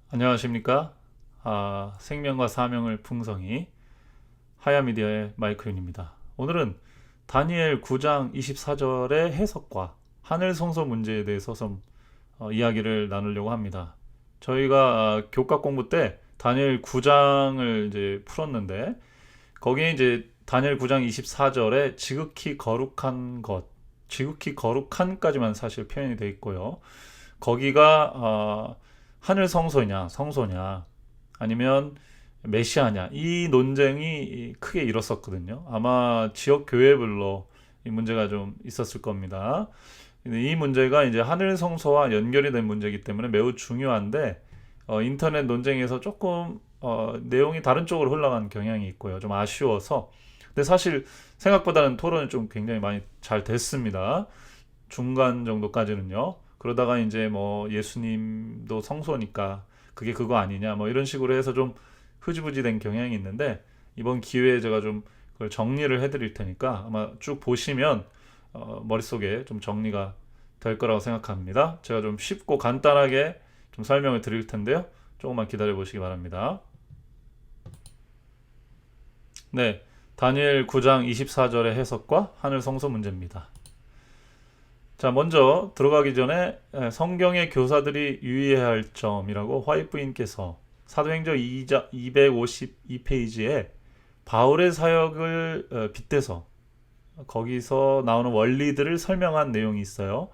안녕하십니까? 생명과 사명을 풍성히 하야미디어의 마이클윤입니다. 오늘은 다니엘 9장 24절의 해석과 하늘 성소 문제에 대해서 좀 이야기를 나누려고 합니다. 저희가 교과 공부 때 다니엘 9장을 이제 풀었는데 거기에 이제 다니엘 9장 24절에 지극히 거룩한 것, 지극히 거룩한까지만 사실 표현이 되어 있고요. 거기가 하늘 성소냐, 성소냐, 아니면 메시아냐, 이 논쟁이 크게 일었었거든요. 아마 지역 교회별로 이 문제가 좀 있었을 겁니다. 이 문제가 이제 하늘 성소와 연결이 된 문제이기 때문에 매우 중요한데 인터넷 논쟁에서 조금 내용이 다른 쪽으로 흘러간 경향이 있고요. 좀 아쉬워서. 근데 사실 생각보다는 토론이 좀 굉장히 많이 잘 됐습니다. 중간 정도까지는요. 그러다가 이제 뭐 예수님도 성소니까 그게 그거 아니냐 뭐 이런 식으로 해서 좀 흐지부지 된 경향이 있는데 이번 기회에 제가 좀 그걸 정리를 해드릴 테니까 아마 쭉 보시면 머릿속에 좀 정리가 될 거라고 생각합니다. 제가 좀 쉽고 간단하게 좀 설명을 드릴 텐데요. 조금만 기다려 보시기 바랍니다. 네, 다니엘 9장 24절의 해석과 하늘 성소 문제입니다. 자, 먼저 들어가기 전에 성경의 교사들이 유의해야 할 점이라고 화이트부인께서 사도행전 252페이지에 바울의 사역을 빗대서 거기서 나오는 원리들을 설명한 내용이 있어요.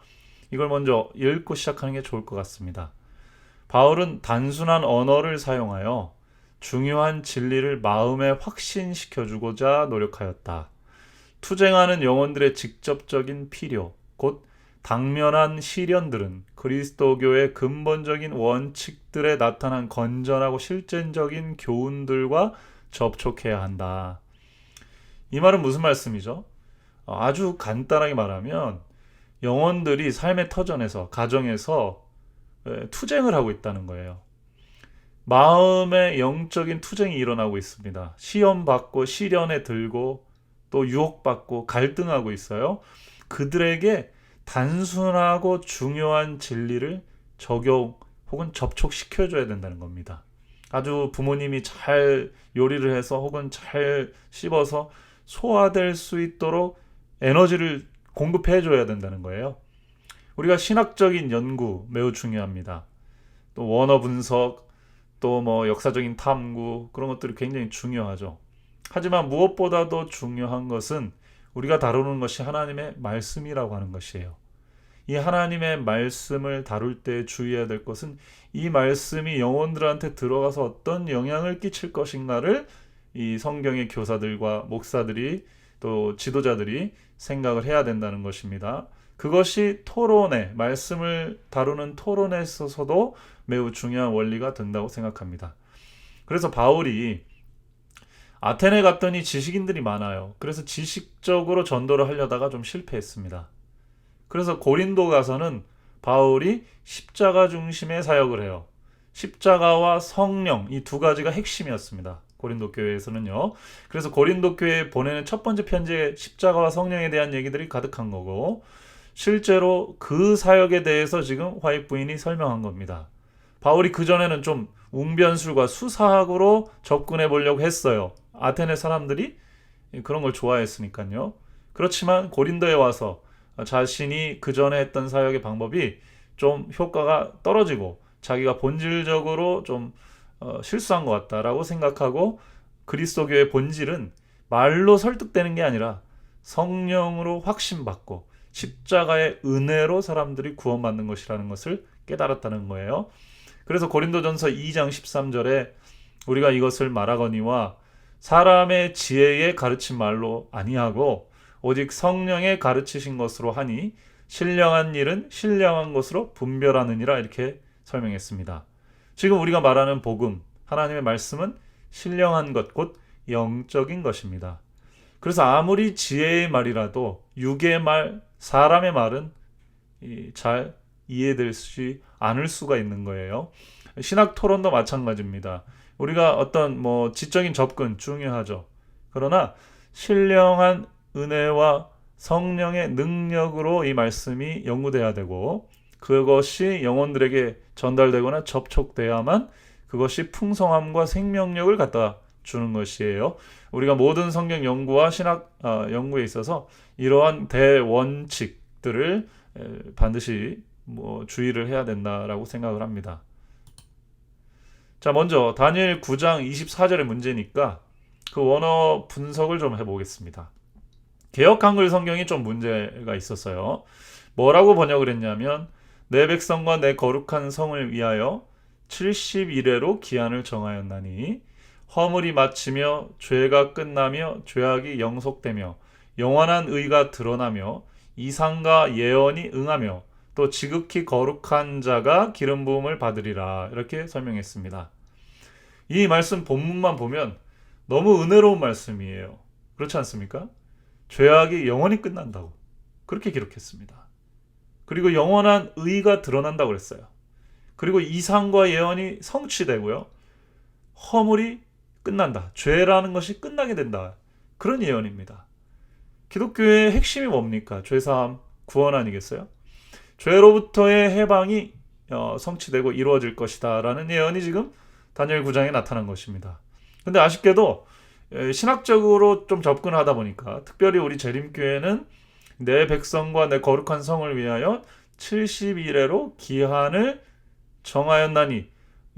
이걸 먼저 읽고 시작하는 게 좋을 것 같습니다. 바울은 단순한 언어를 사용하여 중요한 진리를 마음에 확신시켜주고자 노력하였다. 투쟁하는 영혼들의 직접적인 필요, 곧 당면한 시련들은 그리스도교의 근본적인 원칙들에 나타난 건전하고 실践적인 교훈들과 접촉해야 한다. 이 말은 무슨 말씀이죠? 아주 간단하게 말하면 영혼들이 삶의 터전에서, 가정에서 투쟁을 하고 있다는 거예요. 마음의 영적인 투쟁이 일어나고 있습니다. 시험받고 시련에 들고 또 유혹받고 갈등하고 있어요. 그들에게 단순하고 중요한 진리를 적용 혹은 접촉시켜줘야 된다는 겁니다. 아주 부모님이 잘 요리를 해서 혹은 잘 씹어서 소화될 수 있도록 에너지를 공급해줘야 된다는 거예요. 우리가 신학적인 연구 매우 중요합니다. 또 원어 분석, 또 뭐 역사적인 탐구 그런 것들이 굉장히 중요하죠. 하지만 무엇보다도 중요한 것은 우리가 다루는 것이 하나님의 말씀이라고 하는 것이에요. 이 하나님의 말씀을 다룰 때 주의해야 될 것은 이 말씀이 영혼들한테 들어가서 어떤 영향을 끼칠 것인가를 이 성경의 교사들과 목사들이 또 지도자들이 생각을 해야 된다는 것입니다. 그것이 토론에, 말씀을 다루는 토론에 있어서도 매우 중요한 원리가 된다고 생각합니다. 그래서 바울이 아테네 갔더니 지식인들이 많아요. 그래서 지식적으로 전도를 하려다가 좀 실패했습니다. 그래서 고린도 가서는 바울이 십자가 중심의 사역을 해요. 십자가와 성령 이 두 가지가 핵심이었습니다. 고린도 교회에서는요. 그래서 고린도 교회에 보내는 첫 번째 편지에 십자가와 성령에 대한 얘기들이 가득한 거고 실제로 그 사역에 대해서 지금 화이트 부인이 설명한 겁니다. 바울이 그전에는 좀 웅변술과 수사학으로 접근해 보려고 했어요. 아테네 사람들이 그런 걸 좋아했으니까요. 그렇지만 고린도에 와서 자신이 그전에 했던 사역의 방법이 좀 효과가 떨어지고 자기가 본질적으로 좀 실수한 것 같다라고 생각하고 그리스도교의 본질은 말로 설득되는 게 아니라 성령으로 확신받고 십자가의 은혜로 사람들이 구원받는 것이라는 것을 깨달았다는 거예요. 그래서 고린도전서 2장 13절에 우리가 이것을 말하거니와 사람의 지혜에 가르친 말로 아니하고 오직 성령의 가르치신 것으로 하니 신령한 일은 신령한 것으로 분별하느니라 이렇게 설명했습니다. 지금 우리가 말하는 복음, 하나님의 말씀은 신령한 것, 곧 영적인 것입니다. 그래서 아무리 지혜의 말이라도 육의 말, 사람의 말은 잘 이해되지 않을 수가 있는 거예요. 신학 토론도 마찬가지입니다. 우리가 어떤 지적인 접근 중요하죠. 그러나 신령한 은혜와 성령의 능력으로 이 말씀이 연구돼야 되고 그것이 영혼들에게 전달되거나 접촉돼야만 그것이 풍성함과 생명력을 갖다 주는 것이에요. 우리가 모든 성경 연구와 신학 연구에 있어서 이러한 대원칙들을 반드시 주의를 해야 된다라고 생각을 합니다. 자, 먼저 다니엘 9장 24절의 문제니까 그 원어 분석을 좀 해보겠습니다. 개역 한글 성경이 좀 문제가 있었어요. 뭐라고 번역을 했냐면 내 백성과 내 거룩한 성을 위하여 70일에로 기한을 정하였나니 허물이 마치며 죄가 끝나며 죄악이 영속되며 영원한 의가 드러나며 이상과 예언이 응하며 또 지극히 거룩한 자가 기름 부음을 받으리라. 이렇게 설명했습니다. 이 말씀 본문만 보면 너무 은혜로운 말씀이에요. 그렇지 않습니까? 죄악이 영원히 끝난다고 그렇게 기록했습니다. 그리고 영원한 의가 드러난다고 그랬어요. 그리고 이상과 예언이 성취되고요. 허물이 끝난다. 죄라는 것이 끝나게 된다. 그런 예언입니다. 기독교의 핵심이 뭡니까? 죄사함, 구원 아니겠어요? 죄로부터의 해방이 성취되고 이루어질 것이다 라는 예언이 지금 다니엘 9장에 나타난 것입니다. 근데 아쉽게도 신학적으로 좀 접근하다 보니까 특별히 우리 재림교회는 내 백성과 내 거룩한 성을 위하여 70일에로 기한을 정하였나니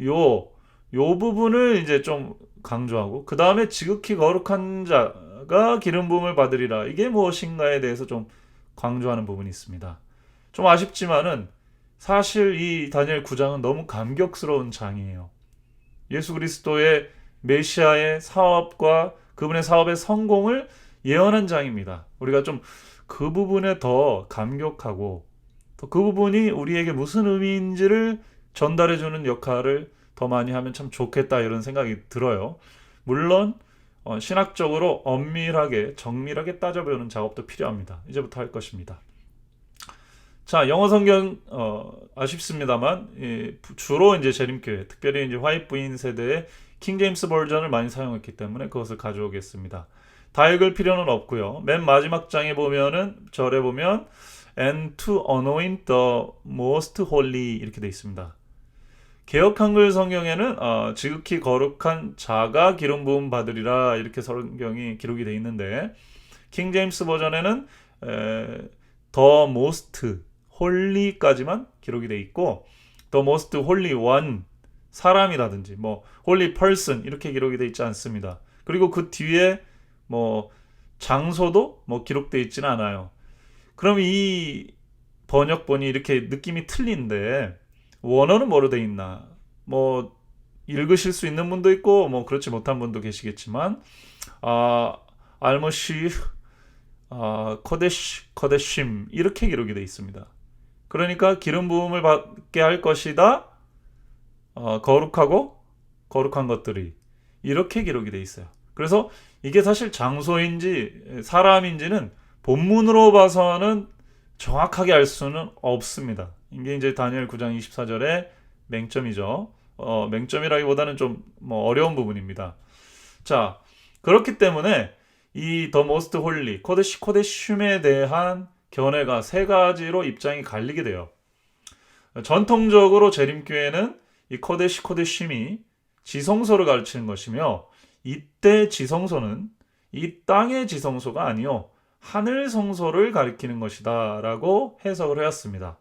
요 부분을 이제 좀 강조하고 그 다음에 지극히 거룩한 자가 기름 부음을 받으리라. 이게 무엇인가에 대해서 좀 강조하는 부분이 있습니다. 좀 아쉽지만은 사실 이 다니엘 9장은 너무 감격스러운 장이에요. 예수 그리스도의 메시아의 사업과 그분의 사업의 성공을 예언한 장입니다. 우리가 좀 그 부분에 더 감격하고 또 그 부분이 우리에게 무슨 의미인지를 전달해주는 역할을 더 많이 하면 참 좋겠다 이런 생각이 들어요. 물론 신학적으로 엄밀하게 정밀하게 따져보는 작업도 필요합니다. 이제부터 할 것입니다. 자, 영어 성경 아쉽습니다만 주로 이제 재림교회, 특별히 이제 화이트 부인 세대의 킹 제임스 버전을 많이 사용했기 때문에 그것을 가져오겠습니다. 다 읽을 필요는 없고요. 맨 마지막 장에 보면은 절에 보면 and to anoint the most holy 이렇게 돼 있습니다. 개역 한글 성경에는 지극히 거룩한 자가 기름 부음 받으리라 이렇게 성경이 기록이 돼 있는데 킹 제임스 버전에는 the most holy까지만 기록이 돼 있고 the most holy one 사람이라든지 holy person 이렇게 기록이 돼 있지 않습니다. 그리고 그 뒤에 장소도 기록돼 있지는 않아요. 그럼 이 번역본이 이렇게 느낌이 틀린데 원어는 뭐로 돼 있나? 읽으실 수 있는 분도 있고 그렇지 못한 분도 계시겠지만 알머시 코데심 이렇게 기록이 돼 있습니다. 그러니까 기름 부음을 받게 할 것이다. 거룩하고 거룩한 것들이 이렇게 기록이 돼 있어요. 그래서 이게 사실 장소인지 사람인지는 본문으로 봐서는 정확하게 알 수는 없습니다. 이게 이제 다니엘 9장 24절의 맹점이죠. 맹점이라기보다는 좀 어려운 부분입니다. 자, 그렇기 때문에 이 The Most Holy, 코데심에 대한 견해가 세 가지로 입장이 갈리게 돼요. 전통적으로 재림교회는 이 코데심이 지성소를 가르치는 것이며 이때 지성소는 이 땅의 지성소가 아니요 하늘 성소를 가리키는 것이다 라고 해석을 해왔습니다.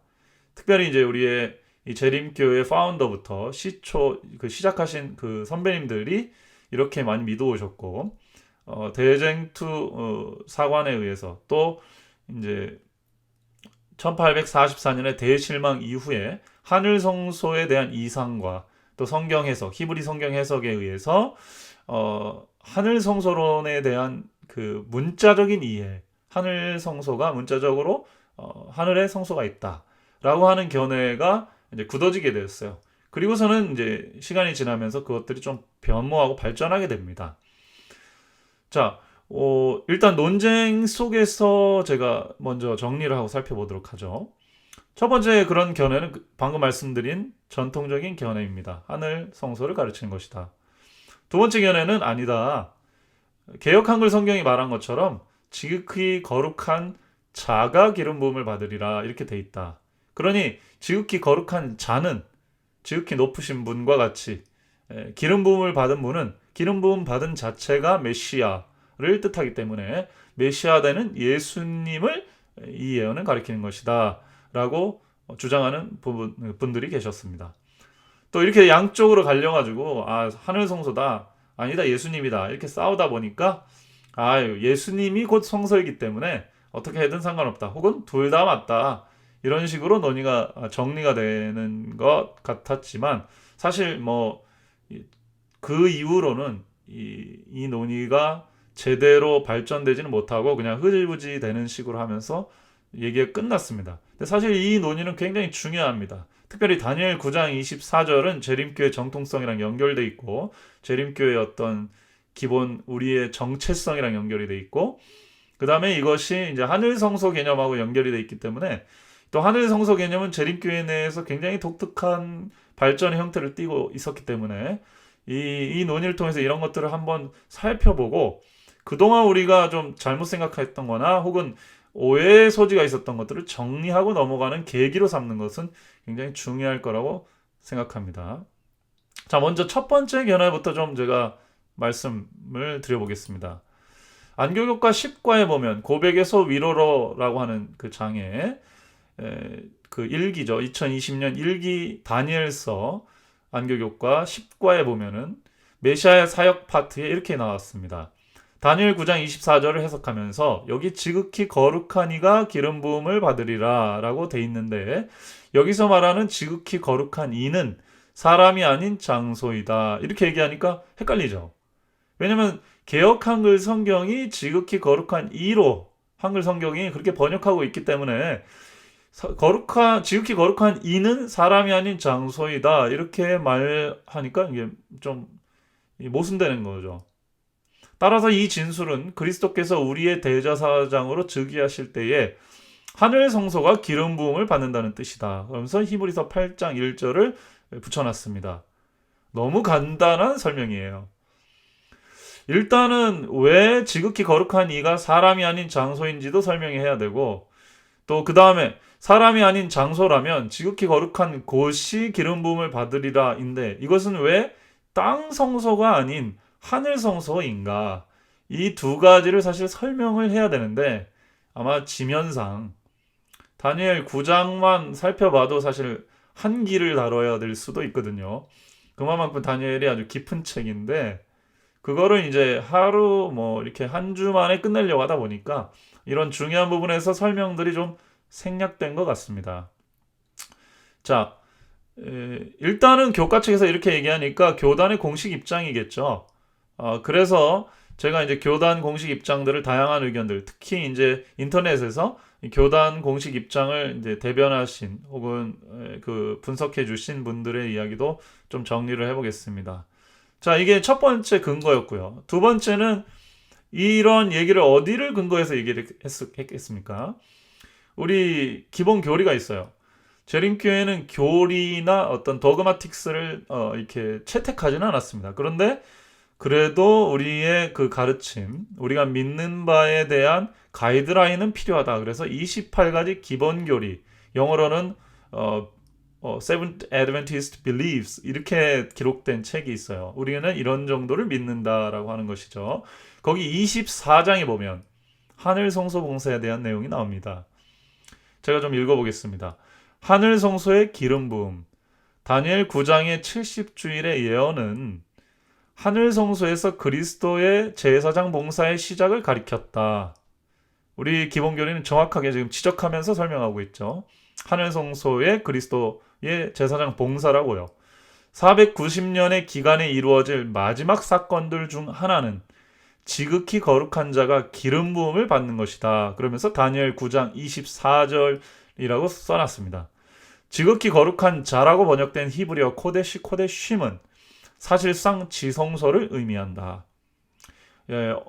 특별히 이제 우리의 이 재림교회 파운더부터 시작하신 그 선배님들이 이렇게 많이 믿어오셨고 대쟁투 사관에 의해서 또 이제 1844년에 대실망 이후에 하늘 성소에 대한 이상과 또 성경 해석, 히브리 성경 해석에 의해서 하늘 성소론에 대한 그 문자적인 이해, 하늘 성소가 문자적으로 하늘에 성소가 있다라고 하는 견해가 이제 굳어지게 되었어요. 그리고서는 이제 시간이 지나면서 그것들이 좀 변모하고 발전하게 됩니다. 자, 일단 논쟁 속에서 제가 먼저 정리를 하고 살펴보도록 하죠. 첫 번째 그런 견해는 방금 말씀드린 전통적인 견해입니다. 하늘 성소를 가르치는 것이다. 두 번째 견해는 아니다. 개역 한글 성경이 말한 것처럼 지극히 거룩한 자가 기름 부음을 받으리라 이렇게 돼 있다. 그러니 지극히 거룩한 자는 지극히 높으신 분과 같이 기름 부음을 받은 분은 기름 부음 받은 자체가 메시아를 뜻하기 때문에 메시아 되는 예수님을 이 예언은 가리키는 것이다 라고 주장하는 분들이 계셨습니다. 또 이렇게 양쪽으로 갈려가지고 하늘 성소다 아니다 예수님이다 이렇게 싸우다 보니까 예수님이 곧 성소이기 때문에 어떻게 해든 상관없다 혹은 둘 다 맞다 이런 식으로 논의가 정리가 되는 것 같았지만 사실 그 이후로는 이 논의가 제대로 발전되지는 못하고 그냥 흐지부지 되는 식으로 하면서 얘기가 끝났습니다. 근데 사실 이 논의는 굉장히 중요합니다. 특별히 다니엘 9장 24절은 재림교의 정통성이랑 연결돼 있고 재림교의 어떤 기본 우리의 정체성이랑 연결이 돼 있고 그 다음에 이것이 이제 하늘 성소 개념하고 연결이 돼 있기 때문에 또 하늘 성소 개념은 재림교회 내에서 굉장히 독특한 발전의 형태를 띠고 있었기 때문에 이 논의를 통해서 이런 것들을 한번 살펴보고 그동안 우리가 좀 잘못 생각했던 거나 혹은 오해의 소지가 있었던 것들을 정리하고 넘어가는 계기로 삼는 것은 굉장히 중요할 거라고 생각합니다. 자, 먼저 첫 번째 견해부터 좀 제가 말씀을 드려보겠습니다. 안교교과 10과에 보면 고백에서 위로로라고 하는 그 장에 그 1기죠. 2020년 1기 다니엘서 안교교과 10과에 보면은 메시아의 사역 파트에 이렇게 나왔습니다. 다니엘 9장 24절을 해석하면서 여기 지극히 거룩한 이가 기름 부음을 받으리라 라고 돼 있는데 여기서 말하는 지극히 거룩한 이는 사람이 아닌 장소이다 이렇게 얘기하니까 헷갈리죠. 왜냐면 개역 한글 성경이 지극히 거룩한 이로 한글 성경이 그렇게 번역하고 있기 때문에 지극히 거룩한 이는 사람이 아닌 장소이다 이렇게 말하니까 이게 좀 모순되는 거죠. 따라서 이 진술은 그리스도께서 우리의 대제사장으로 즉위하실 때에 하늘 성소가 기름 부음을 받는다는 뜻이다. 그러면서 히브리서 8장 1절을 붙여놨습니다. 너무 간단한 설명이에요. 일단은 왜 지극히 거룩한 이가 사람이 아닌 장소인지도 설명해야 되고 또 그 다음에 사람이 아닌 장소라면 지극히 거룩한 곳이 기름 부음을 받으리라인데 이것은 왜 땅 성소가 아닌 하늘 성소인가? 이 두 가지를 사실 설명을 해야 되는데 아마 지면상 다니엘 9장만 살펴봐도 사실 한 기를 다뤄야 될 수도 있거든요. 그만큼 다니엘이 아주 깊은 책인데 그거를 이제 하루 이렇게 한 주 만에 끝내려고 하다 보니까 이런 중요한 부분에서 설명들이 좀 생략된 것 같습니다. 자, 일단은 교과 측에서 이렇게 얘기하니까 교단의 공식 입장이겠죠. 그래서 제가 이제 교단 공식 입장들을 다양한 의견들, 특히 이제 인터넷에서 교단 공식 입장을 이제 대변하신 혹은 그 분석해 주신 분들의 이야기도 좀 정리를 해보겠습니다. 자, 이게 첫 번째 근거였고요. 두 번째는 이런 얘기를 어디를 근거해서 얘기를 했겠습니까? 우리 기본 교리가 있어요. 재림교회는 교리나 어떤 도그마틱스를 이렇게 채택하지는 않았습니다. 그런데 그래도 우리의 그 가르침, 우리가 믿는 바에 대한 가이드라인은 필요하다. 그래서 28가지 기본 교리, 영어로는 Seventh Adventist Beliefs 이렇게 기록된 책이 있어요. 우리는 이런 정도를 믿는다라고 하는 것이죠. 거기 24장에 보면 하늘 성소 봉사에 대한 내용이 나옵니다. 제가 좀 읽어보겠습니다. 하늘 성소의 기름 부음. 다니엘 9장의 70주일의 예언은 하늘 성소에서 그리스도의 제사장 봉사의 시작을 가리켰다. 우리 기본 교리는 정확하게 지금 지적하면서 설명하고 있죠. 하늘 성소의 그리스도의 제사장 봉사라고요. 490년의 기간에 이루어질 마지막 사건들 중 하나는 지극히 거룩한 자가 기름 부음을 받는 것이다. 그러면서 다니엘 9장 24절이라고 써놨습니다. 지극히 거룩한 자라고 번역된 히브리어 코데심은 사실상 지성소를 의미한다.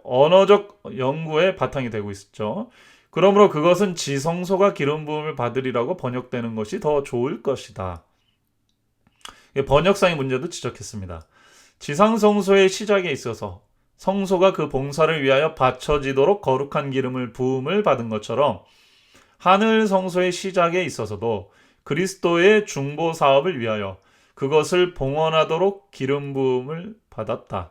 언어적 연구의 바탕이 되고 있죠. 그러므로 그것은 지성소가 기름 부음을 받으리라고 번역되는 것이 더 좋을 것이다. 번역상의 문제도 지적했습니다. 지상 성소의 시작에 있어서 성소가 그 봉사를 위하여 바쳐지도록 거룩한 기름을 부음을 받은 것처럼 하늘 성소의 시작에 있어서도 그리스도의 중보 사업을 위하여 그것을 봉헌하도록 기름 부음을 받았다.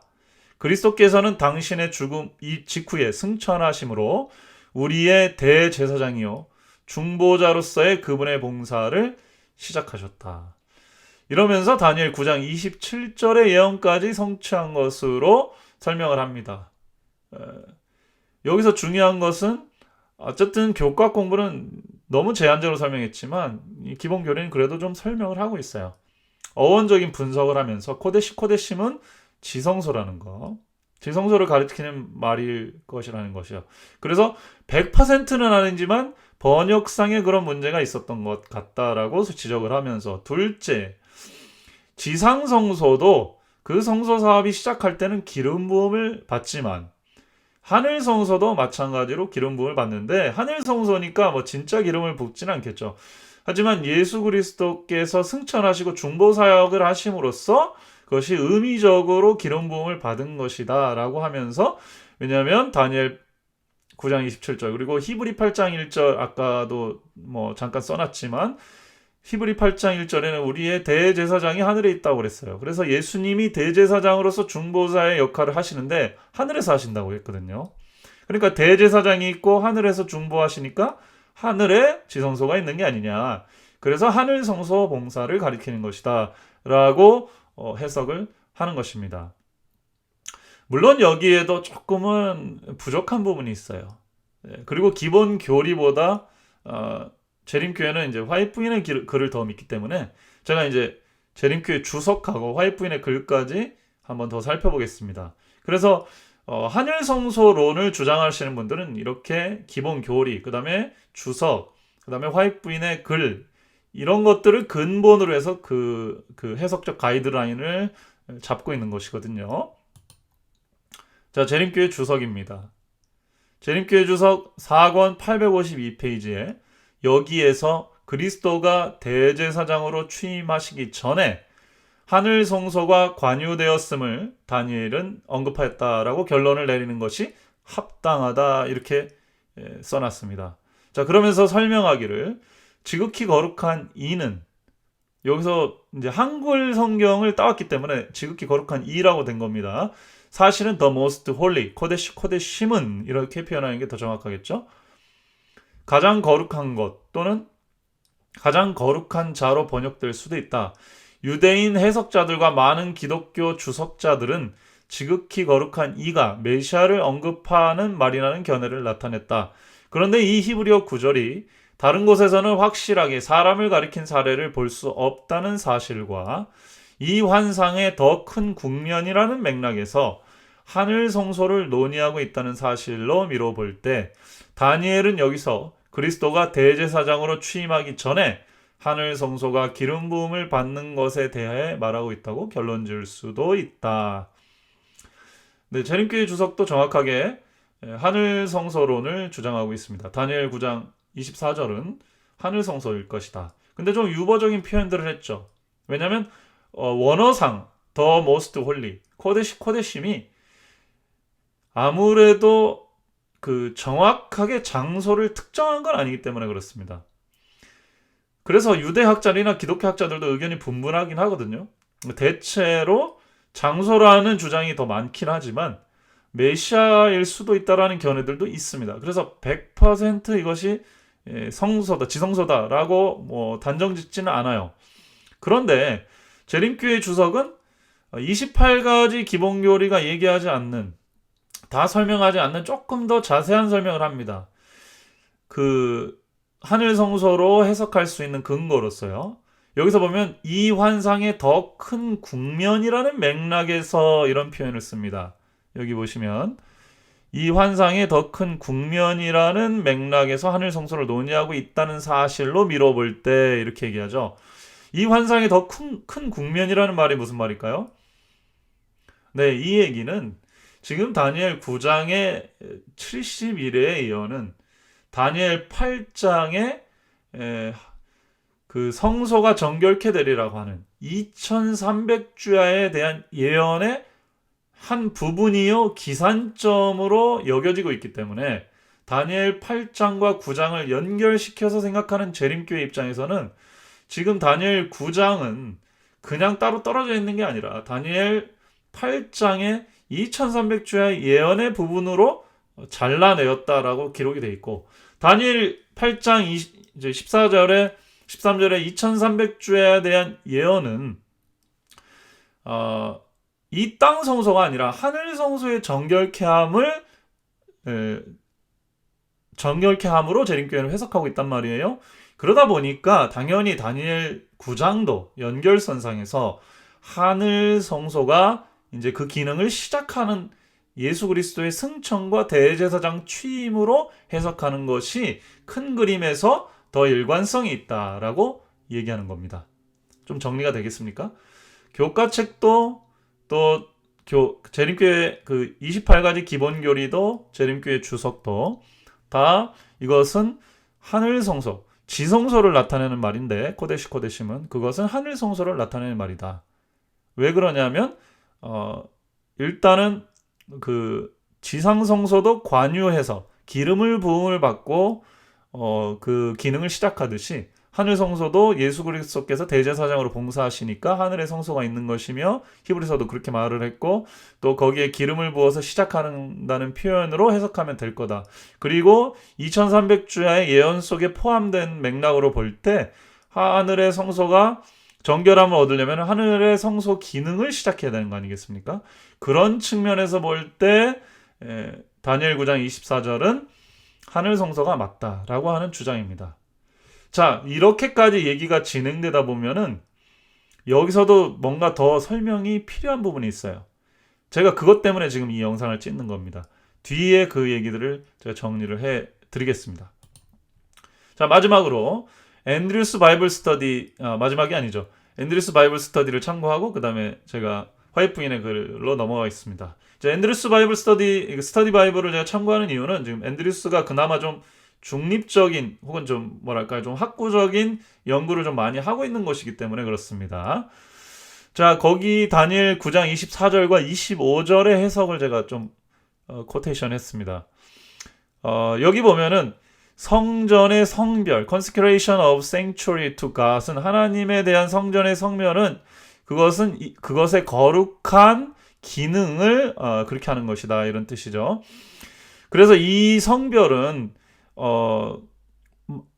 그리스도께서는 당신의 죽음 직후에 승천하심으로 우리의 대제사장이요 중보자로서의 그분의 봉사를 시작하셨다. 이러면서 다니엘 9장 27절의 예언까지 성취한 것으로 설명을 합니다. 여기서 중요한 것은 어쨌든 교과 공부는 너무 제한적으로 설명했지만 이 기본 교리는 그래도 좀 설명을 하고 있어요. 어원적인 분석을 하면서 코데심은 지성소라는 거. 지성소를 가리키는 말일 것이라는 것이요. 그래서 100%는 아니지만 번역상에 그런 문제가 있었던 것 같다라고 지적을 하면서 둘째, 지상성소도 그 성소 사업이 시작할 때는 기름 부음을 받지만 하늘 성소도 마찬가지로 기름 부음을 받는데 하늘 성소니까 뭐 진짜 기름을 붓지는 않겠죠. 하지만 예수 그리스도께서 승천하시고 중보 사역을 하심으로써 그것이 의미적으로 기름 부음을 받은 것이다 라고 하면서, 왜냐하면 다니엘 9장 27절 그리고 히브리 8장 1절 아까도 뭐 잠깐 써놨지만 히브리 8장 1절에는 우리의 대제사장이 하늘에 있다고 그랬어요. 그래서 예수님이 대제사장으로서 중보자의 역할을 하시는데 하늘에서 하신다고 했거든요. 그러니까 대제사장이 있고 하늘에서 중보하시니까 하늘에 지성소가 있는 게 아니냐. 그래서 하늘 성소 봉사를 가리키는 것이다 라고 해석을 하는 것입니다. 물론 여기에도 조금은 부족한 부분이 있어요. 그리고 기본 교리보다 재림교회는 이제 화이트부인의 글을 더 믿기 때문에 제가 이제 재림교회 주석하고 화이트부인의 글까지 한번 더 살펴보겠습니다. 그래서 하늘 성소론을 주장하시는 분들은 이렇게 기본 교리, 그 다음에 주석, 그 다음에 화이트부인의 글 이런 것들을 근본으로 해서 그 해석적 가이드라인을 잡고 있는 것이거든요. 자, 재림교회 주석입니다. 재림교회 주석 4권 852페이지에 여기에서 그리스도가 대제사장으로 취임하시기 전에 하늘 성소가 관유되었음을 다니엘은 언급하였다라고 결론을 내리는 것이 합당하다 이렇게 써놨습니다. 자, 그러면서 설명하기를 지극히 거룩한 이는 여기서 이제 한글 성경을 따왔기 때문에 지극히 거룩한 이라고 된 겁니다. 사실은 the most holy, 코데심은 이렇게 표현하는 게 더 정확하겠죠. 가장 거룩한 것 또는 가장 거룩한 자로 번역될 수도 있다. 유대인 해석자들과 많은 기독교 주석자들은 지극히 거룩한 이가 메시아를 언급하는 말이라는 견해를 나타냈다. 그런데 이 히브리어 구절이 다른 곳에서는 확실하게 사람을 가리킨 사례를 볼 수 없다는 사실과 이 환상의 더 큰 국면이라는 맥락에서 하늘 성소를 논의하고 있다는 사실로 미뤄볼 때 다니엘은 여기서 그리스도가 대제사장으로 취임하기 전에 하늘 성소가 기름 부음을 받는 것에 대해 말하고 있다고 결론 지을 수도 있다. 네, 재림교회 주석도 정확하게 하늘 성소론을 주장하고 있습니다. 다니엘 9장 24절은 하늘 성소일 것이다. 근데 좀 유보적인 표현들을 했죠. 왜냐하면 원어상 the most holy, 코데심이 아무래도 그 정확하게 장소를 특정한 건 아니기 때문에 그렇습니다. 그래서 유대학자들이나 기독교학자들도 의견이 분분하긴 하거든요. 대체로 장소라는 주장이 더 많긴 하지만 메시아일 수도 있다라는 견해들도 있습니다. 그래서 100% 이것이 성소다, 지성소다라고 뭐 단정짓지는 않아요. 그런데 재림교회 주석은 28가지 기본 교리가 얘기하지 않는, 다 설명하지 않는 조금 더 자세한 설명을 합니다. 그 하늘 성소로 해석할 수 있는 근거로서요. 여기서 보면 이 환상의 더 큰 국면이라는 맥락에서 이런 표현을 씁니다. 여기 보시면 이 환상의 더 큰 국면이라는 맥락에서 하늘 성소를 논의하고 있다는 사실로 미뤄볼 때 이렇게 얘기하죠. 이 환상의 더 큰 국면이라는 말이 무슨 말일까요? 네, 이 얘기는 지금 다니엘 9장의 71회의 예언은 다니엘 8장의 그 성소가 정결케 되리라고 하는 2300주야에 대한 예언의 한 부분이요 기산점으로 여겨지고 있기 때문에 다니엘 8장과 9장을 연결시켜서 생각하는 재림교회 입장에서는 지금 다니엘 9장은 그냥 따로 떨어져 있는 게 아니라 다니엘 8장의 2300주의 예언의 부분으로 잘라내었다라고 기록이 돼 있고, 다니엘 8장 14절에 13절에 2300주에 대한 예언은 이 땅 성소가 아니라 하늘 성소의 정결케 함으로 재림교회를 해석하고 있단 말이에요. 그러다 보니까 당연히 다니엘 9장도 연결선상에서 하늘 성소가 이제 그 기능을 시작하는 예수 그리스도의 승천과 대제사장 취임으로 해석하는 것이 큰 그림에서 더 일관성이 있다라고 얘기하는 겁니다. 좀 정리가 되겠습니까? 교과책도 또 재림교회 그 28가지 기본 교리도 재림교회 주석도 다 이것은 하늘 성소, 지성소를 나타내는 말인데, 코데시 코데심은 그것은 하늘 성소를 나타내는 말이다. 왜 그러냐면 일단은 그 지상 성소도 관유해서 기름을 부음을 받고 그 기능을 시작하듯이 하늘 성소도 예수 그리스도께서 대제사장으로 봉사하시니까 하늘의 성소가 있는 것이며, 히브리서도 그렇게 말을 했고, 또 거기에 기름을 부어서 시작한다는 표현으로 해석하면 될 거다. 그리고 2300주야의 예언 속에 포함된 맥락으로 볼 때 하늘의 성소가 정결함을 얻으려면 하늘의 성소 기능을 시작해야 되는 거 아니겠습니까? 그런 측면에서 볼 때 다니엘 9장 24절은 하늘 성소가 맞다라고 하는 주장입니다. 자, 이렇게까지 얘기가 진행되다 보면은 여기서도 뭔가 더 설명이 필요한 부분이 있어요. 제가 그것 때문에 지금 이 영상을 찍는 겁니다. 뒤에 그 얘기들을 제가 정리를 해 드리겠습니다. 자, 마지막으로 앤드류스 바이블 스터디, 마지막이 아니죠. 앤드류스 바이블 스터디를 참고하고 그 다음에 제가 화이트부인의 글로 넘어가겠습니다. 앤드류스 바이블 스터디 바이블을 제가 참고하는 이유는 지금 앤드류스가 그나마 좀 중립적인 혹은 좀 뭐랄까요, 좀 학구적인 연구를 좀 많이 하고 있는 것이기 때문에 그렇습니다. 자, 거기 다니엘 9장 24절과 25절의 해석을 제가 좀 코테이션 했습니다. 여기 보면은 성전의 성별, consecration of sanctuary to God은 하나님에 대한 성전의 성별은 그것의 거룩한 기능을 그렇게 하는 것이다, 이런 뜻이죠. 그래서 이 성별은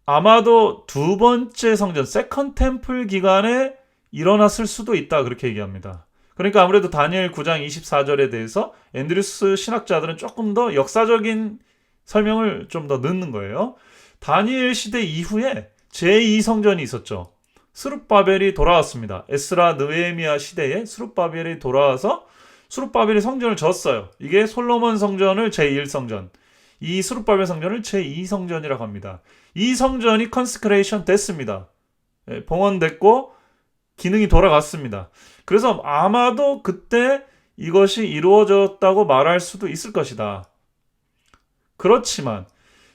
아마도 두 번째 성전, 세컨 템플 기간에 일어났을 수도 있다, 그렇게 얘기합니다. 그러니까 아무래도 다니엘 9장 24절에 대해서 앤드류스 신학자들은 조금 더 역사적인 설명을 좀 더 넣는 거예요. 다니엘 시대 이후에 제2성전이 있었죠. 스룹바벨이 돌아왔습니다. 에스라 느헤미야 시대에 스룹바벨이 돌아와서 스룹바벨이 성전을 졌어요. 이게 솔로몬 성전을 제1성전, 이 스룹바벨 성전을 제2성전이라고 합니다. 이 성전이 컨스크레이션 됐습니다. 봉헌됐고 기능이 돌아갔습니다. 그래서 아마도 그때 이것이 이루어졌다고 말할 수도 있을 것이다. 그렇지만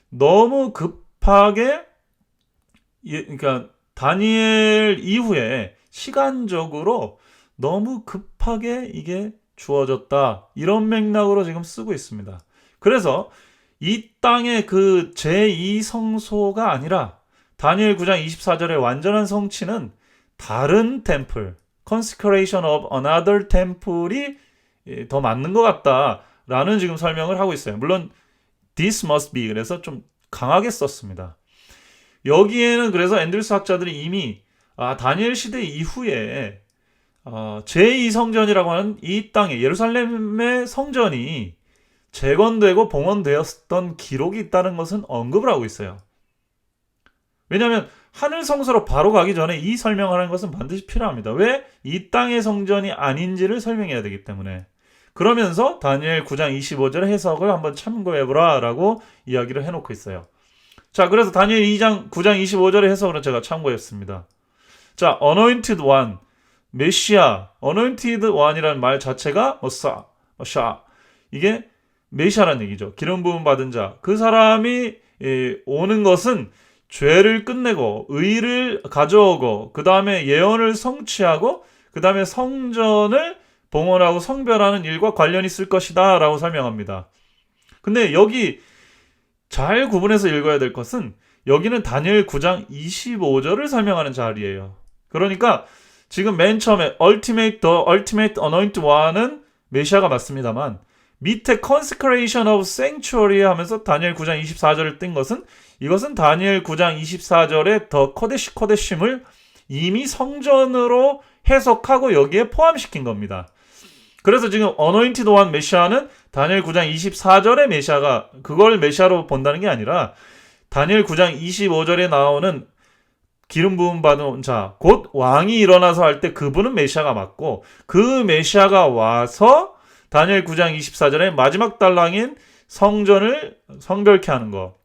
너무 급하게, 그러니까 다니엘 이후에 시간적으로 너무 급하게 이게 주어졌다, 이런 맥락으로 지금 쓰고 있습니다. 그래서 이 땅의 그 제2성소가 아니라 다니엘 9장 24절의 완전한 성취는 다른 템플, consecration of another temple이 더 맞는 것 같다라는 지금 설명을 하고 있어요. 물론 this must be, 그래서 좀 강하게 썼습니다. 여기에는 그래서 앤드류스 학자들이 이미 다니엘 시대 이후에 제2성전이라고 하는 이 땅의 예루살렘의 성전이 재건되고 봉헌되었던 기록이 있다는 것은 언급을 하고 있어요. 왜냐하면 하늘 성소로 바로 가기 전에 이 설명을 하는 것은 반드시 필요합니다. 왜? 이 땅의 성전이 아닌지를 설명해야 되기 때문에. 그러면서 다니엘 9장 25절의 해석을 한번 참고해보라 라고 이야기를 해놓고 있어요. 자, 그래서 다니엘 9장 25절의 해석을 제가 참고했습니다. 자, anointed one, 메시아, anointed one이라는 말 자체가 머샤, 이게 메시아라는 얘기죠. 기름 부음 받은 자. 그 사람이 오는 것은 죄를 끝내고 의를 가져오고 그 다음에 예언을 성취하고 그 다음에 성전을 봉헌하고 성별하는 일과 관련이 있을 것이다 라고 설명합니다. 근데 여기 잘 구분해서 읽어야 될 것은 여기는 다니엘 9장 25절을 설명하는 자리예요. 그러니까 지금 맨 처음에 Ultimate Anointed One은 메시아가 맞습니다만 밑에 Consecration of Sanctuary 하면서 다니엘 9장 24절을 뜬 것은 이것은 다니엘 9장 24절의 더 코데시 코데심을 이미 성전으로 해석하고 여기에 포함시킨 겁니다. 그래서 지금 Anointed One 메시아는 다니엘 9장 24절의 메시아가 그걸 메시아로 본다는 게 아니라 다니엘 9장 25절에 나오는 기름 부음 받은 자, 곧 왕이 일어나서 할 때 그분은 메시아가 맞고 그 메시아가 와서 다니엘 9장 24절의 마지막 달랑인 성전을 성결케 하는 것.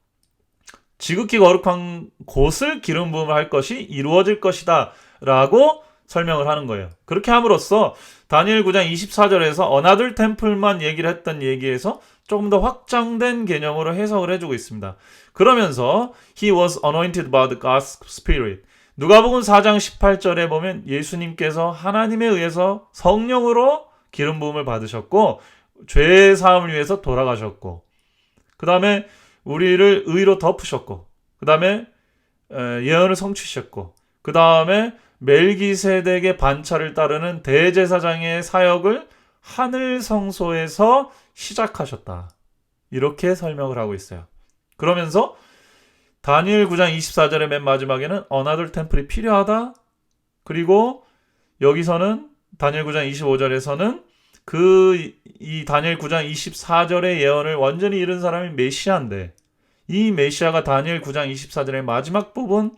지극히 거룩한 곳을 기름 부음을 할 것이 이루어질 것이다 라고 설명을 하는 거예요. 그렇게 함으로써 다니엘 9장 24절에서 Another Temple만 얘기를 했던 얘기에서 조금 더 확장된 개념으로 해석을 해주고 있습니다. 그러면서 He was anointed by the God's Spirit. 누가복음 4장 18절에 보면 예수님께서 하나님에 의해서 성령으로 기름 부음을 받으셨고 죄 사함을 위해서 돌아가셨고 그 다음에 우리를 의로 덮으셨고 그 다음에 예언을 성취하셨고 그 다음에 멜기세덱의 반차를 따르는 대제사장의 사역을 하늘 성소에서 시작하셨다. 이렇게 설명을 하고 있어요. 그러면서 다니엘 9장 24절의 맨 마지막에는 Another Temple이 필요하다. 그리고 여기서는 다니엘 9장 25절에서는 이 다니엘 9장 24절의 예언을 완전히 이룬 사람이 메시아인데 이 메시아가 다니엘 9장 24절의 마지막 부분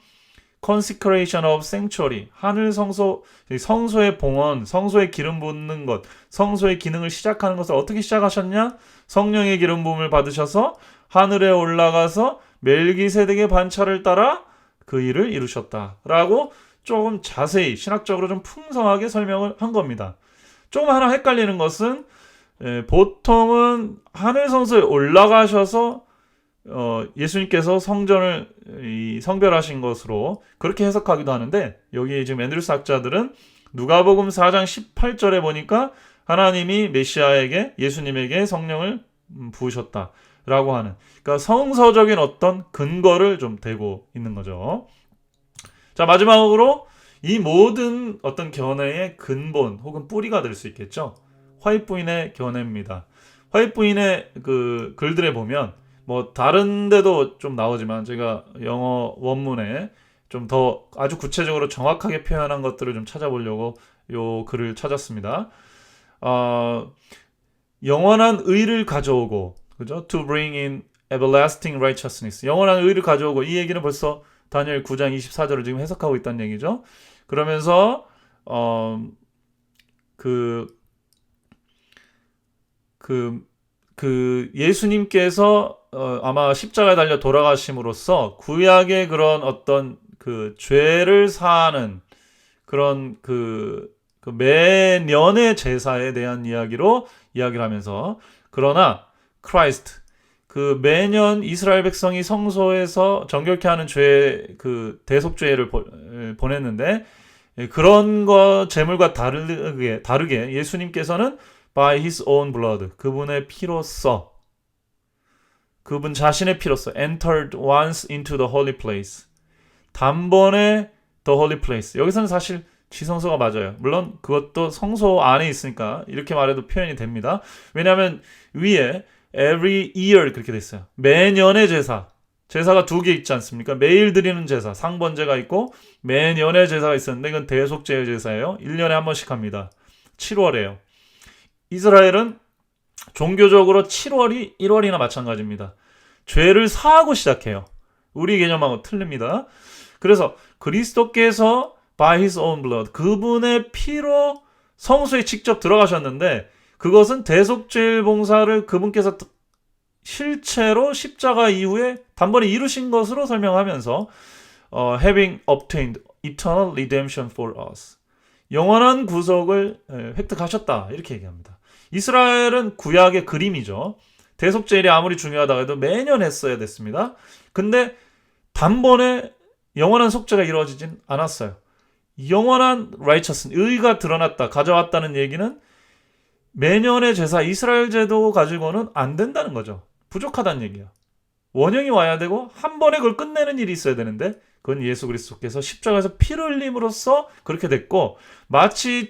Consecration of Sanctuary, 하늘 성소, 성소의 봉헌, 성소의 기름 붓는 것, 성소의 기능을 시작하는 것을 어떻게 시작하셨냐? 성령의 기름 부음을 받으셔서 하늘에 올라가서 멜기세덱의 반차를 따라 그 일을 이루셨다라고 조금 자세히 신학적으로 좀 풍성하게 설명을 한 겁니다. 조금 하나 헷갈리는 것은 보통은 하늘 성소에 올라가셔서 예수님께서 성전을 성별하신 것으로 그렇게 해석하기도 하는데 여기 지금 앤드루스 학자들은 누가복음 4장 18절에 보니까 하나님이 메시아에게 예수님에게 성령을 부으셨다라고 하는 그러니까 성서적인 어떤 근거를 좀 대고 있는 거죠. 자, 마지막으로 이 모든 어떤 견해의 근본 혹은 뿌리가 될 수 있겠죠. 화이트 부인의 견해입니다. 화이트 부인의 그 글들에 보면 뭐 다른 데도 좀 나오지만 제가 영어 원문에 좀 더 아주 구체적으로 정확하게 표현한 것들을 좀 찾아보려고 요 글을 찾았습니다. 영원한 의를 가져오고 그죠? To bring in everlasting righteousness. 영원한 의를 가져오고 이 얘기는 벌써 다니엘 9장 24절을 지금 해석하고 있다는 얘기죠. 그러면서 예수님께서 아마 십자가에 달려 돌아가심으로써 구약의 그런 어떤 그 죄를 사하는 그런 그 매년의 제사에 대한 이야기로 이야기를 하면서 그러나 크라이스트 그 매년 이스라엘 백성이 성소에서 정결케 하는 죄 그 대속죄를 보냈는데 그런 거 제물과 다르게 예수님께서는 by his own blood 그분의 피로써 그분 자신의 피로써 entered once into the holy place 단번에 the holy place 여기서는 사실 지성소가 맞아요. 물론 그것도 성소 안에 있으니까 이렇게 말해도 표현이 됩니다. 왜냐하면 위에 every year 그렇게 돼 있어요. 매년의 제사가 두 개 있지 않습니까? 매일 드리는 제사 상번제가 있고 매년의 제사가 있었는데 이건 대속죄의 제사예요. 1년에 한 번씩 합니다. 7월에요. 이스라엘은 종교적으로 7월이 1월이나 마찬가지입니다. 죄를 사하고 시작해요. 우리 개념하고 틀립니다. 그래서 그리스도께서 by his own blood 그분의 피로 성소에 직접 들어가셨는데 그것은 대속죄 봉사를 그분께서 실체로 십자가 이후에 단번에 이루신 것으로 설명하면서 having obtained eternal redemption for us 영원한 구속을 획득하셨다 이렇게 얘기합니다. 이스라엘은 구약의 그림이죠. 대속죄일이 아무리 중요하다고 해도 매년 했어야 됐습니다. 근데 단번에 영원한 속죄가 이루어지진 않았어요. 영원한 righteousness, 의가 드러났다, 가져왔다는 얘기는 매년의 제사, 이스라엘 제도 가지고는 안 된다는 거죠. 부족하다는 얘기야. 원형이 와야 되고 한 번에 그걸 끝내는 일이 있어야 되는데 그건 예수 그리스도께서 십자가에서 피를 흘림으로써 그렇게 됐고 마치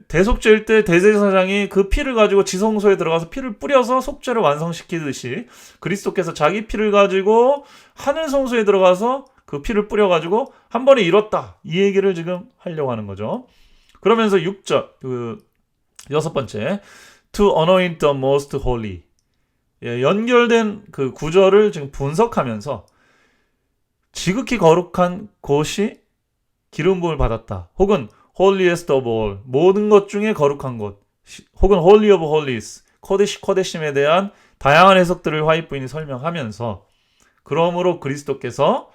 대속죄일 때 대제사장이 그 피를 가지고 지성소에 들어가서 피를 뿌려서 속죄를 완성시키듯이 그리스도께서 자기 피를 가지고 하늘 성소에 들어가서 그 피를 뿌려가지고 한 번에 이뤘다 이 얘기를 지금 하려고 하는 거죠. 그러면서 6절 여섯 번째 to anoint the most holy 연결된 그 구절을 지금 분석하면서 지극히 거룩한 곳이 기름 부음을 받았다. 혹은 holiest of all 모든 것 중에 거룩한 곳 혹은 holy of holies 코데심에 대한 다양한 해석들을 화이트 부인이 설명하면서 그러므로 그리스도께서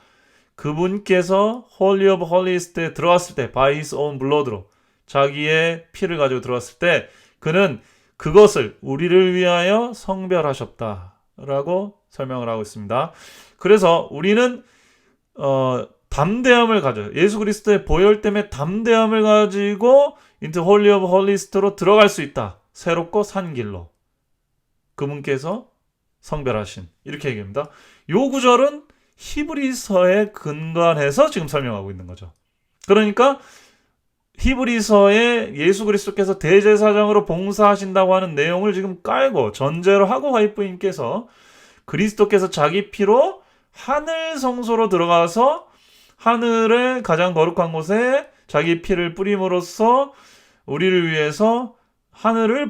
그분께서 holy of holies에 들어왔을 때 by his own blood로 자기의 피를 가지고 들어왔을 때 그는 그것을 우리를 위하여 성별하셨다라고 설명을 하고 있습니다. 그래서 우리는 담대함을 가져요. 예수 그리스도의 보혈됨의 담대함을 가지고 into holy of holies로 들어갈 수 있다. 새롭고 산 길로. 그분께서 성별하신. 이렇게 얘기합니다. 요 구절은 히브리서에 근간해서 지금 설명하고 있는 거죠. 그러니까 히브리서에 예수 그리스도께서 대제사장으로 봉사하신다고 하는 내용을 지금 깔고 전제로 하고 화이트부인께서 그리스도께서 자기 피로 하늘 성소로 들어가서 하늘의 가장 거룩한 곳에 자기 피를 뿌림으로써 우리를 위해서 하늘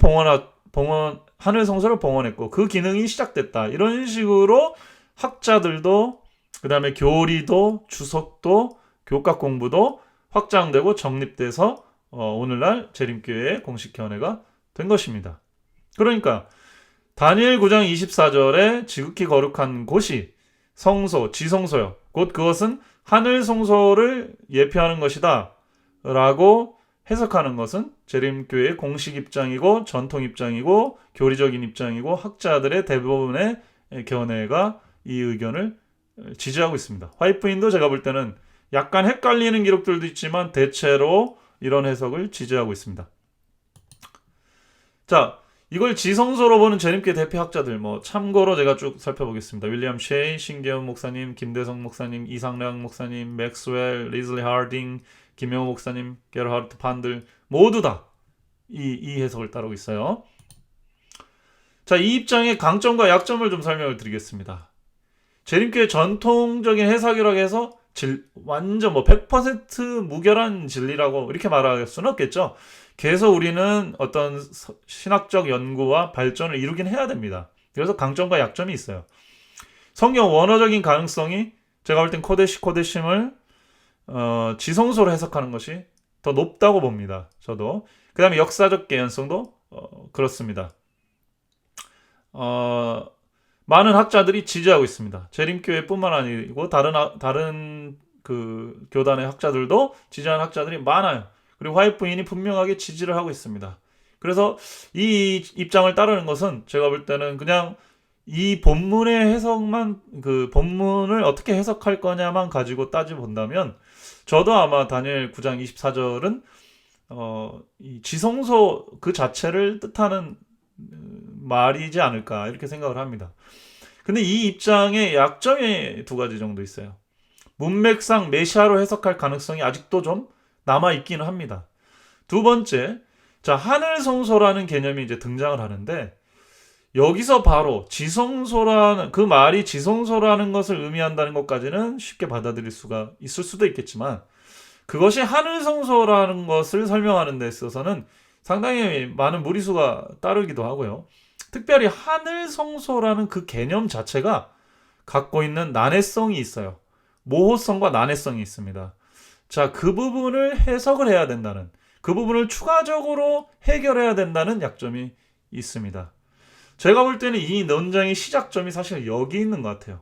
성소를 봉헌했고 그 기능이 시작됐다. 이런 식으로 학자들도 그 다음에 교리도 주석도 교과 공부도 확장되고 정립돼서 오늘날 재림교회의 공식 견해가 된 것입니다. 그러니까 다니엘 9장 24절에 지극히 거룩한 곳이 성소, 지성소요. 곧 그것은 하늘 성소를 예표하는 것이다. 라고 해석하는 것은 재림교회의 공식 입장이고 전통 입장이고 교리적인 입장이고 학자들의 대부분의 견해가 이 의견을 지지하고 있습니다. 화이트부인도 제가 볼 때는 약간 헷갈리는 기록들도 있지만 대체로 이런 해석을 지지하고 있습니다. 자, 이걸 지성소로 보는 재림교회 대표 학자들 참고로 제가 쭉 살펴보겠습니다. 윌리엄 셰이, 신계훈 목사님, 김대성 목사님, 이상량 목사님, 맥스웰, 리즐리 하딩, 김영호 목사님, 게르하르트 판들 모두 다 이 해석을 따르고 있어요. 자, 이 입장의 강점과 약점을 좀 설명을 드리겠습니다. 재림교회 전통적인 해석이라고 해서 완전 100% 무결한 진리라고 이렇게 말할 수는 없겠죠. 계속 우리는 어떤 신학적 연구와 발전을 이루긴 해야 됩니다. 그래서 강점과 약점이 있어요. 성경 원어적인 가능성이 제가 볼 땐 코데심을 지성소로 해석하는 것이 더 높다고 봅니다. 저도. 그 다음에 역사적 개연성도 그렇습니다. 많은 학자들이 지지하고 있습니다. 재림교회뿐만 아니고 다른 그 교단의 학자들도 지지하는 학자들이 많아요. 그리고 화이트 부인이 분명하게 지지를 하고 있습니다. 그래서 이 입장을 따르는 것은 제가 볼 때는 그냥 이 본문의 해석만 그 본문을 어떻게 해석할 거냐만 가지고 따져 본다면 저도 아마 다니엘 9장 24절은 이 지성소 그 자체를 뜻하는 말이지 않을까 이렇게 생각을 합니다. 근데 이 입장에 약점이 두 가지 정도 있어요. 문맥상 메시아로 해석할 가능성이 아직도 좀 남아있기는 합니다. 두 번째, 자, 하늘 성소라는 개념이 이제 등장을 하는데 여기서 바로 지성소라는 그 말이 지성소라는 것을 의미한다는 것까지는 쉽게 받아들일 수가 있을 수도 있겠지만 그것이 하늘 성소라는 것을 설명하는 데 있어서는 상당히 많은 무리수가 따르기도 하고요. 특별히 하늘 성소라는 그 개념 자체가 갖고 있는 난해성이 있어요. 모호성과 난해성이 있습니다. 자, 그 부분을 해석을 해야 된다는, 그 부분을 추가적으로 해결해야 된다는 약점이 있습니다. 제가 볼 때는 이 논쟁의 시작점이 사실 여기 있는 것 같아요.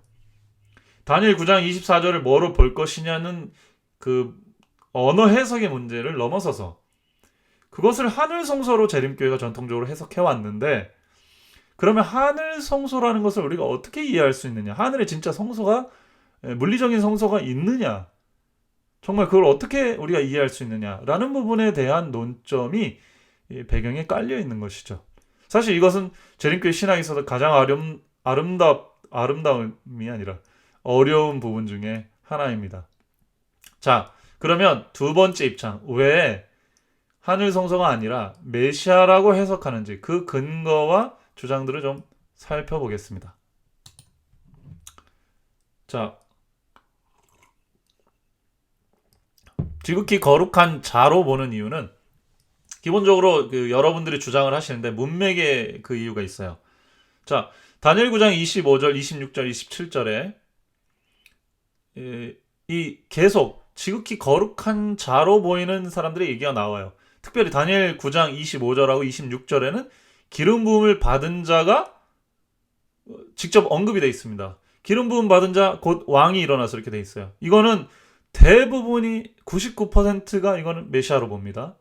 다니엘 9장 24절을 뭐로 볼 것이냐는 그 언어 해석의 문제를 넘어서서 그것을 하늘 성소로 재림교회가 전통적으로 해석해 왔는데 그러면 하늘 성소라는 것을 우리가 어떻게 이해할 수 있느냐? 하늘에 진짜 성소가 물리적인 성소가 있느냐? 정말 그걸 어떻게 우리가 이해할 수 있느냐라는 부분에 대한 논점이 배경에 깔려 있는 것이죠. 사실 이것은 재림교회 신학에 있어서 가장 아름다움이 아니라 어려운 부분 중에 하나입니다. 자, 그러면 두 번째 입장. 왜 하늘 성소가 아니라 메시아라고 해석하는지 그 근거와 주장들을 좀 살펴보겠습니다. 자, 지극히 거룩한 자로 보는 이유는 기본적으로 여러분들이 주장을 하시는데 문맥에 그 이유가 있어요. 자, 다니엘 9장 25절, 26절, 27절에 이 계속 지극히 거룩한 자로 보이는 사람들의 얘기가 나와요. 특별히 다니엘 9장 25절하고 26절에는 기름 부음을 받은 자가 직접 언급이 되어 있습니다. 기름 부음 받은 자 곧 왕이 일어나서 이렇게 되어 있어요. 이거는 대부분이 99%가 이거는 메시아로 봅니다.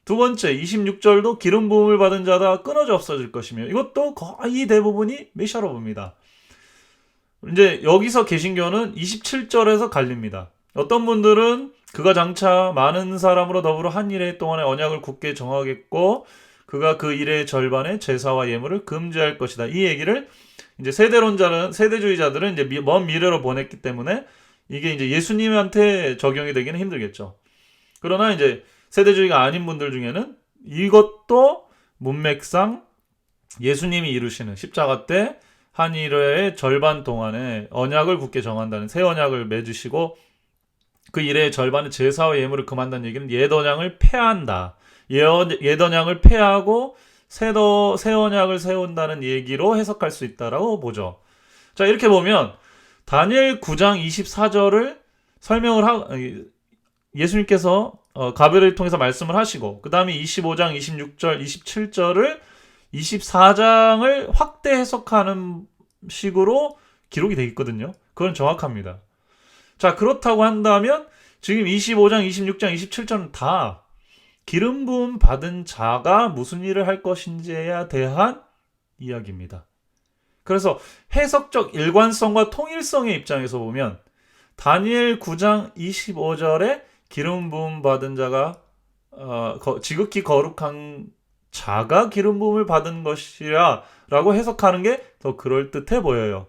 두 번째 26절도 기름 부음을 받은 자다 끊어져 없어질 것이며 이것도 거의 대부분이 메시아로 봅니다. 이제 여기서 개신교는 27절에서 갈립니다. 어떤 분들은 그가 장차 많은 사람으로 더불어 한 일해 동안의 언약을 굳게 정하겠고 그가 그 일의 절반의 제사와 예물을 금지할 것이다. 이 얘기를 이제 세대주의자들은 이제 먼 미래로 보냈기 때문에 이게 이제 예수님한테 적용이 되기는 힘들겠죠. 그러나 이제 세대주의가 아닌 분들 중에는 이것도 문맥상 예수님이 이루시는 십자가 때 한 일회의 절반 동안에 언약을 굳게 정한다는 새 언약을 맺으시고 그 일의 절반의 제사와 예물을 금한다는 얘기는 옛 언약을 폐한다. 옛 언약을 폐하고 새 언약을 세운다는 얘기로 해석할 수 있다라고 보죠. 자, 이렇게 보면 다니엘 9장 24절을 예수님께서 가브리엘을 통해서 말씀을 하시고 그 다음에 25장 26절 27절을 24장을 확대 해석하는 식으로 기록이 되어 있거든요. 그건 정확합니다. 자, 그렇다고 한다면 지금 25장 26장 27절은 다 기름 부음 받은 자가 무슨 일을 할 것인지에 대한 이야기입니다. 그래서 해석적 일관성과 통일성의 입장에서 보면 다니엘 9장 25절에 기름 부음 받은 자가 지극히 거룩한 자가 기름 부음을 받은 것이라 라고 해석하는 게 더 그럴듯해 보여요.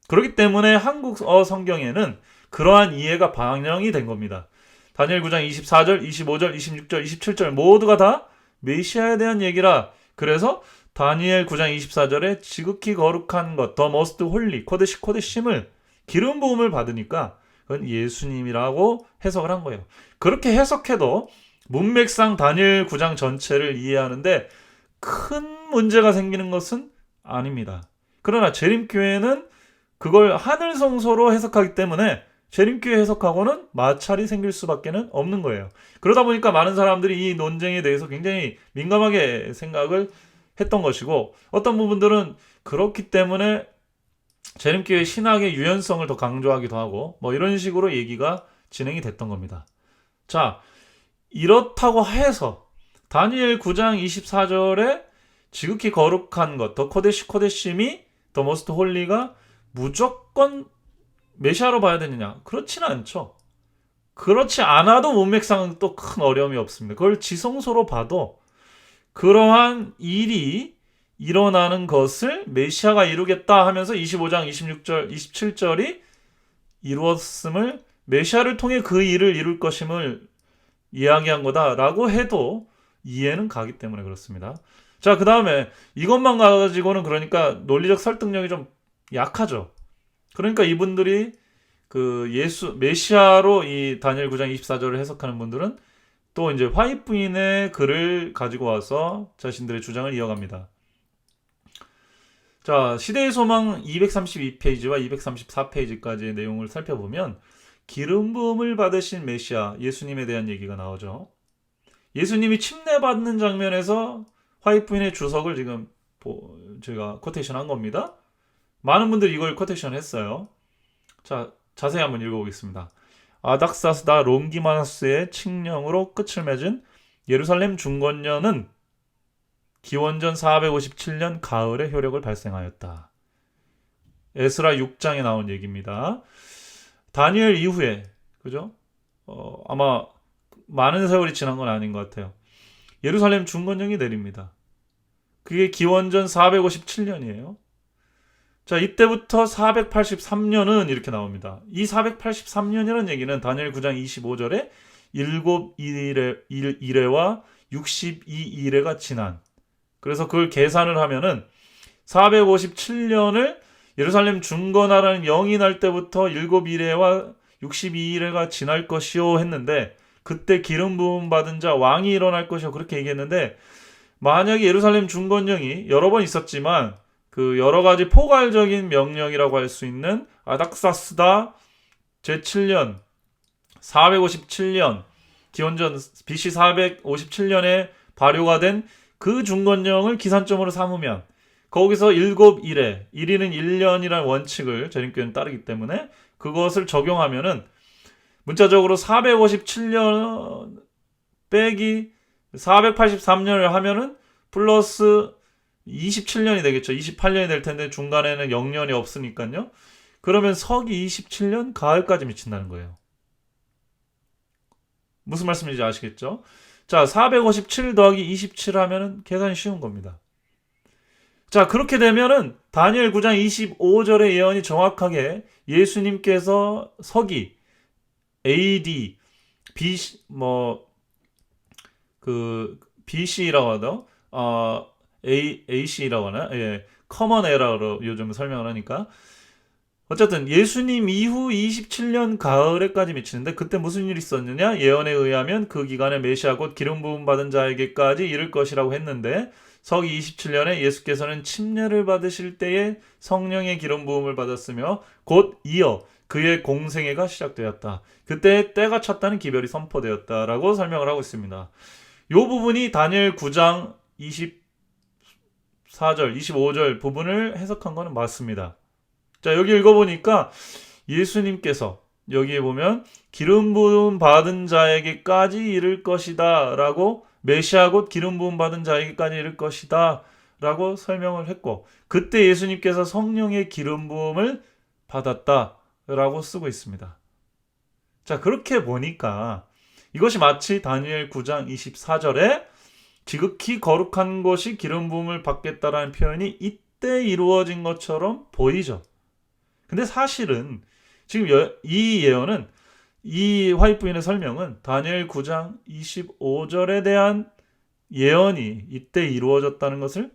그렇기 때문에 한국어 성경에는 그러한 이해가 반영이 된 겁니다. 다니엘 9장 24절, 25절, 26절, 27절 모두가 다 메시아에 대한 얘기라. 그래서 다니엘 9장 24절에 지극히 거룩한 것, 더 머스트 홀리, 코데시임을 기름 부음을 받으니까 그건 예수님이라고 해석을 한 거예요. 그렇게 해석해도 문맥상 다니엘 9장 전체를 이해하는데 큰 문제가 생기는 것은 아닙니다. 그러나 재림교회는 그걸 하늘 성소로 해석하기 때문에 재림교회 해석하고는 마찰이 생길 수밖에 없는 거예요. 그러다 보니까 많은 사람들이 이 논쟁에 대해서 굉장히 민감하게 생각을 했던 것이고 어떤 부분들은 그렇기 때문에 재림교회 신학의 유연성을 더 강조하기도 하고 뭐 이런 식으로 얘기가 진행이 됐던 겁니다. 자, 이렇다고 해서 다니엘 9장 24절에 지극히 거룩한 것, 더 코데심이 더 머스트 홀리가 무조건 메시아로 봐야 되느냐? 그렇지는 않죠. 그렇지 않아도 문맥상은 또 큰 어려움이 없습니다. 그걸 지성소로 봐도 그러한 일이 일어나는 것을 메시아가 이루겠다 하면서 25장 26절 27절이 이루었음을 메시아를 통해 그 일을 이룰 것임을 이야기한 거다라고 해도 이해는 가기 때문에 그렇습니다. 자, 그 다음에 이것만 가지고는 그러니까 논리적 설득력이 좀 약하죠. 그러니까 이분들이 메시아로 이 다니엘 9장 24절을 해석하는 분들은 또 이제 화이트 부인의 글을 가지고 와서 자신들의 주장을 이어갑니다. 자, 시대의 소망 232페이지와 234페이지까지의 내용을 살펴보면 기름 부음을 받으신 메시아 예수님에 대한 얘기가 나오죠. 예수님이 침례받는 장면에서 화이트 부인의 주석을 지금 제가 코테이션 한 겁니다. 많은 분들이 이걸 코테이션 했어요. 자, 자세히 한번 읽어보겠습니다. 아닥사스다 롱기마누스의 칙령으로 끝을 맺은 예루살렘 중건년은 기원전 457년 가을에 효력을 발생하였다. 에스라 6장에 나온 얘기입니다. 다니엘 이후에 그죠? 아마 많은 세월이 지난 건 아닌 것 같아요. 예루살렘 중건령이 내립니다. 그게 기원전 457년이에요. 자, 이때부터 483년은 이렇게 나옵니다. 이 483년이라는 얘기는 다니엘 9장 25절에 7일에와 62일에가 지난. 그래서 그걸 계산을 하면은 457년을 예루살렘 중건하라는 영이 날 때부터 7일에와 62일에가 지날 것이요 했는데, 그때 기름 부음 받은 자 왕이 일어날 것이요 그렇게 얘기했는데, 만약에 예루살렘 중건령이 여러 번 있었지만 그 여러 가지 포괄적인 명령이라고 할 수 있는 아닥사스다 제7년 457년 기원전 BC 457년에 발효가 된 그 중건령을 기산점으로 삼으면 거기서 7일에 1일은 1년이라는 원칙을 재림교회는 따르기 때문에 그것을 적용하면은 문자적으로 457년 빼기 483년을 하면은 플러스 27년이 되겠죠. 28년이 될 텐데 중간에는 0년이 없으니까요. 그러면 서기 27년 가을까지 미친다는 거예요. 무슨 말씀인지 아시겠죠? 자, 457 더하기 27 하면은 계산이 쉬운 겁니다. 자, 그렇게 되면은 다니엘 9장 25절의 예언이 정확하게 예수님께서 서기 AD BC BC라고 하죠. AC라고 하나? 예. 커먼 에라로 요즘 설명을 하니까. 어쨌든 예수님 이후 27년 가을에까지 미치는데 그때 무슨 일이 있었느냐? 예언에 의하면 그 기간에 메시아 곧 기름 부음 받은 자에게까지 이를 것이라고 했는데 서기 27년에 예수께서는 침례를 받으실 때에 성령의 기름 부음을 받았으며 곧 이어 그의 공생애가 시작되었다. 그때 때가 찼다는 기별이 선포되었다라고 설명을 하고 있습니다. 이 부분이 다니엘 9장 24절, 25절 부분을 해석한 거는 맞습니다. 자, 여기 읽어보니까 예수님께서 여기에 보면 기름 부음 받은 자에게까지 이를 것이다 라고, 메시아 곧 기름 부음 받은 자에게까지 이를 것이다 라고 설명을 했고, 그때 예수님께서 성령의 기름 부음을 받았다 라고 쓰고 있습니다. 자, 그렇게 보니까 이것이 마치 다니엘 9장 24절에 지극히 거룩한 것이 기름 부음을 받겠다라는 표현이 이때 이루어진 것처럼 보이죠. 근데 사실은 지금 이 예언은, 이 화이트부인의 설명은 다니엘 9장 25절에 대한 예언이 이때 이루어졌다는 것을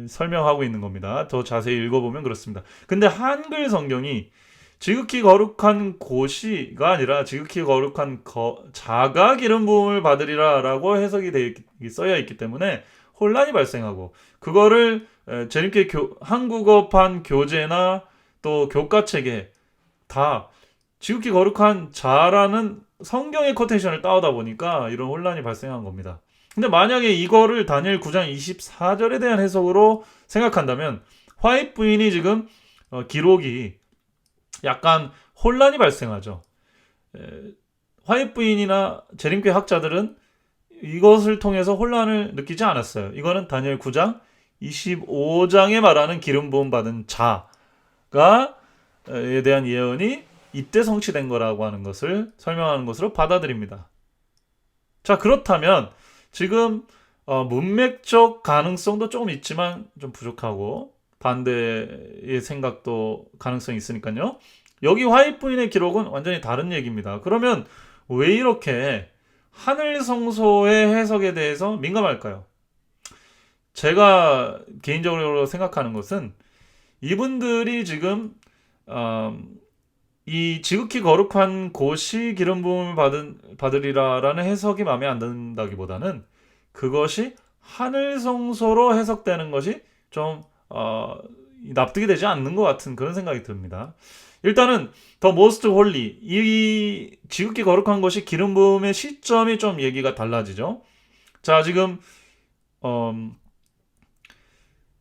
설명하고 있는 겁니다. 더 자세히 읽어보면 그렇습니다. 근데 한글 성경이 지극히 거룩한 곳이가 아니라 지극히 거룩한 자가 기름 부음을 받으리라 라고 해석이 써야 있기 때문에 혼란이 발생하고, 그거를 재밌게 한국어판 교재나 또 교과책에 다 지극히 거룩한 자라는 성경의 코테이션을 따오다 보니까 이런 혼란이 발생한 겁니다. 근데 만약에 이거를 다니엘 9장 24절에 대한 해석으로 생각한다면 화이트 부인이 지금 기록이 약간 혼란이 발생하죠. 화이트 부인이나 재림교회 학자들은 이것을 통해서 혼란을 느끼지 않았어요. 이거는 다니엘 9장 25장에 말하는 기름 부음 받은 자에 대한 예언이 이때 성취된 거라고 하는 것을 설명하는 것으로 받아들입니다. 자, 그렇다면 지금 문맥적 가능성도 조금 있지만 좀 부족하고 반대의 생각도 가능성이 있으니까요. 여기 화이트 부인의 기록은 완전히 다른 얘기입니다. 그러면 왜 이렇게 하늘 성소의 해석에 대해서 민감할까요? 제가 개인적으로 생각하는 것은 이분들이 지금 이 지극히 거룩한 곳이 기름 부음을 받으리라라는 해석이 마음에 안 든다기보다는 그것이 하늘 성소로 해석되는 것이 좀 납득이 되지 않는 것 같은 그런 생각이 듭니다. 일단은 더 모스트 홀리, 이 지극히 거룩한 것이 기름 부음의 시점이 좀 얘기가 달라지죠. 자, 지금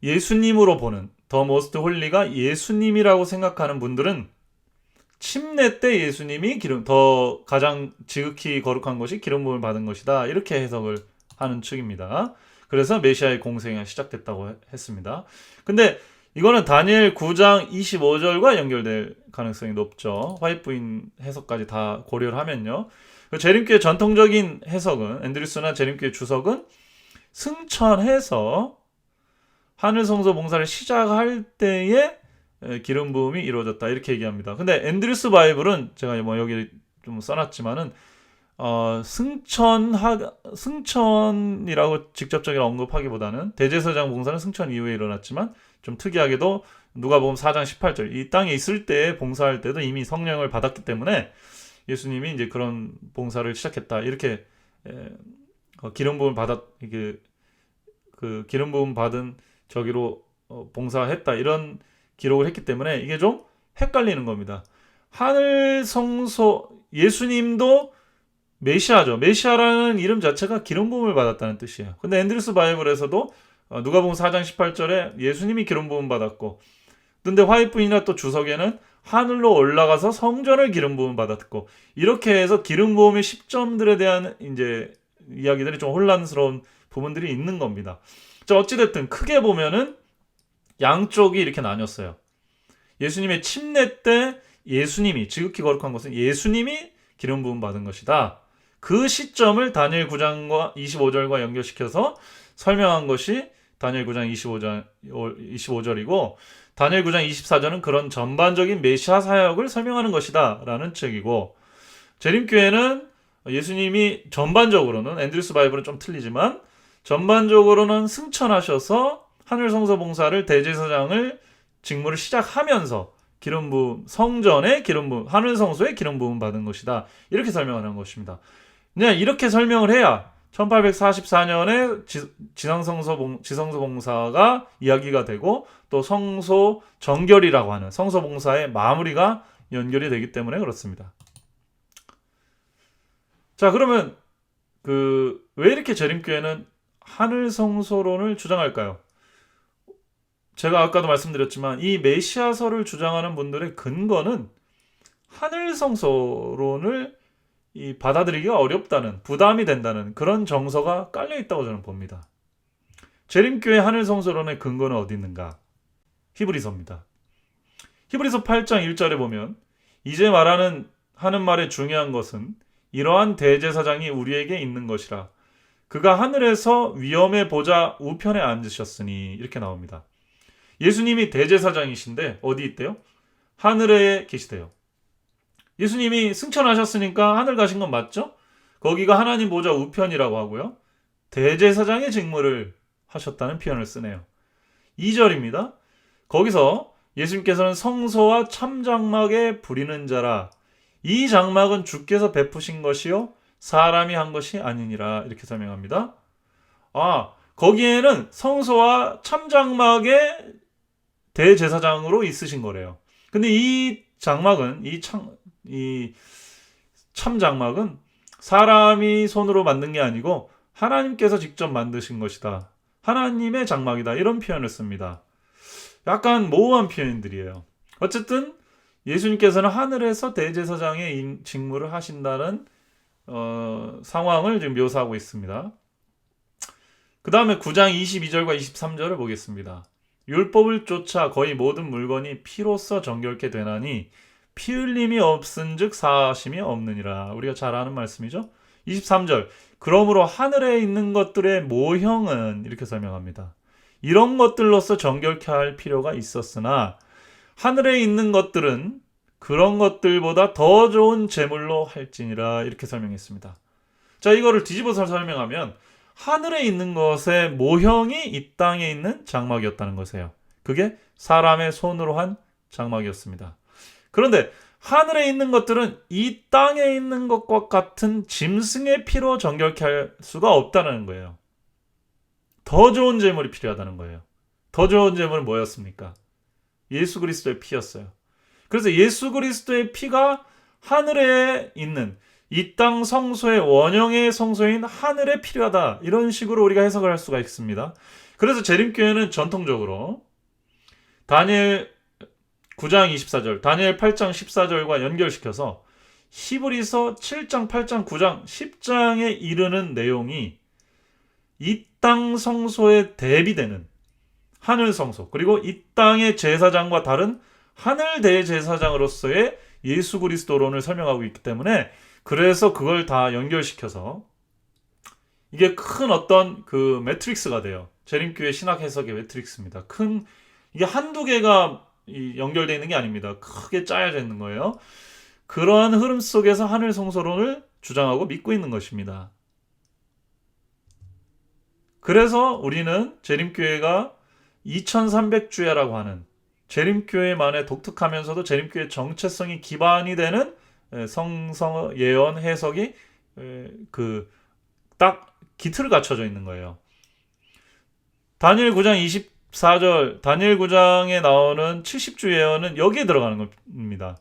예수님으로 보는 더 모스트 홀리가 예수님이라고 생각하는 분들은 침례 때 예수님이 더 가장 지극히 거룩한 것이 기름 부음을 받은 것이다, 이렇게 해석을 하는 측입니다. 그래서 메시아의 공생애가 시작됐다고 했습니다. 근데 이거는 다니엘 9장 25절과 연결될 가능성이 높죠. 화이트 부인 해석까지 다 고려를 하면요. 재림교회 전통적인 해석은, 앤드류스나 재림교회 주석은 승천해서 하늘 성소 봉사를 시작할 때에 기름 부음이 이루어졌다 이렇게 얘기합니다. 근데 앤드류스 바이블은 제가 뭐 여기 좀 써놨지만은 승천이라고 직접적인 언급하기보다는 대제사장 봉사는 승천 이후에 일어났지만 좀 특이하게도 누가복음 4장 18절 이 땅에 있을 때 봉사할 때도 이미 성령을 받았기 때문에 예수님이 이제 그런 봉사를 시작했다 이렇게 기름 부음 받았 이게 그 기름 부음 받은 저기로 봉사했다 이런 기록을 했기 때문에 이게 좀 헷갈리는 겁니다. 하늘 성소 예수님도 메시아죠. 메시아라는 이름 자체가 기름 부음을 받았다는 뜻이에요. 근데 앤드루스 바이블에서도 누가복음 4장 18절에 예수님이 기름 부음 받았고 근데 화이트이나 또 주석에는 하늘로 올라가서 성전을 기름 부음 받았고 이렇게 해서 기름 부음의 시점들에 대한 이제 이야기들이 좀 혼란스러운 부분들이 있는 겁니다. 자, 어찌됐든 크게 보면은 양쪽이 이렇게 나뉘었어요. 예수님의 침례 때 예수님이 지극히 거룩한 것은 예수님이 기름 부음 받은 것이다. 그 시점을 다니엘 9장과 25절과 연결시켜서 설명한 것이 다니엘 9장 25절이고 다니엘 9장 24절은 그런 전반적인 메시아 사역을 설명하는 것이다 라는 책이고 재림교회는 예수님이 전반적으로는 앤드루스 바이블은 좀 틀리지만 전반적으로는 승천하셔서 하늘 성소 봉사를 대제사장을 직무를 시작하면서 기름 부음 성전의 기름 부음 하늘 성소의 기름 부음 받은 것이다 이렇게 설명하는 것입니다. 그냥 이렇게 설명을 해야 1844년에 지성소 봉사가 이야기가 되고 또 성소 정결이라고 하는 성소 봉사의 마무리가 연결이 되기 때문에 그렇습니다. 자, 그러면 왜 이렇게 재림교회는 하늘 성소론을 주장할까요? 제가 아까도 말씀드렸지만 이 메시아설을 주장하는 분들의 근거는 하늘 성소론을 받아들이기가 어렵다는 부담이 된다는 그런 정서가 깔려 있다고 저는 봅니다. 재림교회 하늘 성소론의 근거는 어디 있는가? 히브리서입니다. 히브리서 8장 1절에 보면 이제 하는 말의 중요한 것은 이러한 대제사장이 우리에게 있는 것이라 그가 하늘에서 위엄의 보좌 우편에 앉으셨으니 이렇게 나옵니다. 예수님이 대제사장이신데 어디 있대요? 하늘에 계시대요. 예수님이 승천하셨으니까 하늘 가신 건 맞죠? 거기가 하나님 보좌 우편이라고 하고요. 대제사장의 직무를 하셨다는 표현을 쓰네요. 2절입니다. 거기서 예수님께서는 성소와 참장막에 부리는 자라 이 장막은 주께서 베푸신 것이요 사람이 한 것이 아니니라 이렇게 설명합니다. 거기에는 성소와 참장막의 대제사장으로 있으신 거래요. 근데 이 장막은 이 참장막은 사람이 손으로 만든 게 아니고 하나님께서 직접 만드신 것이다. 하나님의 장막이다. 이런 표현을 씁니다. 약간 모호한 표현들이에요. 어쨌든 예수님께서는 하늘에서 대제사장의 직무를 하신다는 상황을 지금 묘사하고 있습니다. 그 다음에 9장 22절과 23절을 보겠습니다. 율법을 쫓아 거의 모든 물건이 피로써 정결케 되나니 피 흘림이 없은즉 사하심이 없느니라. 우리가 잘 아는 말씀이죠. 23절 그러므로 하늘에 있는 것들의 모형은 이렇게 설명합니다. 이런 것들로서 정결케 할 필요가 있었으나 하늘에 있는 것들은 그런 것들보다 더 좋은 제물로 할지니라 이렇게 설명했습니다. 자, 이거를 뒤집어서 설명하면 하늘에 있는 것의 모형이 이 땅에 있는 장막이었다는 것이에요. 그게 사람의 손으로 한 장막이었습니다. 그런데 하늘에 있는 것들은 이 땅에 있는 것과 같은 짐승의 피로 정결케 할 수가 없다는 거예요. 더 좋은 제물이 필요하다는 거예요. 더 좋은 제물은 뭐였습니까? 예수 그리스도의 피였어요. 그래서 예수 그리스도의 피가 하늘에 있는 이 땅 성소의 원형의 성소인 하늘에 필요하다. 이런 식으로 우리가 해석을 할 수가 있습니다. 그래서 재림교회는 전통적으로 다니엘 9장 24절, 다니엘 8장 14절과 연결시켜서 히브리서 7장, 8장, 9장, 10장에 이르는 내용이 이 땅 성소에 대비되는 하늘 성소, 그리고 이 땅의 제사장과 다른 하늘 대제사장으로서의 예수 그리스도론을 설명하고 있기 때문에 그래서 그걸 다 연결시켜서 이게 큰 어떤 그 매트릭스가 돼요. 재림교회 신학 해석의 매트릭스입니다. 이게 한두 개가 연결되어 있는 게 아닙니다. 크게 짜여져 있는 거예요. 그러한 흐름 속에서 하늘 성소론을 주장하고 믿고 있는 것입니다. 그래서 우리는 재림교회가 2300주야라고 하는 재림교회만의 독특하면서도 재림교회 정체성이 기반이 되는 성서 예언 해석이 딱 기틀을 갖춰져 있는 거예요. 다니엘 9장 24절, 다니엘 9장에 나오는 70주 예언은 여기에 들어가는 겁니다.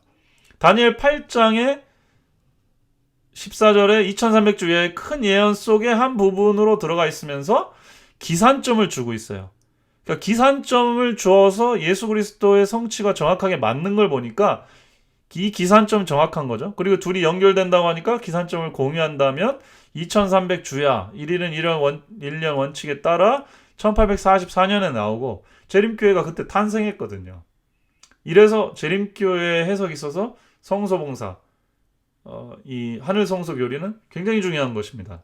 다니엘 8장에 14절에 2300주의 큰 예언 속의 한 부분으로 들어가 있으면서 기산점을 주고 있어요. 그러니까 기산점을 주어서 예수 그리스도의 성취가 정확하게 맞는 걸 보니까 이 기산점 정확한 거죠. 그리고 둘이 연결된다고 하니까 기산점을 공유한다면 2300주야 1일은 1년 원칙에 따라 1844년에 나오고 재림교회가 그때 탄생했거든요. 이래서 재림교회의 해석이 있어서 성소봉사 이 하늘 성소 교리는 굉장히 중요한 것입니다.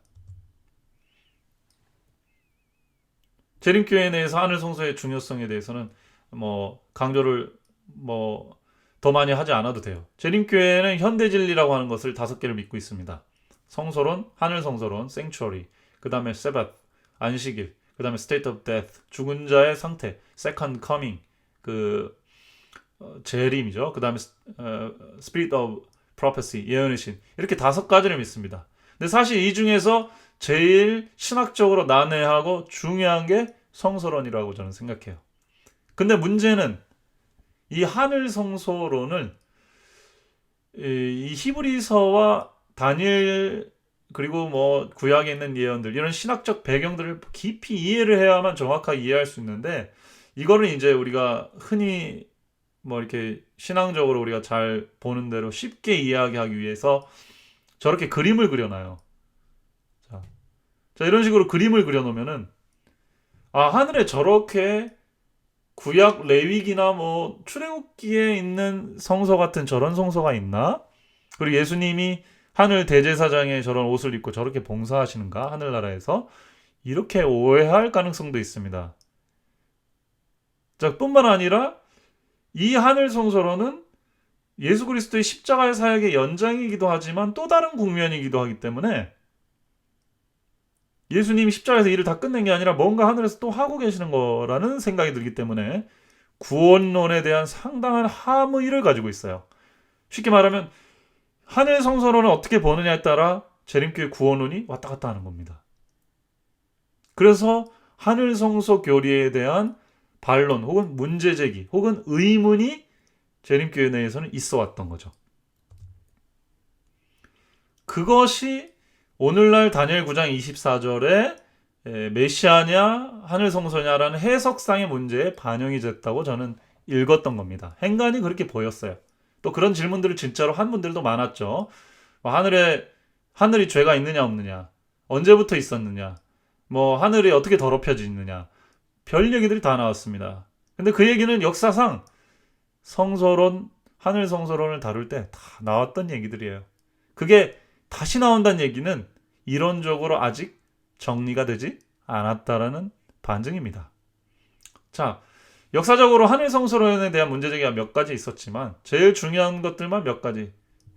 재림교회에 대해서 하늘 성소의 중요성에 대해서는 강조를 더 많이 하지 않아도 돼요. 재림교회는 현대진리라고 하는 것을 5개를 믿고 있습니다. 성소론, 하늘 성소론, sanctuary, 그 다음에 세밧, 안식일, 그 다음에 state of death, 죽은 자의 상태, second coming, 재림이죠. 그 다음에 spirit of prophecy, 예언의 신, 이렇게 5가지를 믿습니다. 근데 사실 이 중에서 제일 신학적으로 난해하고 중요한 게 성소론이라고 저는 생각해요. 근데 문제는 이 하늘 성소론을 이 히브리서와 다니엘 그리고 구약에 있는 예언들 이런 신학적 배경들을 깊이 이해를 해야만 정확하게 이해할 수 있는데 이거를 이제 우리가 흔히 이렇게 신앙적으로 우리가 잘 보는 대로 쉽게 이해하기 위해서 저렇게 그림을 그려놔요. 자, 이런 식으로 그림을 그려놓으면은 하늘에 저렇게 구약 레위기나 출애굽기에 있는 성소 같은 저런 성소가 있나? 그리고 예수님이 하늘 대제사장에 저런 옷을 입고 저렇게 봉사하시는가? 하늘나라에서 이렇게 오해할 가능성도 있습니다. 자, 뿐만 아니라 이 하늘 성소로는 예수 그리스도의 십자가의 사역의 연장이기도 하지만 또 다른 국면이기도 하기 때문에 예수님이 십자가에서 일을 다 끝낸 게 아니라 뭔가 하늘에서 또 하고 계시는 거라는 생각이 들기 때문에 구원론에 대한 상당한 함의를 가지고 있어요. 쉽게 말하면 하늘 성소론을 어떻게 보느냐에 따라 재림교회 구원론이 왔다 갔다 하는 겁니다. 그래서 하늘 성소 교리에 대한 반론 혹은 문제제기 혹은 의문이 재림교회 내에서는 있어 왔던 거죠. 그것이 오늘날 다니엘 9장 24절에 메시아냐 하늘 성소냐라는 해석상의 문제에 반영이 됐다고 저는 읽었던 겁니다. 행간이 그렇게 보였어요. 또 그런 질문들을 진짜로 한 분들도 많았죠. 하늘이 죄가 있느냐 없느냐, 언제부터 있었느냐, 하늘이 어떻게 더럽혀지느냐, 별 얘기들이 다 나왔습니다. 근데 그 얘기는 역사상 성소론, 하늘 성소론을 다룰 때 다 나왔던 얘기들이에요. 그게 다시 나온다는 얘기는 이론적으로 아직 정리가 되지 않았다라는 반증입니다. 자, 역사적으로 하늘 성소론에 대한 문제제기가 몇 가지 있었지만 제일 중요한 것들만 몇 가지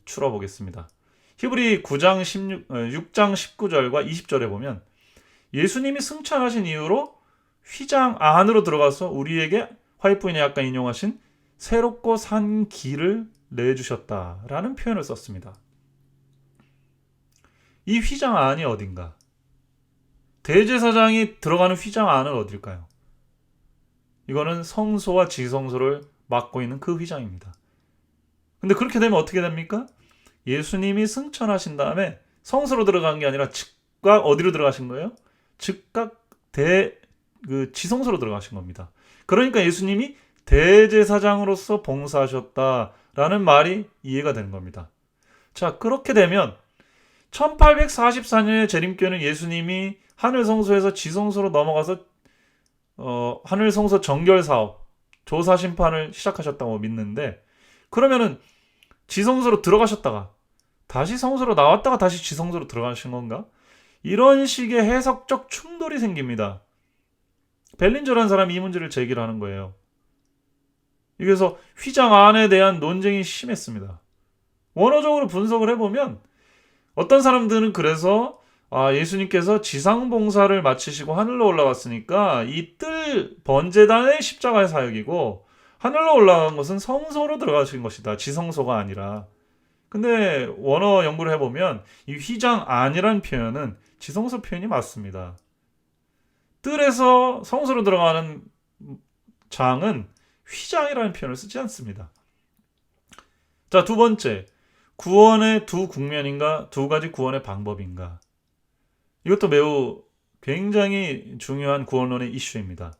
추려보겠습니다. 히브리 6장 19절과 20절에 보면 예수님이 승천하신 이후로 휘장 안으로 들어가서 우리에게 화이트부인에 아까 인용하신 새롭고 산 길을 내주셨다라는 표현을 썼습니다. 이 휘장 안이 어딘가? 대제사장이 들어가는 휘장 안은 어딜까요? 이거는 성소와 지성소를 맡고 있는 그 휘장입니다. 근데 그렇게 되면 어떻게 됩니까? 예수님이 승천하신 다음에 성소로 들어간 게 아니라 즉각 어디로 들어가신 거예요? 즉각 지성소로 들어가신 겁니다. 그러니까 예수님이 대제사장으로서 봉사하셨다라는 말이 이해가 되는 겁니다. 자, 그렇게 되면 1844년에 재림교회는 예수님이 하늘성소에서 지성소로 넘어가서 하늘성소 정결사업, 조사심판을 시작하셨다고 믿는데 그러면은 지성소로 들어가셨다가 다시 성소로 나왔다가 다시 지성소로 들어가신 건가? 이런 식의 해석적 충돌이 생깁니다. 벨린저라는 사람이 이 문제를 제기를 하는 거예요. 그래서 휘장 안에 대한 논쟁이 심했습니다. 원어적으로 분석을 해보면 어떤 사람들은 그래서 예수님께서 지상봉사를 마치시고 하늘로 올라갔으니까 이 뜰 번제단의 십자가의 사역이고 하늘로 올라간 것은 성소로 들어가신 것이다. 지성소가 아니라. 근데 원어 연구를 해보면 이 휘장 안이라는 표현은 지성소 표현이 맞습니다. 뜰에서 성소로 들어가는 장은 휘장이라는 표현을 쓰지 않습니다. 자, 두 번째. 구원의 두 국면인가, 두 가지 구원의 방법인가. 이것도 매우 굉장히 중요한 구원론의 이슈입니다.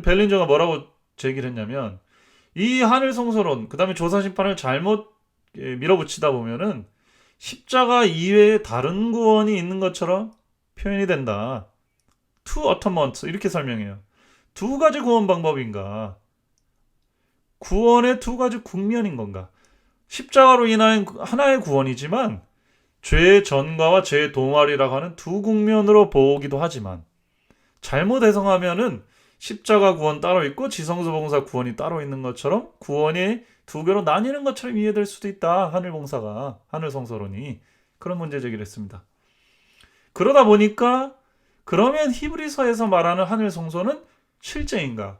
벨린저가 뭐라고 제기를 했냐면 이 하늘 성소론, 그 다음에 조사 심판을 잘못 밀어붙이다 보면은 십자가 이외에 다른 구원이 있는 것처럼 표현이 된다. Two atonement 이렇게 설명해요. 두 가지 구원 방법인가? 구원의 두 가지 국면인 건가? 십자가로 인한 하나의 구원이지만 죄의 전가와 죄의 동활이라고 하는 두 국면으로 보기도 하지만 잘못 해석하면은 십자가 구원 따로 있고 지성소 봉사 구원이 따로 있는 것처럼 구원이 두 개로 나뉘는 것처럼 이해될 수도 있다. 하늘 봉사가, 하늘 성소론이 그런 문제 제기를 했습니다. 그러다 보니까 그러면 히브리서에서 말하는 하늘 성소는 실제인가?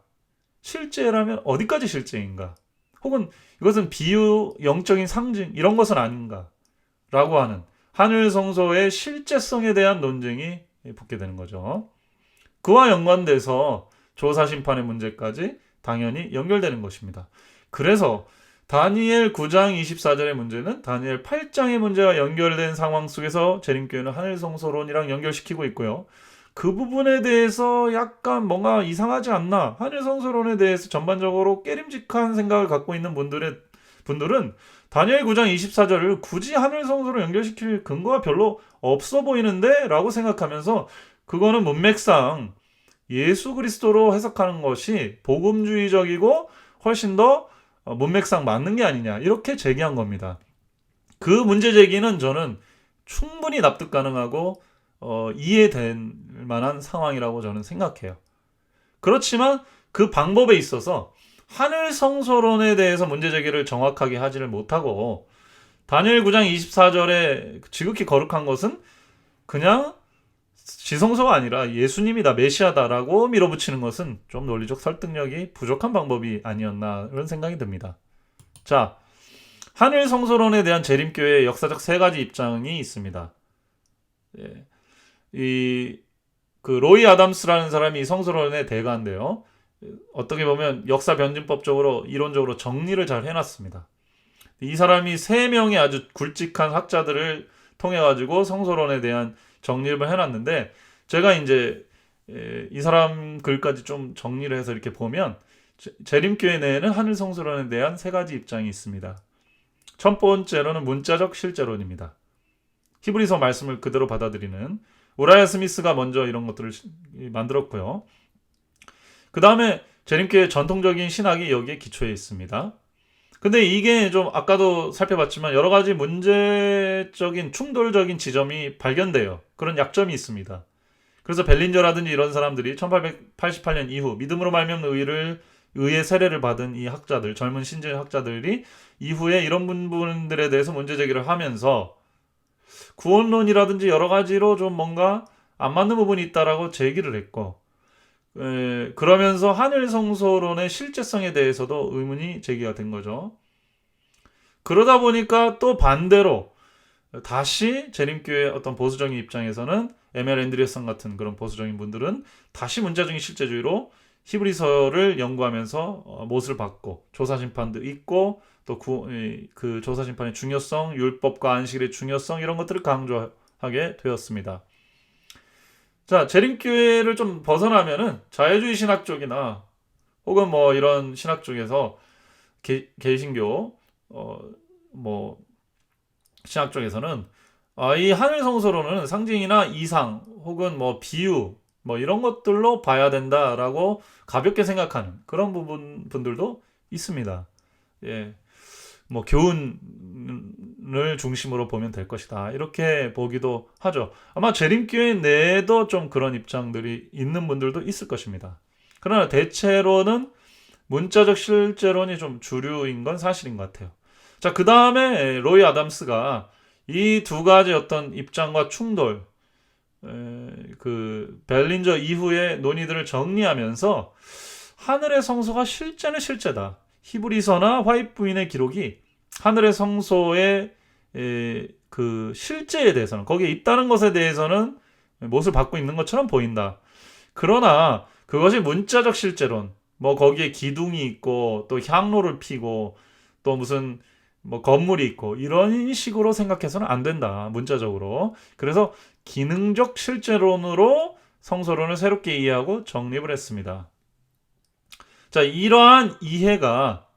실제라면 어디까지 실제인가? 혹은 이것은 비유, 영적인 상징 이런 것은 아닌가? 라고 하는 하늘 성소의 실제성에 대한 논쟁이 붙게 되는 거죠. 그와 연관돼서 조사 심판의 문제까지 당연히 연결되는 것입니다. 그래서 다니엘 9장 24절의 문제는 다니엘 8장의 문제와 연결된 상황 속에서 재림교회는 하늘 성소론이랑 연결시키고 있고요. 그 부분에 대해서 약간 뭔가 이상하지 않나? 하늘 성소론에 대해서 전반적으로 깨림직한 생각을 갖고 있는 분들은 다니엘 9장 24절을 굳이 하늘 성소로 연결시킬 근거가 별로 없어 보이는데? 라고 생각하면서 그거는 문맥상 예수 그리스도로 해석하는 것이 복음주의적이고 훨씬 더 문맥상 맞는 게 아니냐 이렇게 제기한 겁니다. 그 문제 제기는 저는 충분히 납득 가능하고 이해될 만한 상황이라고 저는 생각해요. 그렇지만 그 방법에 있어서 하늘 성소론에 대해서 문제 제기를 정확하게 하지를 못하고 다니엘 9장 24절에 지극히 거룩한 것은 그냥 지성소가 아니라 예수님이다, 메시아다라고 밀어붙이는 것은 좀 논리적 설득력이 부족한 방법이 아니었나 이런 생각이 듭니다. 자, 하늘 성소론에 대한 재림교회의 역사적 세 가지 입장이 있습니다. 로이 아담스라는 사람이 이 성소론의 대가인데요. 어떻게 보면 역사 변증법적으로 이론적으로 정리를 잘 해놨습니다. 이 사람이 세 명의 아주 굵직한 학자들을 통해 가지고 성소론에 대한 정리를 해놨는데 제가 이제 이 사람 글까지 좀 정리를 해서 이렇게 보면 재림교회 내에는 하늘 성소론에 대한 세 가지 입장이 있습니다. 첫 번째로는 문자적 실제론입니다. 히브리서 말씀을 그대로 받아들이는 우라야 스미스가 먼저 이런 것들을 만들었고요. 그 다음에 재림교회 전통적인 신학이 여기에 기초해 있습니다. 근데 이게 좀 아까도 살펴봤지만 여러 가지 문제적인 충돌적인 지점이 발견돼요. 그런 약점이 있습니다. 그래서 벨린저라든지 이런 사람들이 1888년 이후 믿음으로 말미암는 의의 세례를 받은 이 학자들, 젊은 신진 학자들이 이후에 이런 부분들에 대해서 문제 제기를 하면서 구원론이라든지 여러 가지로 좀 뭔가 안 맞는 부분이 있다라고 제기를 했고 그러면서 하늘 성소론의 실제성에 대해서도 의문이 제기가 된 거죠. 그러다 보니까 또 반대로 다시 재림교회 어떤 보수적인 입장에서는 M.L. 앤드리어슨 같은 그런 보수적인 분들은 다시 문자적인 실제주의로 히브리서를 연구하면서 못을 받고 조사심판도 있고 또 그 조사심판의 중요성, 율법과 안식일의 중요성 이런 것들을 강조하게 되었습니다. 자, 재림교회를 좀 벗어나면은 자유주의 신학 쪽이나 혹은 뭐 이런 신학 쪽에서 개신교 신학 쪽에서는 이 하늘 성소론은 상징이나 이상 혹은 뭐 비유 뭐 이런 것들로 봐야 된다라고 가볍게 생각하는 그런 분들도 있습니다. 예. 뭐 교훈을 중심으로 보면 될 것이다. 이렇게 보기도 하죠. 아마 재림교회 내에도 좀 그런 입장들이 있는 분들도 있을 것입니다. 그러나 대체로는 문자적 실제론이 좀 주류인 건 사실인 것 같아요. 자, 그 다음에 로이 아담스가 이 두 가지 어떤 입장과 충돌, 그 벨린저 이후의 논의들을 정리하면서 하늘의 성소가 실제는 실제다. 히브리서나 화이트 부인의 기록이 하늘의 성소의 그 실제에 대해서는, 거기에 있다는 것에 대해서는 못을 받고 있는 것처럼 보인다. 그러나 그것이 문자적 실제론, 뭐 거기에 기둥이 있고 또 향로를 피고 또 무슨 뭐 건물이 있고 이런 식으로 생각해서는 안 된다. 문자적으로. 그래서 기능적 실제론으로 성소론을 새롭게 이해하고 정립을 했습니다. 자, 이러한 이해가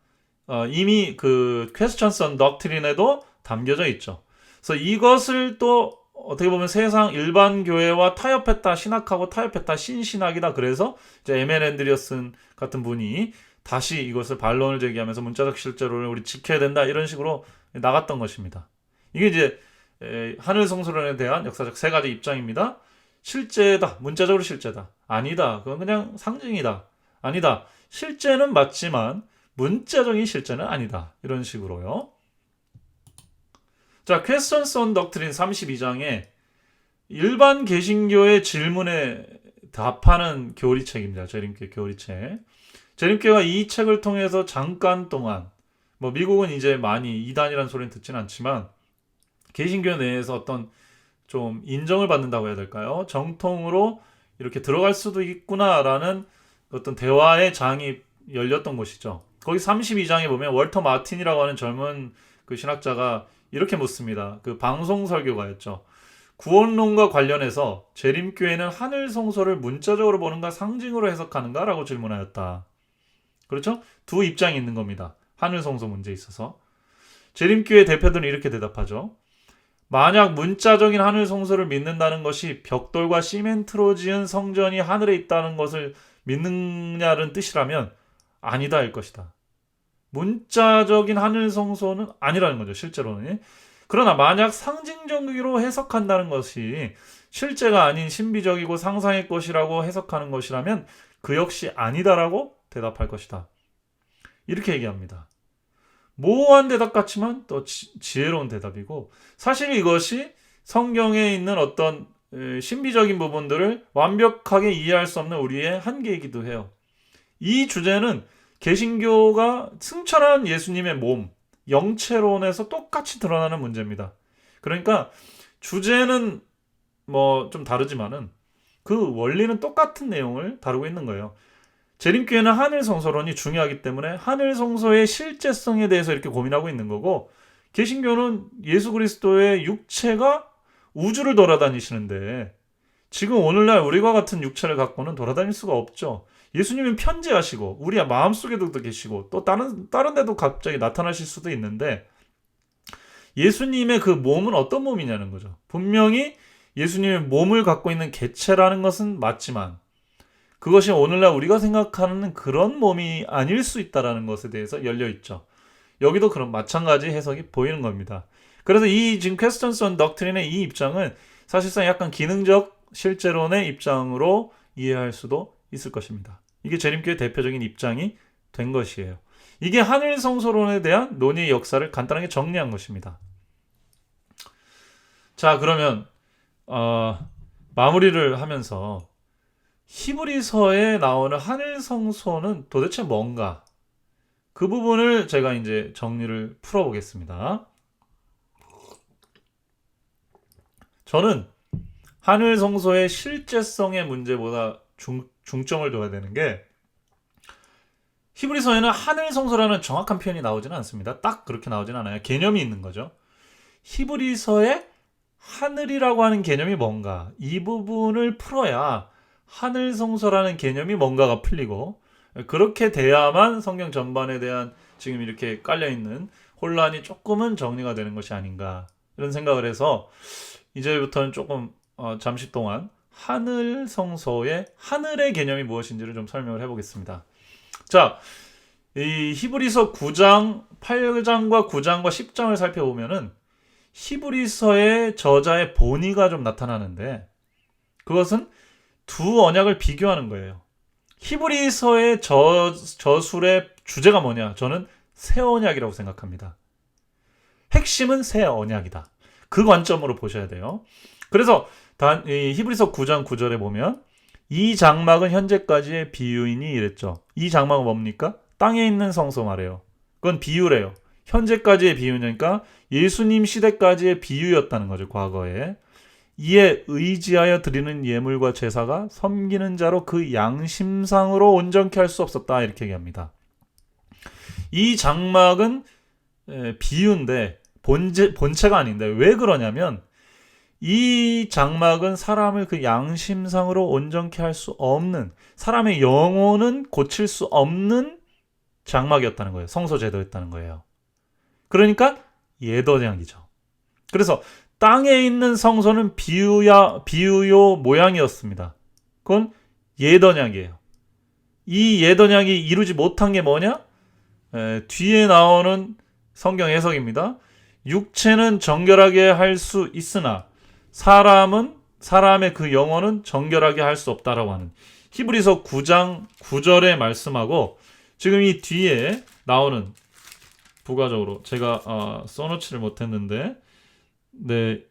이미 그 Questions on Doctrine에도 담겨져 있죠. 그래서 이것을 또 어떻게 보면 세상 일반 교회와 타협했다, 신학하고 타협했다, 신신학이다. 그래서 이제 M.N. 앤드리어슨 같은 분이 다시 이것을 반론을 제기하면서 문자적 실제론을 우리 지켜야 된다, 이런 식으로 나갔던 것입니다. 이게 이제 하늘 성소론에 대한 역사적 세 가지 입장입니다. 실제다, 문자적으로 실제다. 아니다, 그건 그냥 상징이다. 아니다, 실제는 맞지만 문자적인 실제는 아니다. 이런 식으로요. 자, Questions on Doctrine 32장에 일반 개신교의 질문에 답하는 교리책입니다. 재림교회 교리책. 재림교회가 이 책을 통해서 잠깐 동안, 뭐 미국은 이제 많이 이단이라는 소리는 듣진 않지만 개신교 내에서 어떤 좀 인정을 받는다고 해야 될까요? 정통으로 이렇게 들어갈 수도 있구나라는 어떤 대화의 장이 열렸던 곳이죠. 거기 32장에 보면 월터 마틴이라고 하는 젊은 그 신학자가 이렇게 묻습니다. 그 방송 설교가였죠. 구원론과 관련해서 재림교회는 하늘 성소를 문자적으로 보는가 상징으로 해석하는가? 라고 질문하였다. 그렇죠? 두 입장이 있는 겁니다. 하늘 성소 문제에 있어서. 재림교회 대표들은 이렇게 대답하죠. 만약 문자적인 하늘 성소를 믿는다는 것이 벽돌과 시멘트로 지은 성전이 하늘에 있다는 것을 믿느냐는 뜻이라면 아니다 일 것이다. 문자적인 하늘 성소는 아니라는 거죠, 실제로는. 그러나 만약 상징적으로 해석한다는 것이 실제가 아닌 신비적이고 상상의 것이라고 해석하는 것이라면 그 역시 아니다라고 대답할 것이다. 이렇게 얘기합니다. 모호한 대답 같지만 또 지혜로운 대답이고, 사실 이것이 성경에 있는 어떤 신비적인 부분들을 완벽하게 이해할 수 없는 우리의 한계이기도 해요. 이 주제는 개신교가 승천한 예수님의 몸, 영체론에서 똑같이 드러나는 문제입니다. 그러니까 주제는 뭐 좀 다르지만은 그 원리는 똑같은 내용을 다루고 있는 거예요. 재림교회는 하늘 성소론이 중요하기 때문에 하늘 성소의 실제성에 대해서 이렇게 고민하고 있는 거고, 개신교는 예수 그리스도의 육체가 우주를 돌아다니시는데 지금 오늘날 우리와 같은 육체를 갖고는 돌아다닐 수가 없죠. 예수님은 편재하시고 우리의 마음속에도 계시고 또 다른 데도 갑자기 나타나실 수도 있는데, 예수님의 그 몸은 어떤 몸이냐는 거죠. 분명히 예수님의 몸을 갖고 있는 개체라는 것은 맞지만 그것이 오늘날 우리가 생각하는 그런 몸이 아닐 수 있다는 것에 대해서 열려 있죠. 여기도 그런 마찬가지 해석이 보이는 겁니다. 그래서 이 지금 Questions on Doctrine의 이 입장은 사실상 약간 기능적 실제론의 입장으로 이해할 수도 있을 것입니다. 이게 재림교의 대표적인 입장이 된 것이에요. 이게 하늘 성소론에 대한 논의의 역사를 간단하게 정리한 것입니다. 자, 그러면 마무리를 하면서 히브리서에 나오는 하늘 성소는 도대체 뭔가? 그 부분을 제가 이제 정리를 풀어보겠습니다. 저는 하늘 성소의 실제성의 문제보다 중점을 둬야 되는 게, 히브리서에는 하늘 성소라는 정확한 표현이 나오지는 않습니다. 딱 그렇게 나오진 않아요. 개념이 있는 거죠. 히브리서에 하늘이라고 하는 개념이 뭔가, 이 부분을 풀어야 하늘 성소라는 개념이 뭔가가 풀리고, 그렇게 돼야만 성경 전반에 대한 지금 이렇게 깔려있는 혼란이 조금은 정리가 되는 것이 아닌가, 이런 생각을 해서 이제부터는 조금 잠시 동안 하늘 성소의 하늘의 개념이 무엇인지를 좀 설명을 해보겠습니다. 자, 이 히브리서 9장, 8장과 9장과 10장을 살펴보면은 히브리서의 저자의 본의가 좀 나타나는데, 그것은 두 언약을 비교하는 거예요. 히브리서의 저술의 주제가 뭐냐? 저는 새 언약이라고 생각합니다. 핵심은 새 언약이다. 그 관점으로 보셔야 돼요. 그래서 이 히브리서 9장 9절에 보면 이 장막은 현재까지의 비유이니 이랬죠. 이 장막은 뭡니까? 땅에 있는 성소 말이에요. 그건 비유래요. 현재까지의 비유니까 예수님 시대까지의 비유였다는 거죠. 과거에. 이에 의지하여 드리는 예물과 제사가 섬기는 자로 그 양심상으로 온전케 할 수 없었다. 이렇게 얘기합니다. 이 장막은 비유인데 본체가 아닌데 왜 그러냐면 이 장막은 사람을 그 양심상으로 온전케 할 수 없는, 사람의 영혼은 고칠 수 없는 장막이었다는 거예요. 성소제도였다는 거예요. 그러니까 옛 언약이죠. 그래서 땅에 있는 성소는 비유요 모양이었습니다. 그건 옛 언약이에요. 이 옛 언약이 이루지 못한 게 뭐냐? 뒤에 나오는 성경 해석입니다. 육체는 정결하게 할 수 있으나 사람의 그 영혼은 정결하게 할 수 없다라고 하는 히브리서 9장 9절의 말씀하고 지금 이 뒤에 나오는 부가적으로 제가 써놓지를 못했는데 네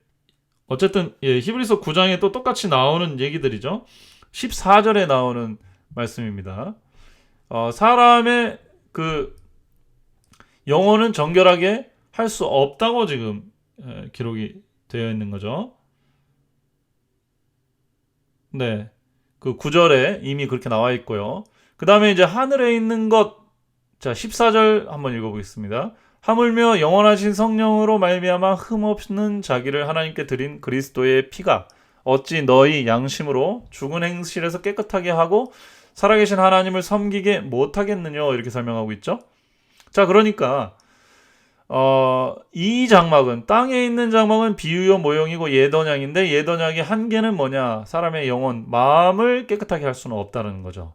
어쨌든 히브리서 9장에 또 똑같이 나오는 얘기들이죠. 14절에 나오는 말씀입니다. 사람의 그 영혼은 정결하게 할 수 없다고 지금 기록이 되어 있는 거죠. 네. 그 9절에 이미 그렇게 나와 있고요. 그 다음에 이제 하늘에 있는 것, 자, 14절 한번 읽어보겠습니다. 하물며 영원하신 성령으로 말미암아 흠없는 자기를 하나님께 드린 그리스도의 피가 어찌 너희 양심으로 죽은 행실에서 깨끗하게 하고 살아계신 하나님을 섬기게 못하겠느냐 이렇게 설명하고 있죠. 자, 그러니까 이 장막은 땅에 있는 장막은 비유요 모형이고 옛 언약인데 옛 언약의 한계는 뭐냐? 사람의 영혼, 마음을 깨끗하게 할 수는 없다는 거죠.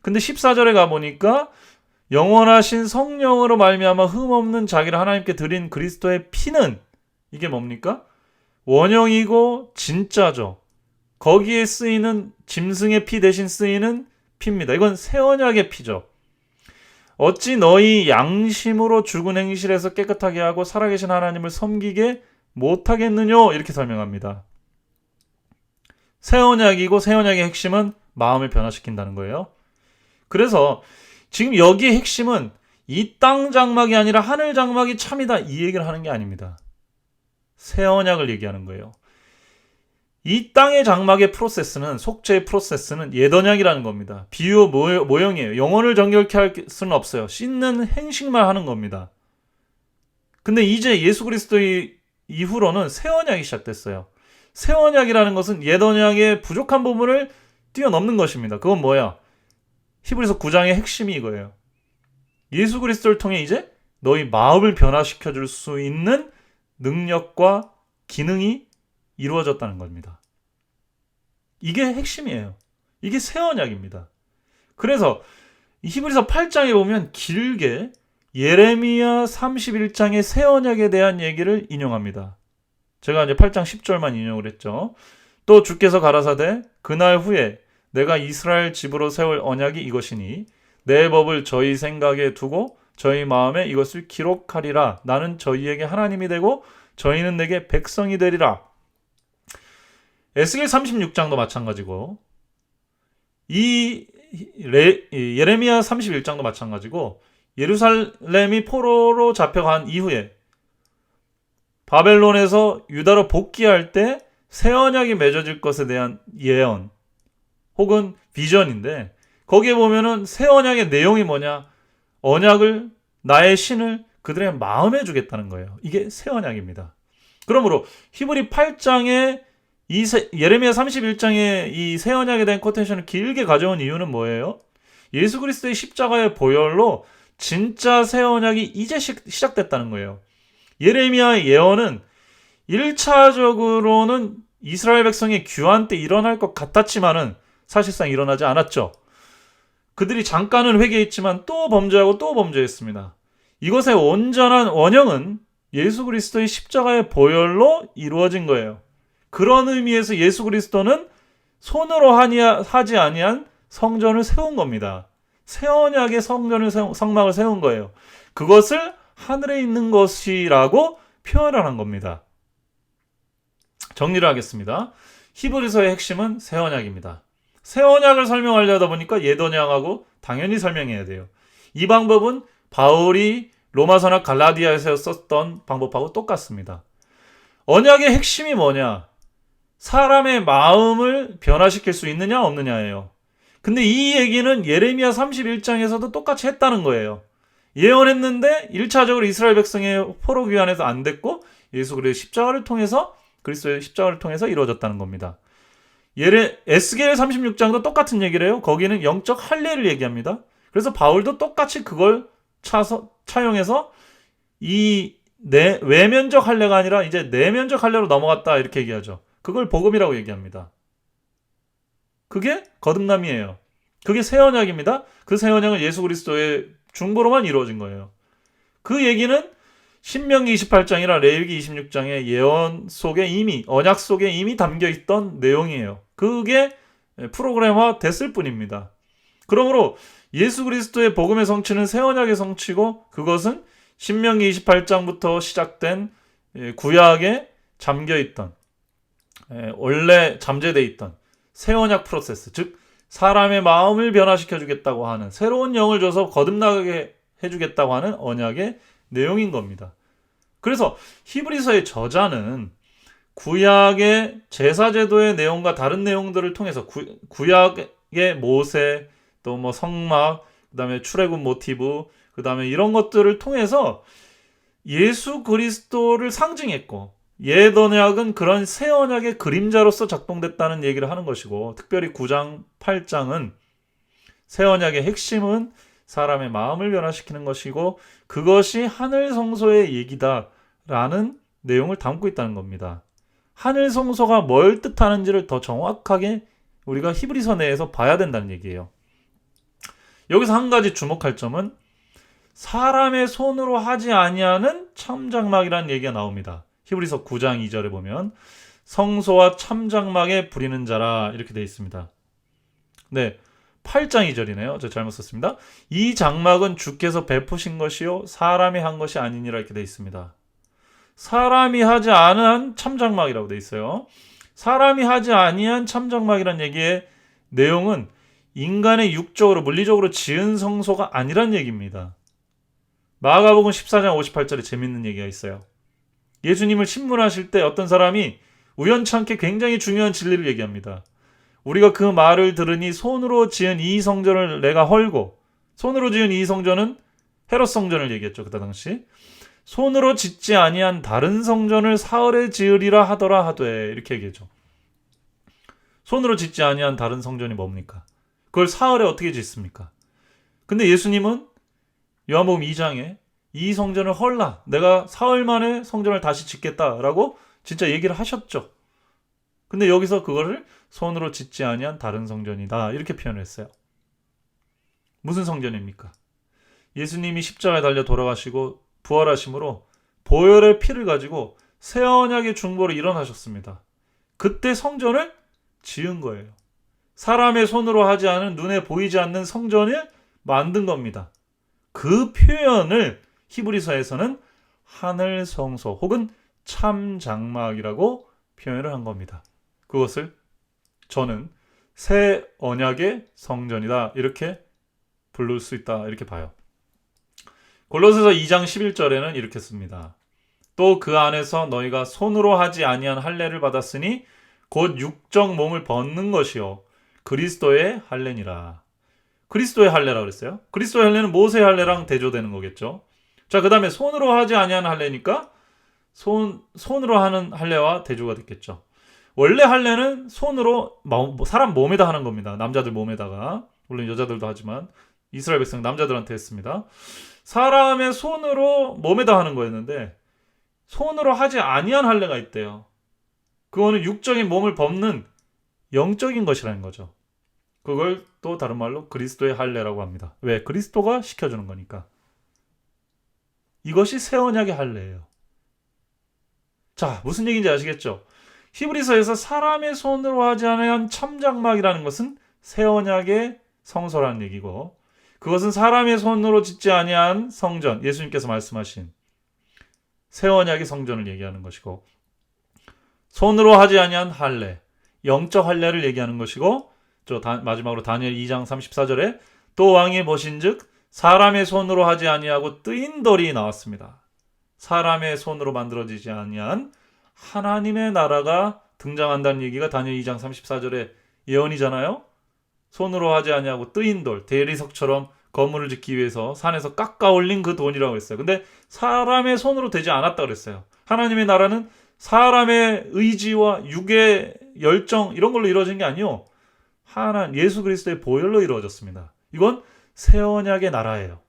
근데 14절에 가보니까 영원하신 성령으로 말미암아 흠없는 자기를 하나님께 드린 그리스도의 피는 이게 뭡니까? 원형이고 진짜죠. 거기에 쓰이는 짐승의 피 대신 쓰이는 피입니다. 이건 새 언약의 피죠. 어찌 너희 양심으로 죽은 행실에서 깨끗하게 하고 살아계신 하나님을 섬기게 못하겠느냐 이렇게 설명합니다. 새 언약이고 새 언약의 핵심은 마음을 변화시킨다는 거예요. 그래서 지금 여기의 핵심은 이 땅 장막이 아니라 하늘 장막이 참이다 이 얘기를 하는 게 아닙니다. 새 언약을 얘기하는 거예요. 이 땅의 장막의 프로세스는 속죄의 프로세스는 옛 언약이라는 겁니다. 비유 모형이에요. 영혼을 정결케 할 수는 없어요. 씻는 행식만 하는 겁니다. 근데 이제 예수 그리스도의 이후로는 새 언약이 시작됐어요. 새 언약이라는 것은 옛 언약의 부족한 부분을 뛰어넘는 것입니다. 그건 뭐야? 히브리서 9장의 핵심이 이거예요. 예수 그리스도를 통해 이제 너희 마음을 변화시켜 줄 수 있는 능력과 기능이 이루어졌다는 겁니다. 이게 핵심이에요. 이게 새 언약입니다. 그래서 히브리서 8장에 보면 길게 예레미야 31장의 새 언약에 대한 얘기를 인용합니다. 제가 이제 8장 10절만 인용을 했죠. 또 주께서 가라사대 그날 후에 내가 이스라엘 집으로 세울 언약이 이것이니 내 법을 저희 생각에 두고 저희 마음에 이것을 기록하리라. 나는 저희에게 하나님이 되고 저희는 내게 백성이 되리라. 에스겔 36장도 마찬가지고 이 예레미야 31장도 마찬가지고 예루살렘이 포로로 잡혀간 이후에 바벨론에서 유다로 복귀할 때 새 언약이 맺어질 것에 대한 예언 혹은 비전인데 거기에 보면은 새 언약의 내용이 뭐냐? 언약을 나의 신을 그들의 마음에 주겠다는 거예요. 이게 새 언약입니다. 그러므로 히브리 8장에 예레미야 31장의 이 새 언약에 대한 코테이션을 길게 가져온 이유는 뭐예요? 예수 그리스도의 십자가의 보혈로 진짜 새 언약이 이제 시작됐다는 거예요. 예레미야의 예언은 1차적으로는 이스라엘 백성의 규환 때 일어날 것 같았지만은 사실상 일어나지 않았죠. 그들이 잠깐은 회개했지만 또 범죄하고 또 범죄했습니다. 이것의 온전한 원형은 예수 그리스도의 십자가의 보혈로 이루어진 거예요. 그런 의미에서 예수 그리스도는 손으로 하지 아니한 성전을 세운 겁니다. 새 언약의 성막을 세운 거예요. 그것을 하늘에 있는 것이라고 표현을 한 겁니다. 정리를 하겠습니다. 히브리서의 핵심은 새 언약입니다. 새 언약을 설명하려다 보니까 옛 언약하고 당연히 설명해야 돼요. 이 방법은 바울이 로마서나 갈라디아에서 썼던 방법하고 똑같습니다. 언약의 핵심이 뭐냐? 사람의 마음을 변화시킬 수 있느냐 없느냐예요. 근데 이 얘기는 예레미야 31장에서도 똑같이 했다는 거예요. 예언했는데 1차적으로 이스라엘 백성의 포로 귀환에서 안 됐고 예수 그리스도의 십자가를 통해서 그리스도의 십자가를 통해서 이루어졌다는 겁니다. 에스겔 36장도 똑같은 얘기를 해요. 거기는 영적 할례를 얘기합니다. 그래서 바울도 똑같이 그걸 차용해서 이 외면적 할례가 아니라 이제 내면적 할례로 넘어갔다 이렇게 얘기하죠. 그걸 복음이라고 얘기합니다. 그게 거듭남이에요. 그게 새 언약입니다. 그 새 언약은 예수 그리스도의 중보로만 이루어진 거예요. 그 얘기는 신명기 28장이나 레위기 26장의 예언 속에 이미 언약 속에 이미 담겨 있던 내용이에요. 그게 프로그램화 됐을 뿐입니다. 그러므로 예수 그리스도의 복음의 성취는 새 언약의 성취고 그것은 신명기 28장부터 시작된 구약에 잠겨 있던 원래 잠재되어 있던 새 언약 프로세스, 즉 사람의 마음을 변화시켜 주겠다고 하는 새로운 영을 줘서 거듭나게 해주겠다고 하는 언약의 내용인 겁니다. 그래서 히브리서의 저자는 구약의 제사제도의 내용과 다른 내용들을 통해서 구약의 모세, 또 뭐 성막, 그 다음에 출애굽 모티브, 그 다음에 이런 것들을 통해서 예수 그리스도를 상징했고 옛 언약은 그런 새 언약의 그림자로서 작동됐다는 얘기를 하는 것이고 특별히 9장, 8장은 새 언약의 핵심은 사람의 마음을 변화시키는 것이고 그것이 하늘 성소의 얘기다라는 내용을 담고 있다는 겁니다. 하늘 성소가 뭘 뜻하는지를 더 정확하게 우리가 히브리서 내에서 봐야 된다는 얘기예요. 여기서 한 가지 주목할 점은 사람의 손으로 하지 아니하는 참장막이라는 얘기가 나옵니다. 히브리서 9장 2절에 보면 성소와 참장막에 부리는 자라 이렇게 되어 있습니다. 네, 8장 2절이네요. 저 잘못 썼습니다. 이 장막은 주께서 베푸신 것이요 사람이 한 것이 아니니라 이렇게 되어 있습니다. 사람이 하지 않은 참장막이라고 되어 있어요. 사람이 하지 아니한 참장막이라는 얘기의 내용은 인간의 육적으로 물리적으로 지은 성소가 아니란 얘기입니다. 마가복음 14장 58절에 재밌는 얘기가 있어요. 예수님을 신문하실 때 어떤 사람이 우연찮게 굉장히 중요한 진리를 얘기합니다. 우리가 그 말을 들으니 손으로 지은 이 성전을 내가 헐고, 손으로 지은 이 성전은 헤롯 성전을 얘기했죠. 그때 당시. 손으로 짓지 아니한 다른 성전을 사흘에 지으리라 하더라 하되 이렇게 얘기했죠. 손으로 짓지 아니한 다른 성전이 뭡니까? 그걸 사흘에 어떻게 짓습니까? 근데 예수님은 요한복음 2장에 이 성전을 헐라 내가 사흘 만에 성전을 다시 짓겠다라고 진짜 얘기를 하셨죠. 근데 여기서 그거를 손으로 짓지 아니한 다른 성전이다 이렇게 표현을 했어요. 무슨 성전입니까? 예수님이 십자가에 달려 돌아가시고 부활하심으로 보혈의 피를 가지고 새 언약의 중보로 일어나셨습니다. 그때 성전을 지은 거예요. 사람의 손으로 하지 않은 눈에 보이지 않는 성전을 만든 겁니다. 그 표현을 히브리서에서는 하늘 성소 혹은 참 장막이라고 표현을 한 겁니다. 그것을 저는 새 언약의 성전이다 이렇게 부를 수 있다 이렇게 봐요. 골로새서 2장 11절에는 이렇게 씁니다. 또 그 안에서 너희가 손으로 하지 아니한 할례를 받았으니 곧 육적 몸을 벗는 것이요 그리스도의 할례니라. 그리스도의 할례라고 그랬어요. 그리스도의 할례는 모세의 할례랑 대조되는 거겠죠. 자, 그 다음에 손으로 하지 아니한 할례니까 손으로 하는 할례와 대조가 됐겠죠. 원래 할례는 손으로 사람 몸에다 하는 겁니다. 남자들 몸에다가. 물론 여자들도 하지만 이스라엘 백성 남자들한테 했습니다. 사람의 손으로 몸에다 하는 거였는데 손으로 하지 아니한 할례가 있대요. 그거는 육적인 몸을 벗는 영적인 것이라는 거죠. 그걸 또 다른 말로 그리스도의 할례라고 합니다. 왜? 그리스도가 시켜주는 거니까. 이것이 새 언약의 할례예요. 자, 무슨 얘기인지 아시겠죠? 히브리서에서 사람의 손으로 하지 않은 참장막이라는 것은 새 언약의 성소라는 얘기고, 그것은 사람의 손으로 짓지 아니한 성전, 예수님께서 말씀하신 새 언약의 성전을 얘기하는 것이고, 손으로 하지 아니한 할례, 영적 할례를 얘기하는 것이고, 마지막으로 다니엘 2장 34절에 또 왕이 보신즉 사람의 손으로 하지 아니하고 뜨인 돌이 나왔습니다. 사람의 손으로 만들어지지 아니한 하나님의 나라가 등장한다는 얘기가 다니엘 2장 34절의 예언이잖아요. 손으로 하지 아니하고 뜨인 돌, 대리석처럼 건물을 짓기 위해서 산에서 깎아 올린 그 돈이라고 했어요. 근데 사람의 손으로 되지 않았다고 그랬어요. 하나님의 나라는 사람의 의지와 육의 열정 이런 걸로 이루어진 게 아니요, 예수 그리스도의 보혈로 이루어졌습니다. 이건 새 언약의 나라예요.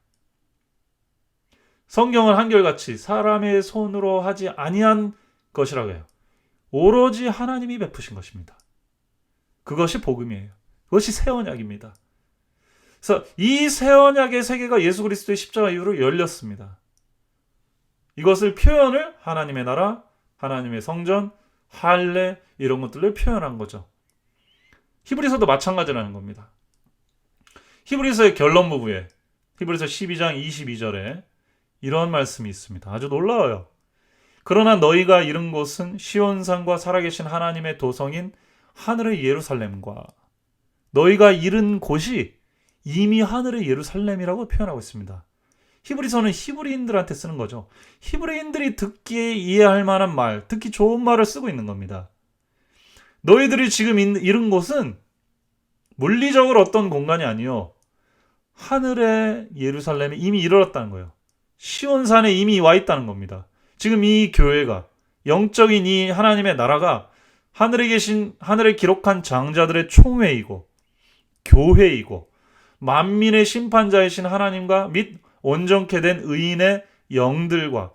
성경은 한결같이 사람의 손으로 하지 아니한 것이라고 해요. 오로지 하나님이 베푸신 것입니다. 그것이 복음이에요. 그것이 새 언약입니다. 그래서 이 새 언약의 세계가 예수 그리스도의 십자가 이후로 열렸습니다. 이것을 표현을 하나님의 나라, 하나님의 성전, 할례 이런 것들을 표현한 거죠. 히브리서도 마찬가지라는 겁니다. 히브리서의 결론 부분에 히브리서 12장 22절에 이런 말씀이 있습니다. 아주 놀라워요. 그러나 너희가 이른 곳은 시온산과 살아계신 하나님의 도성인 하늘의 예루살렘과, 너희가 이른 곳이 이미 하늘의 예루살렘이라고 표현하고 있습니다. 히브리서는 히브리인들한테 쓰는 거죠. 히브리인들이 듣기에 이해할 만한 말, 듣기 좋은 말을 쓰고 있는 겁니다. 너희들이 지금 이른 곳은 물리적으로 어떤 공간이 아니요, 하늘의 예루살렘에 이미 이르렀다는 거예요. 시온산에 이미 와 있다는 겁니다. 지금 이 교회가, 영적인 이 하나님의 나라가 하늘에 기록한 장자들의 총회이고 교회이고 만민의 심판자이신 하나님과 및 온전케 된 의인의 영들과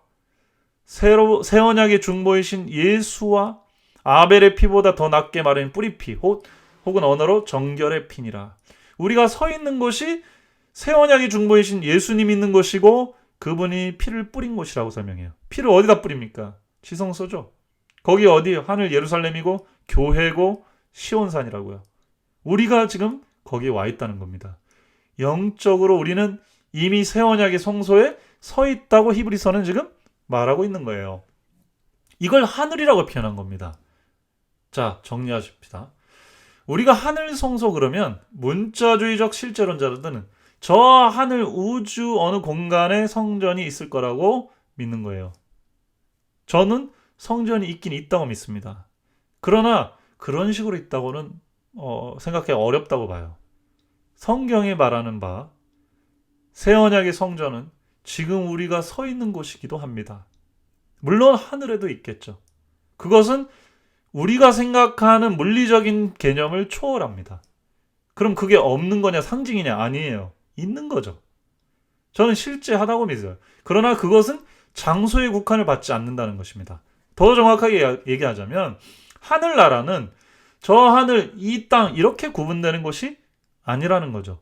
새 언약의 중보이신 예수와 아벨의 피보다 더 낫게 마른 뿌리피 혹은 언어로 정결의 피니라. 우리가 서 있는 곳이 새 언약의 중보이신 예수님 있는 곳이고 그분이 피를 뿌린 곳이라고 설명해요. 피를 어디다 뿌립니까? 지성소죠. 거기 어디예요? 하늘 예루살렘이고 교회고 시온산이라고요. 우리가 지금 거기에 와 있다는 겁니다. 영적으로 우리는 이미 새 언약의 성소에 서 있다고 히브리서는 지금 말하고 있는 거예요. 이걸 하늘이라고 표현한 겁니다. 자, 정리하십시다. 우리가 하늘 성소 그러면 문자주의적 실제론자들은 저 하늘 우주 어느 공간에 성전이 있을 거라고 믿는 거예요. 저는 성전이 있긴 있다고 믿습니다. 그러나 그런 식으로 있다고는 생각하기 어렵다고 봐요. 성경에 말하는 바 새 언약의 성전은 지금 우리가 서 있는 곳이기도 합니다. 물론 하늘에도 있겠죠. 그것은 우리가 생각하는 물리적인 개념을 초월합니다. 그럼 그게 없는 거냐 상징이냐? 아니에요. 있는 거죠. 저는 실제하다고 믿어요. 그러나 그것은 장소의 국한을 받지 않는다는 것입니다. 더 정확하게 얘기하자면 하늘나라는 저 하늘, 이 땅 이렇게 구분되는 것이 아니라는 거죠.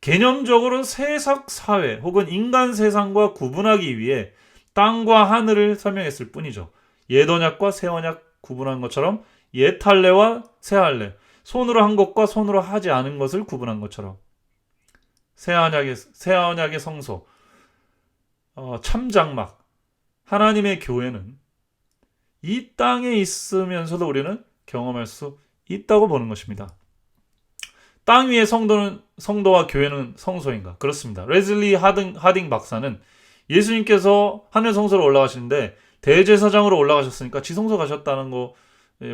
개념적으로 세상 사회 혹은 인간 세상과 구분하기 위해 땅과 하늘을 설명했을 뿐이죠. 옛 언약과 새 언약 구분한 것처럼 옛 할례와 새 할례, 손으로 한 것과 손으로 하지 않은 것을 구분한 것처럼 새 언약의 성소, 참장막, 하나님의 교회는 이 땅에 있으면서도 우리는 경험할 수 있다고 보는 것입니다. 땅 위의 성도와 교회는 성소인가? 그렇습니다. 레즐리 하딩 박사는 예수님께서 하늘 성소로 올라가시는데 대제사장으로 올라가셨으니까 지성소 가셨다는 거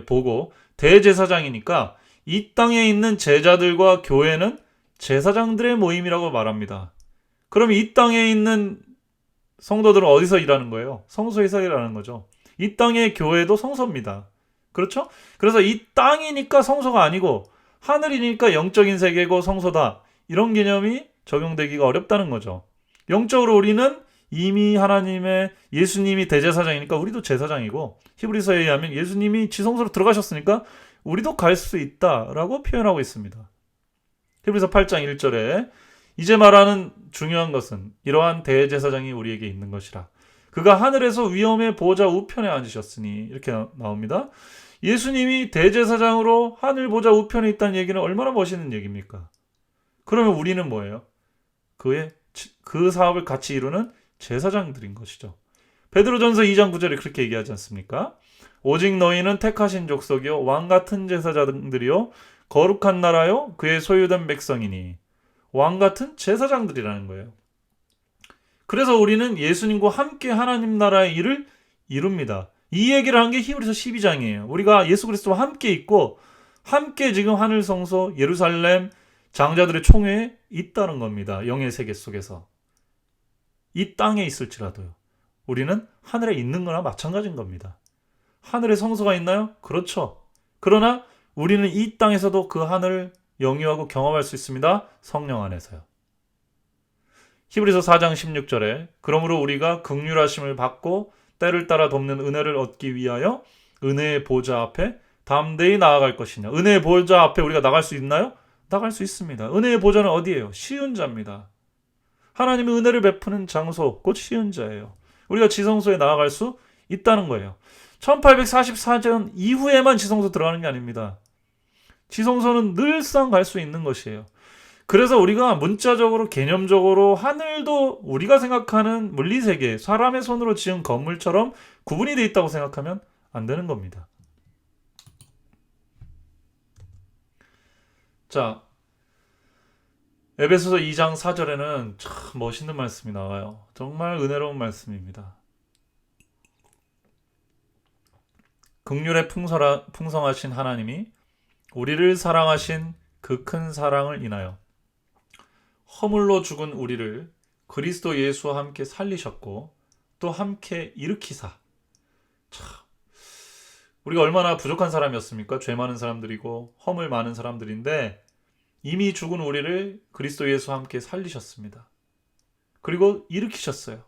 보고 대제사장이니까 이 땅에 있는 제자들과 교회는 제사장들의 모임이라고 말합니다. 그럼 이 땅에 있는 성도들은 어디서 일하는 거예요? 성소에서 일하는 거죠. 이 땅의 교회도 성소입니다. 그렇죠? 그래서 이 땅이니까 성소가 아니고 하늘이니까 영적인 세계고 성소다. 이런 개념이 적용되기가 어렵다는 거죠. 영적으로 우리는 이미 예수님이 대제사장이니까 우리도 제사장이고, 히브리서에 의하면 예수님이 지성소로 들어가셨으니까 우리도 갈 수 있다라고 표현하고 있습니다. 히브리서 8장 1절에 이제 말하는 중요한 것은 이러한 대제사장이 우리에게 있는 것이라. 그가 하늘에서 위엄의 보좌 우편에 앉으셨으니, 이렇게 나옵니다. 예수님이 대제사장으로 하늘 보좌 우편에 있다는 얘기는 얼마나 멋있는 얘기입니까? 그러면 우리는 뭐예요? 그 사업을 같이 이루는 제사장들인 것이죠. 베드로전서 2장 9절에 그렇게 얘기하지 않습니까? 오직 너희는 택하신 족속이요 왕 같은 제사장들이요 거룩한 나라요 그의 소유된 백성이니. 왕 같은 제사장들이라는 거예요. 그래서 우리는 예수님과 함께 하나님 나라의 일을 이룹니다. 이 얘기를 한 게 히브리서 12장이에요. 우리가 예수 그리스도와 함께 있고 함께 지금 하늘 성소 예루살렘 장자들의 총회에 있다는 겁니다. 영의 세계 속에서. 이 땅에 있을지라도요. 우리는 하늘에 있는 거나 마찬가지인 겁니다. 하늘에 성소가 있나요? 그렇죠. 그러나 우리는 이 땅에서도 그 하늘을 영유하고 경험할 수 있습니다. 성령 안에서요. 히브리서 4장 16절에 그러므로 우리가 긍휼하심을 받고 때를 따라 돕는 은혜를 얻기 위하여 은혜의 보좌 앞에 담대히 나아갈 것이냐. 은혜의 보좌 앞에 우리가 나갈 수 있나요? 나갈 수 있습니다. 은혜의 보좌는 어디예요? 시은자입니다. 하나님의 은혜를 베푸는 장소, 곧 시은자예요. 우리가 지성소에 나아갈 수 있다는 거예요. 1844년 이후에만 지성소 들어가는 게 아닙니다. 지성소는 늘상 갈 수 있는 것이에요. 그래서 우리가 문자적으로 개념적으로 하늘도 우리가 생각하는 물리세계, 사람의 손으로 지은 건물처럼 구분이 돼 있다고 생각하면 안 되는 겁니다. 자, 에베소서 2장 4절에는 참 멋있는 말씀이 나와요. 정말 은혜로운 말씀입니다. 긍휼에 풍성하신 하나님이 우리를 사랑하신 그 큰 사랑을 인하여 허물로 죽은 우리를 그리스도 예수와 함께 살리셨고 또 함께 일으키사. 참, 우리가 얼마나 부족한 사람이었습니까? 죄 많은 사람들이고 허물 많은 사람들인데 이미 죽은 우리를 그리스도 예수와 함께 살리셨습니다. 그리고 일으키셨어요.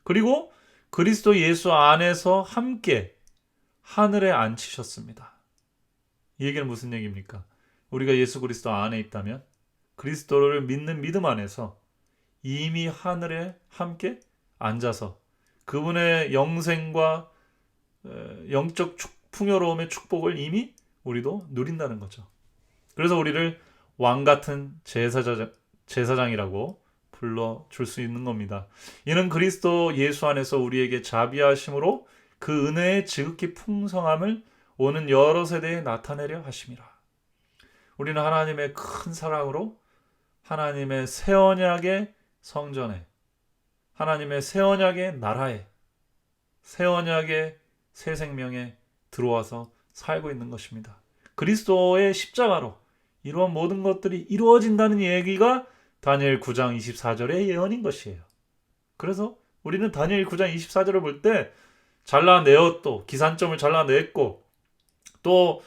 그리고 그리스도 예수 안에서 함께 하늘에 앉히셨습니다. 이 얘기는 무슨 얘기입니까? 우리가 예수 그리스도 안에 있다면 그리스도를 믿는 믿음 안에서 이미 하늘에 함께 앉아서 그분의 영생과 영적 풍요로움의 축복을 이미 우리도 누린다는 거죠. 그래서 우리를 왕같은 제사장이라고 불러줄 수 있는 겁니다. 이는 그리스도 예수 안에서 우리에게 자비하심으로 그 은혜의 지극히 풍성함을 오는 여러 세대에 나타내려 하심이라. 우리는 하나님의 큰 사랑으로 하나님의 새 언약의 성전에, 하나님의 새 언약의 나라에, 새 언약의 새 생명에 들어와서 살고 있는 것입니다. 그리스도의 십자가로 이러한 모든 것들이 이루어진다는 얘기가 다니엘 9장 24절의 예언인 것이에요. 그래서 우리는 다니엘 9장 24절을 볼 때 잘라내었고 기산점을 잘라냈고 또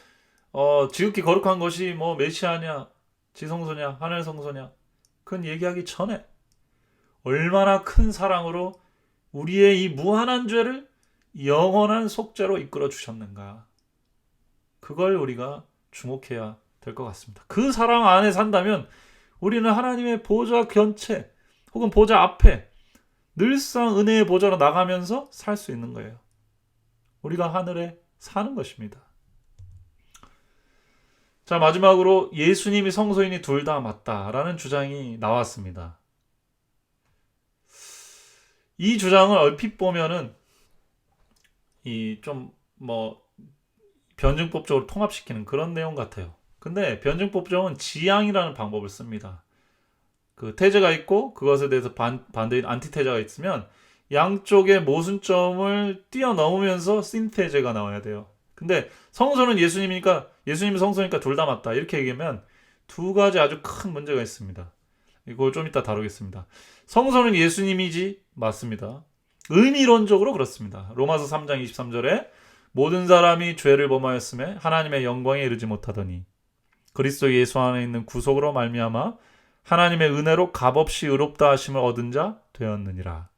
지극히 거룩한 것이 뭐 메시아냐 지성소냐 하늘 성소냐 그건 얘기하기 전에 얼마나 큰 사랑으로 우리의 이 무한한 죄를 영원한 속죄로 이끌어 주셨는가. 그걸 우리가 주목해야 될 것 같습니다. 그 사랑 안에 산다면 우리는 하나님의 보좌 견체 혹은 보좌 앞에 늘상 은혜의 보좌로 나가면서 살 수 있는 거예요. 우리가 하늘에 사는 것입니다. 자, 마지막으로 예수님이 성소인이 둘 다 맞다라는 주장이 나왔습니다. 이 주장을 얼핏 보면은 이 좀 변증법적으로 통합시키는 그런 내용 같아요. 근데 변증법적은 지향이라는 방법을 씁니다. 그 태제가 있고 그것에 대해서 반대인 안티태제가 있으면 양쪽의 모순점을 뛰어넘으면서 신태제가 나와야 돼요. 근데 성소는 예수님이니까 예수님이 성소니까 둘 다 맞다 이렇게 얘기하면 두 가지 아주 큰 문제가 있습니다. 이걸 좀 이따 다루겠습니다. 성소는 예수님이지 맞습니다. 의미론적으로 그렇습니다. 로마서 3장 23절에 모든 사람이 죄를 범하였음에 하나님의 영광에 이르지 못하더니 그리스도 예수 안에 있는 구속으로 말미암아 하나님의 은혜로 값없이 의롭다 하심을 얻은 자 되었느니라.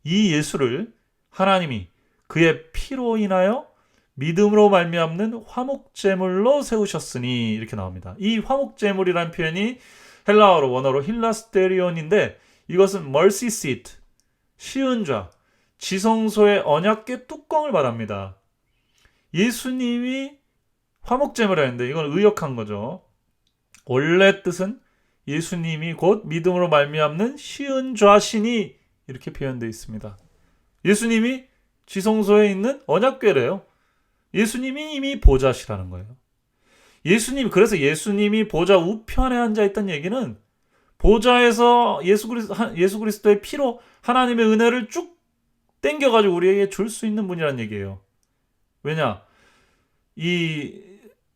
이 예수를 하나님이 그의 피로 인하여 믿음으로 말미암는 화목제물로 세우셨으니 이렇게 나옵니다. 이 화목제물이라는 표현이 헬라어로 원어로 힐라스테리온인데 이것은 mercy seat, 시은좌, 지성소의 언약궤 뚜껑을 말합니다. 예수님이 화목제물을 했는데 이건 의역한 거죠. 원래 뜻은 예수님이 곧 믿음으로 말미암는 시은 좌신이 이렇게 표현되어 있습니다. 예수님이 지성소에 있는 언약궤래요. 예수님이 이미 보좌시라는 거예요. 그래서 예수님이 보좌 우편에 앉아 있다는 얘기는 보좌에서 예수 그리스도의 피로 하나님의 은혜를 쭉 땡겨가지고 우리에게 줄 수 있는 분이라는 얘기예요. 왜냐? 이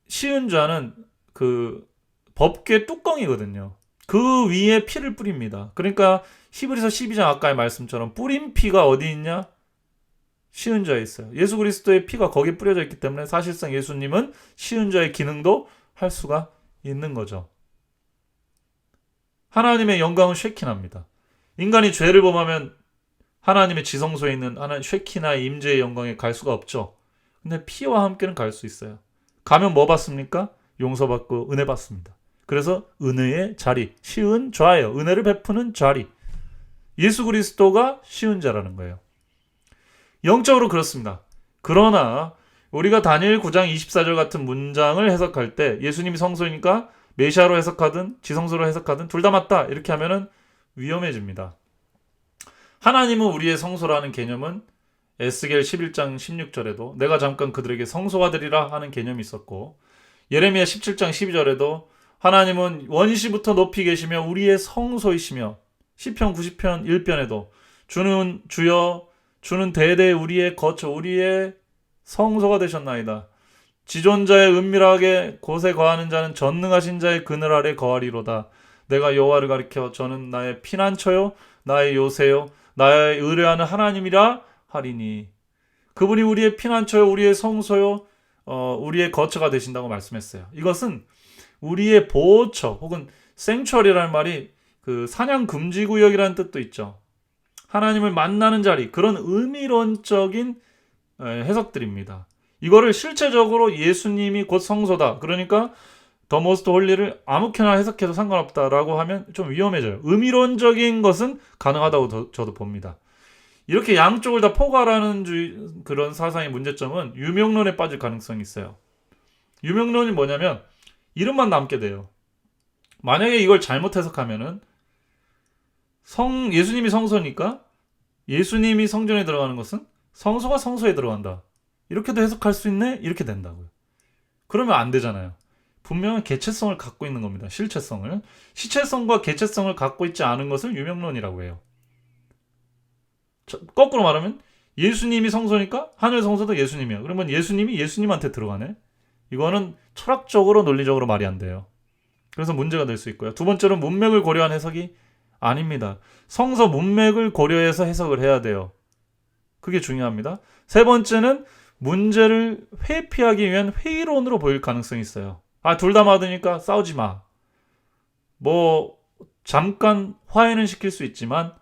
시은좌는 그 법궤 뚜껑이거든요. 그 위에 피를 뿌립니다. 그러니까 히브리서 12장 아까의 말씀처럼 뿌린 피가 어디 있냐? 시은좌에 있어요. 예수 그리스도의 피가 거기에 뿌려져 있기 때문에 사실상 예수님은 시은좌의 기능도 할 수가 있는 거죠. 하나님의 영광은 쉐키나입니다. 인간이 죄를 범하면 하나님의 지성소에 있는 하나님 쉐키나의 임재의 영광에 갈 수가 없죠. 근데 피와 함께는 갈 수 있어요. 가면 뭐 받습니까? 용서받고 은혜 받습니다. 그래서 은혜의 자리, 시은좌예요. 은혜를 베푸는 자리. 예수 그리스도가 시은좌라는 거예요. 영적으로 그렇습니다. 그러나 우리가 다니엘 9장 24절 같은 문장을 해석할 때 예수님이 성소니까 메시아로 해석하든 지성소로 해석하든 둘 다 맞다 이렇게 하면은 위험해집니다. 하나님은 우리의 성소라는 개념은 에스겔 11장 16절에도 내가 잠깐 그들에게 성소가 되리라 하는 개념이 있었고, 예레미야 17장 12절에도 하나님은 원시부터 높이 계시며 우리의 성소이시며, 시편 90편 1편에도 주여 주는 대대 우리의 거처 우리의 성소가 되셨나이다. 지존자의 은밀하게 곳에 거하는 자는 전능하신 자의 그늘 아래 거하리로다. 내가 여호와를 가리켜 저는 나의 피난처요 나의 요새요 나의 의뢰하는 하나님이라 하리니. 그분이 우리의 피난처요 우리의 성소요 우리의 거처가 되신다고 말씀했어요. 이것은 우리의 보호처 혹은 생츄어리라는 말이 그 사냥 금지 구역이라는 뜻도 있죠. 하나님을 만나는 자리, 그런 의미론적인 해석들입니다. 이거를 실체적으로 예수님이 곧 성소다, 그러니까 더 모스트 홀리를 아무렇게나 해석해도 상관없다라고 하면 좀 위험해져요. 의미론적인 것은 가능하다고 저도 봅니다. 이렇게 양쪽을 다 포괄하는 그런 사상의 문제점은 유명론에 빠질 가능성이 있어요. 유명론이 뭐냐면 이름만 남게 돼요. 만약에 이걸 잘못 해석하면은 예수님이 성소니까 예수님이 성전에 들어가는 것은 성소가 성소에 들어간다, 이렇게도 해석할 수 있네, 이렇게 된다고요. 그러면 안 되잖아요. 분명한 개체성을 갖고 있는 겁니다. 시체성과 개체성을 갖고 있지 않은 것을 유명론이라고 해요. 거꾸로 말하면 예수님이 성소니까 하늘 성소도 예수님이야. 그러면 예수님이 예수님한테 들어가네. 이거는 철학적으로 논리적으로 말이 안 돼요. 그래서 문제가 될 수 있고요. 두 번째로 문맥을 고려한 해석이 아닙니다. 성서 문맥을 고려해서 해석을 해야 돼요. 그게 중요합니다. 세 번째는 문제를 회피하기 위한 회의론으로 보일 가능성이 있어요. 둘 다 맞으니까 싸우지 마. 잠깐 화해는 시킬 수 있지만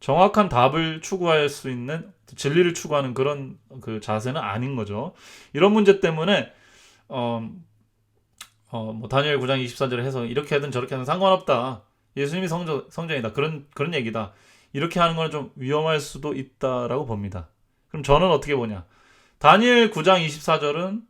정확한 답을 추구할 수 있는, 진리를 추구하는 그런 그 자세는 아닌 거죠. 이런 문제 때문에 다니엘 9장 24절에 해서 이렇게 하든 저렇게 하든 상관없다. 예수님이 성전이다. 그런 얘기다. 이렇게 하는 건 좀 위험할 수도 있다라고 봅니다. 그럼 저는 어떻게 보냐? 다니엘 9장 24절은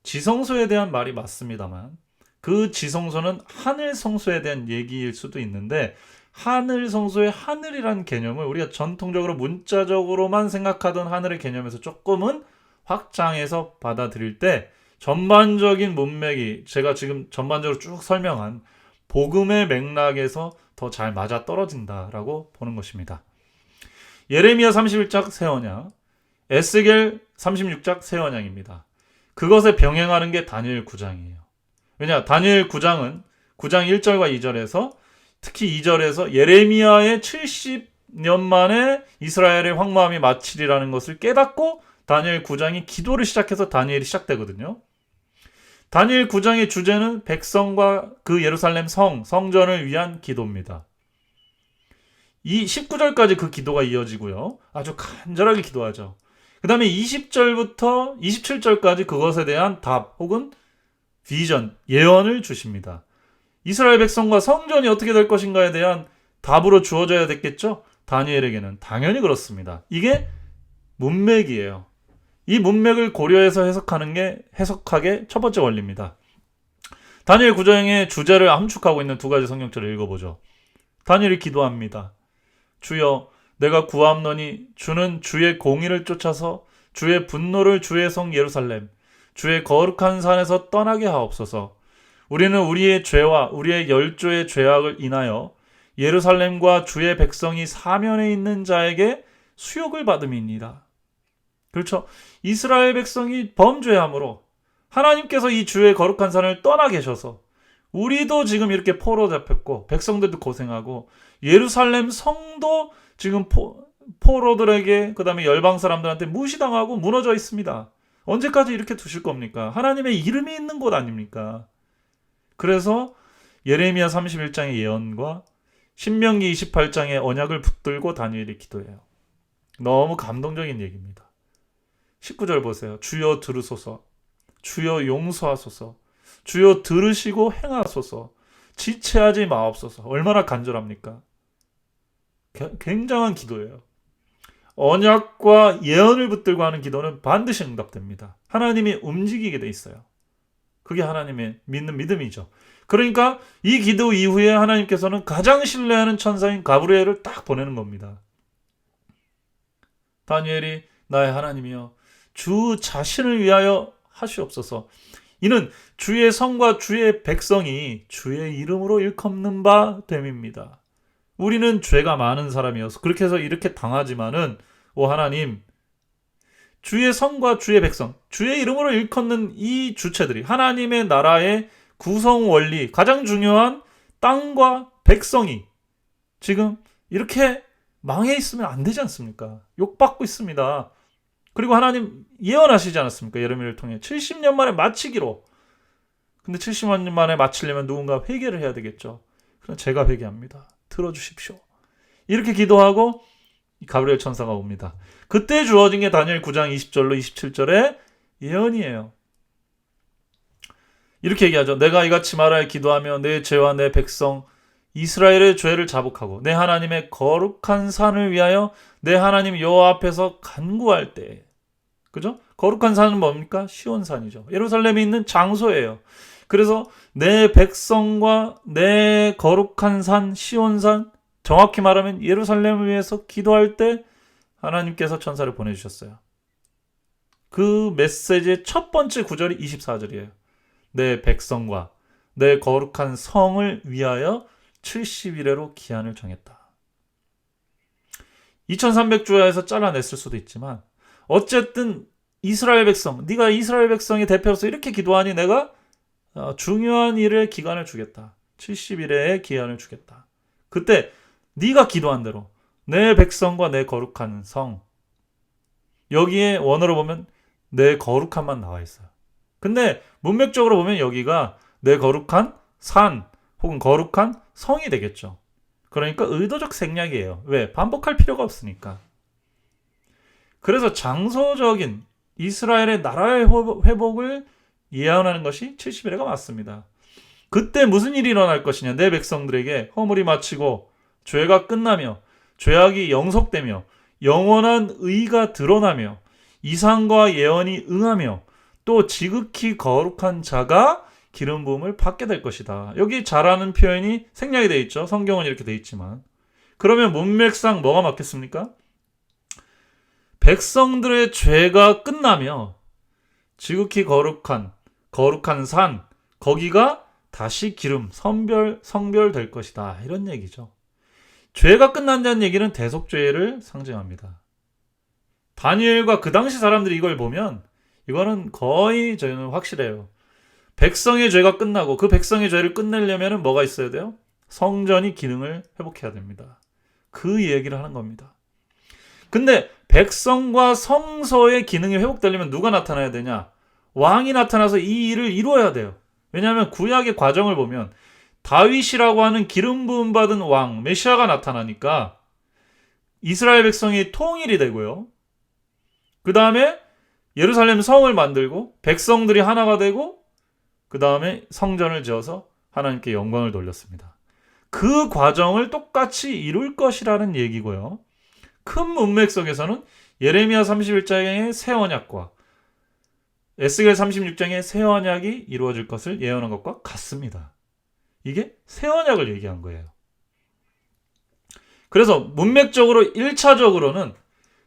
지성소에 대한 말이 맞습니다만 그 지성소는 하늘 성소에 대한 얘기일 수도 있는데, 하늘 성소의 하늘이라는 개념을 우리가 전통적으로 문자적으로만 생각하던 하늘의 개념에서 조금은 확장해서 받아들일 때 전반적인 문맥이 제가 지금 전반적으로 쭉 설명한 복음의 맥락에서 더 잘 맞아 떨어진다라고 보는 것입니다. 예레미야 31장 새 언약, 에스겔 36장 새 언약입니다. 그것에 병행하는 게 다니엘 9장이에요. 왜냐? 다니엘 9장은 9장 1절과 2절에서 특히 2절에서 예레미야의 70년 만에 이스라엘의 황무함이 마치리라는 것을 깨닫고 다니엘 9장이 기도를 시작해서 다니엘이 시작되거든요. 다니엘 9장의 주제는 백성과 그 예루살렘 성전을 위한 기도입니다. 이 19절까지 그 기도가 이어지고요. 아주 간절하게 기도하죠. 그 다음에 20절부터 27절까지 그것에 대한 답 혹은 비전, 예언을 주십니다. 이스라엘 백성과 성전이 어떻게 될 것인가에 대한 답으로 주어져야 됐겠죠? 다니엘에게는 당연히 그렇습니다. 이게 문맥이에요. 이 문맥을 고려해서 해석하게 첫 번째 원리입니다. 다니엘 9장의 주제를 함축하고 있는 두 가지 성경절을 읽어보죠. 다니엘이 기도합니다. 주여, 내가 구함노니 주는 주의 공의를 쫓아서 주의 분노를 주의 성 예루살렘, 주의 거룩한 산에서 떠나게 하옵소서. 우리는 우리의 죄와 우리의 열조의 죄악을 인하여 예루살렘과 주의 백성이 사면에 있는 자에게 수욕을 받음이니이다. 그렇죠. 이스라엘 백성이 범죄함으로 하나님께서 이 주의 거룩한 산을 떠나 계셔서 우리도 지금 이렇게 포로 잡혔고 백성들도 고생하고 예루살렘 성도 지금 포로들에게 그다음에 열방 사람들한테 무시당하고 무너져 있습니다. 언제까지 이렇게 두실 겁니까? 하나님의 이름이 있는 곳 아닙니까? 그래서 예레미야 31장의 예언과 신명기 28장의 언약을 붙들고 다니엘이 기도해요. 너무 감동적인 얘기입니다. 19절 보세요. 주여 들으소서. 주여 용서하소서. 주여 들으시고 행하소서. 지체하지 마옵소서. 얼마나 간절합니까? 굉장한 기도예요. 언약과 예언을 붙들고 하는 기도는 반드시 응답됩니다. 하나님이 움직이게 돼 있어요. 그게 하나님의 믿는 믿음이죠. 그러니까 이 기도 이후에 하나님께서는 가장 신뢰하는 천사인 가브리엘을 딱 보내는 겁니다. 다니엘이 나의 하나님이여 주 자신을 위하여 하시옵소서. 이는 주의 성과 주의 백성이 주의 이름으로 일컫는 바 됨입니다. 우리는 죄가 많은 사람이어서 그렇게 해서 이렇게 당하지만은 오 하나님, 주의 성과 주의 백성, 주의 이름으로 일컫는 이 주체들이 하나님의 나라의 구성 원리, 가장 중요한 땅과 백성이 지금 이렇게 망해 있으면 안 되지 않습니까? 욕받고 있습니다. 그리고 하나님 예언하시지 않았습니까? 예레미야를 통해 70년 만에 마치기로. 근데 70년 만에 마치려면 누군가 회개를 해야 되겠죠. 그럼 제가 회개합니다. 들어주십시오. 이렇게 기도하고 가브리엘 천사가 옵니다. 그때 주어진 게 다니엘 9장 20절로 27절의 예언이에요. 이렇게 얘기하죠. 내가 이같이 말하여 기도하며 내 죄와 내 백성 이스라엘의 죄를 자복하고 내 하나님의 거룩한 산을 위하여 내 하나님 여호와 앞에서 간구할 때, 그죠? 거룩한 산은 뭡니까? 시온산이죠. 예루살렘에 있는 장소예요. 그래서 내 백성과 내 거룩한 산 시온산, 정확히 말하면 예루살렘을 위해서 기도할 때 하나님께서 천사를 보내주셨어요. 그 메시지의 첫 번째 구절이 24절이에요. 내 백성과 내 거룩한 성을 위하여 70일에로 기한을 정했다. 2300주야에서 잘라냈을 수도 있지만 어쨌든 이스라엘 백성, 네가 이스라엘 백성의 대표로서 이렇게 기도하니 내가 중요한 일에 기간을 주겠다. 70일의 기한을 주겠다. 그때 네가 기도한 대로 내 백성과 내 거룩한 성, 여기에 원어로 보면 내 거룩함만 나와 있어요. 근데 문맥적으로 보면 여기가 내 거룩한 산 혹은 거룩한 성이 되겠죠. 그러니까 의도적 생략이에요. 왜? 반복할 필요가 없으니까. 그래서 장소적인 이스라엘의 나라의 회복을 예언하는 것이 70일에가 맞습니다. 그때 무슨 일이 일어날 것이냐? 내 백성들에게 허물이 마치고 죄가 끝나며 죄악이 영속되며 영원한 의가 드러나며 이상과 예언이 응하며 또 지극히 거룩한 자가 기름 부음을 받게 될 것이다. 여기 자라는 표현이 생략이 되어 있죠. 성경은 이렇게 되어 있지만. 그러면 문맥상 뭐가 맞겠습니까? 백성들의 죄가 끝나며 지극히 거룩한 산, 거기가 다시 기름, 성별될 것이다. 이런 얘기죠. 죄가 끝난다는 얘기는 대속죄를 상징합니다. 다니엘과 그 당시 사람들이 이걸 보면 이거는 거의 저희는 확실해요. 백성의 죄가 끝나고 그 백성의 죄를 끝내려면 뭐가 있어야 돼요? 성전이 기능을 회복해야 됩니다. 그 얘기를 하는 겁니다. 근데 백성과 성소의 기능이 회복되려면 누가 나타나야 되냐? 왕이 나타나서 이 일을 이루어야 돼요. 왜냐하면 구약의 과정을 보면 다윗이라고 하는 기름 부음 받은 왕, 메시아가 나타나니까 이스라엘 백성이 통일이 되고요. 그 다음에 예루살렘 성을 만들고 백성들이 하나가 되고 그 다음에 성전을 지어서 하나님께 영광을 돌렸습니다. 그 과정을 똑같이 이룰 것이라는 얘기고요. 큰 문맥 속에서는 예레미야 31장의 새 언약과 에스겔 36장에 새 언약이 이루어질 것을 예언한 것과 같습니다. 이게 새 언약을 얘기한 거예요. 그래서 문맥적으로 1차적으로는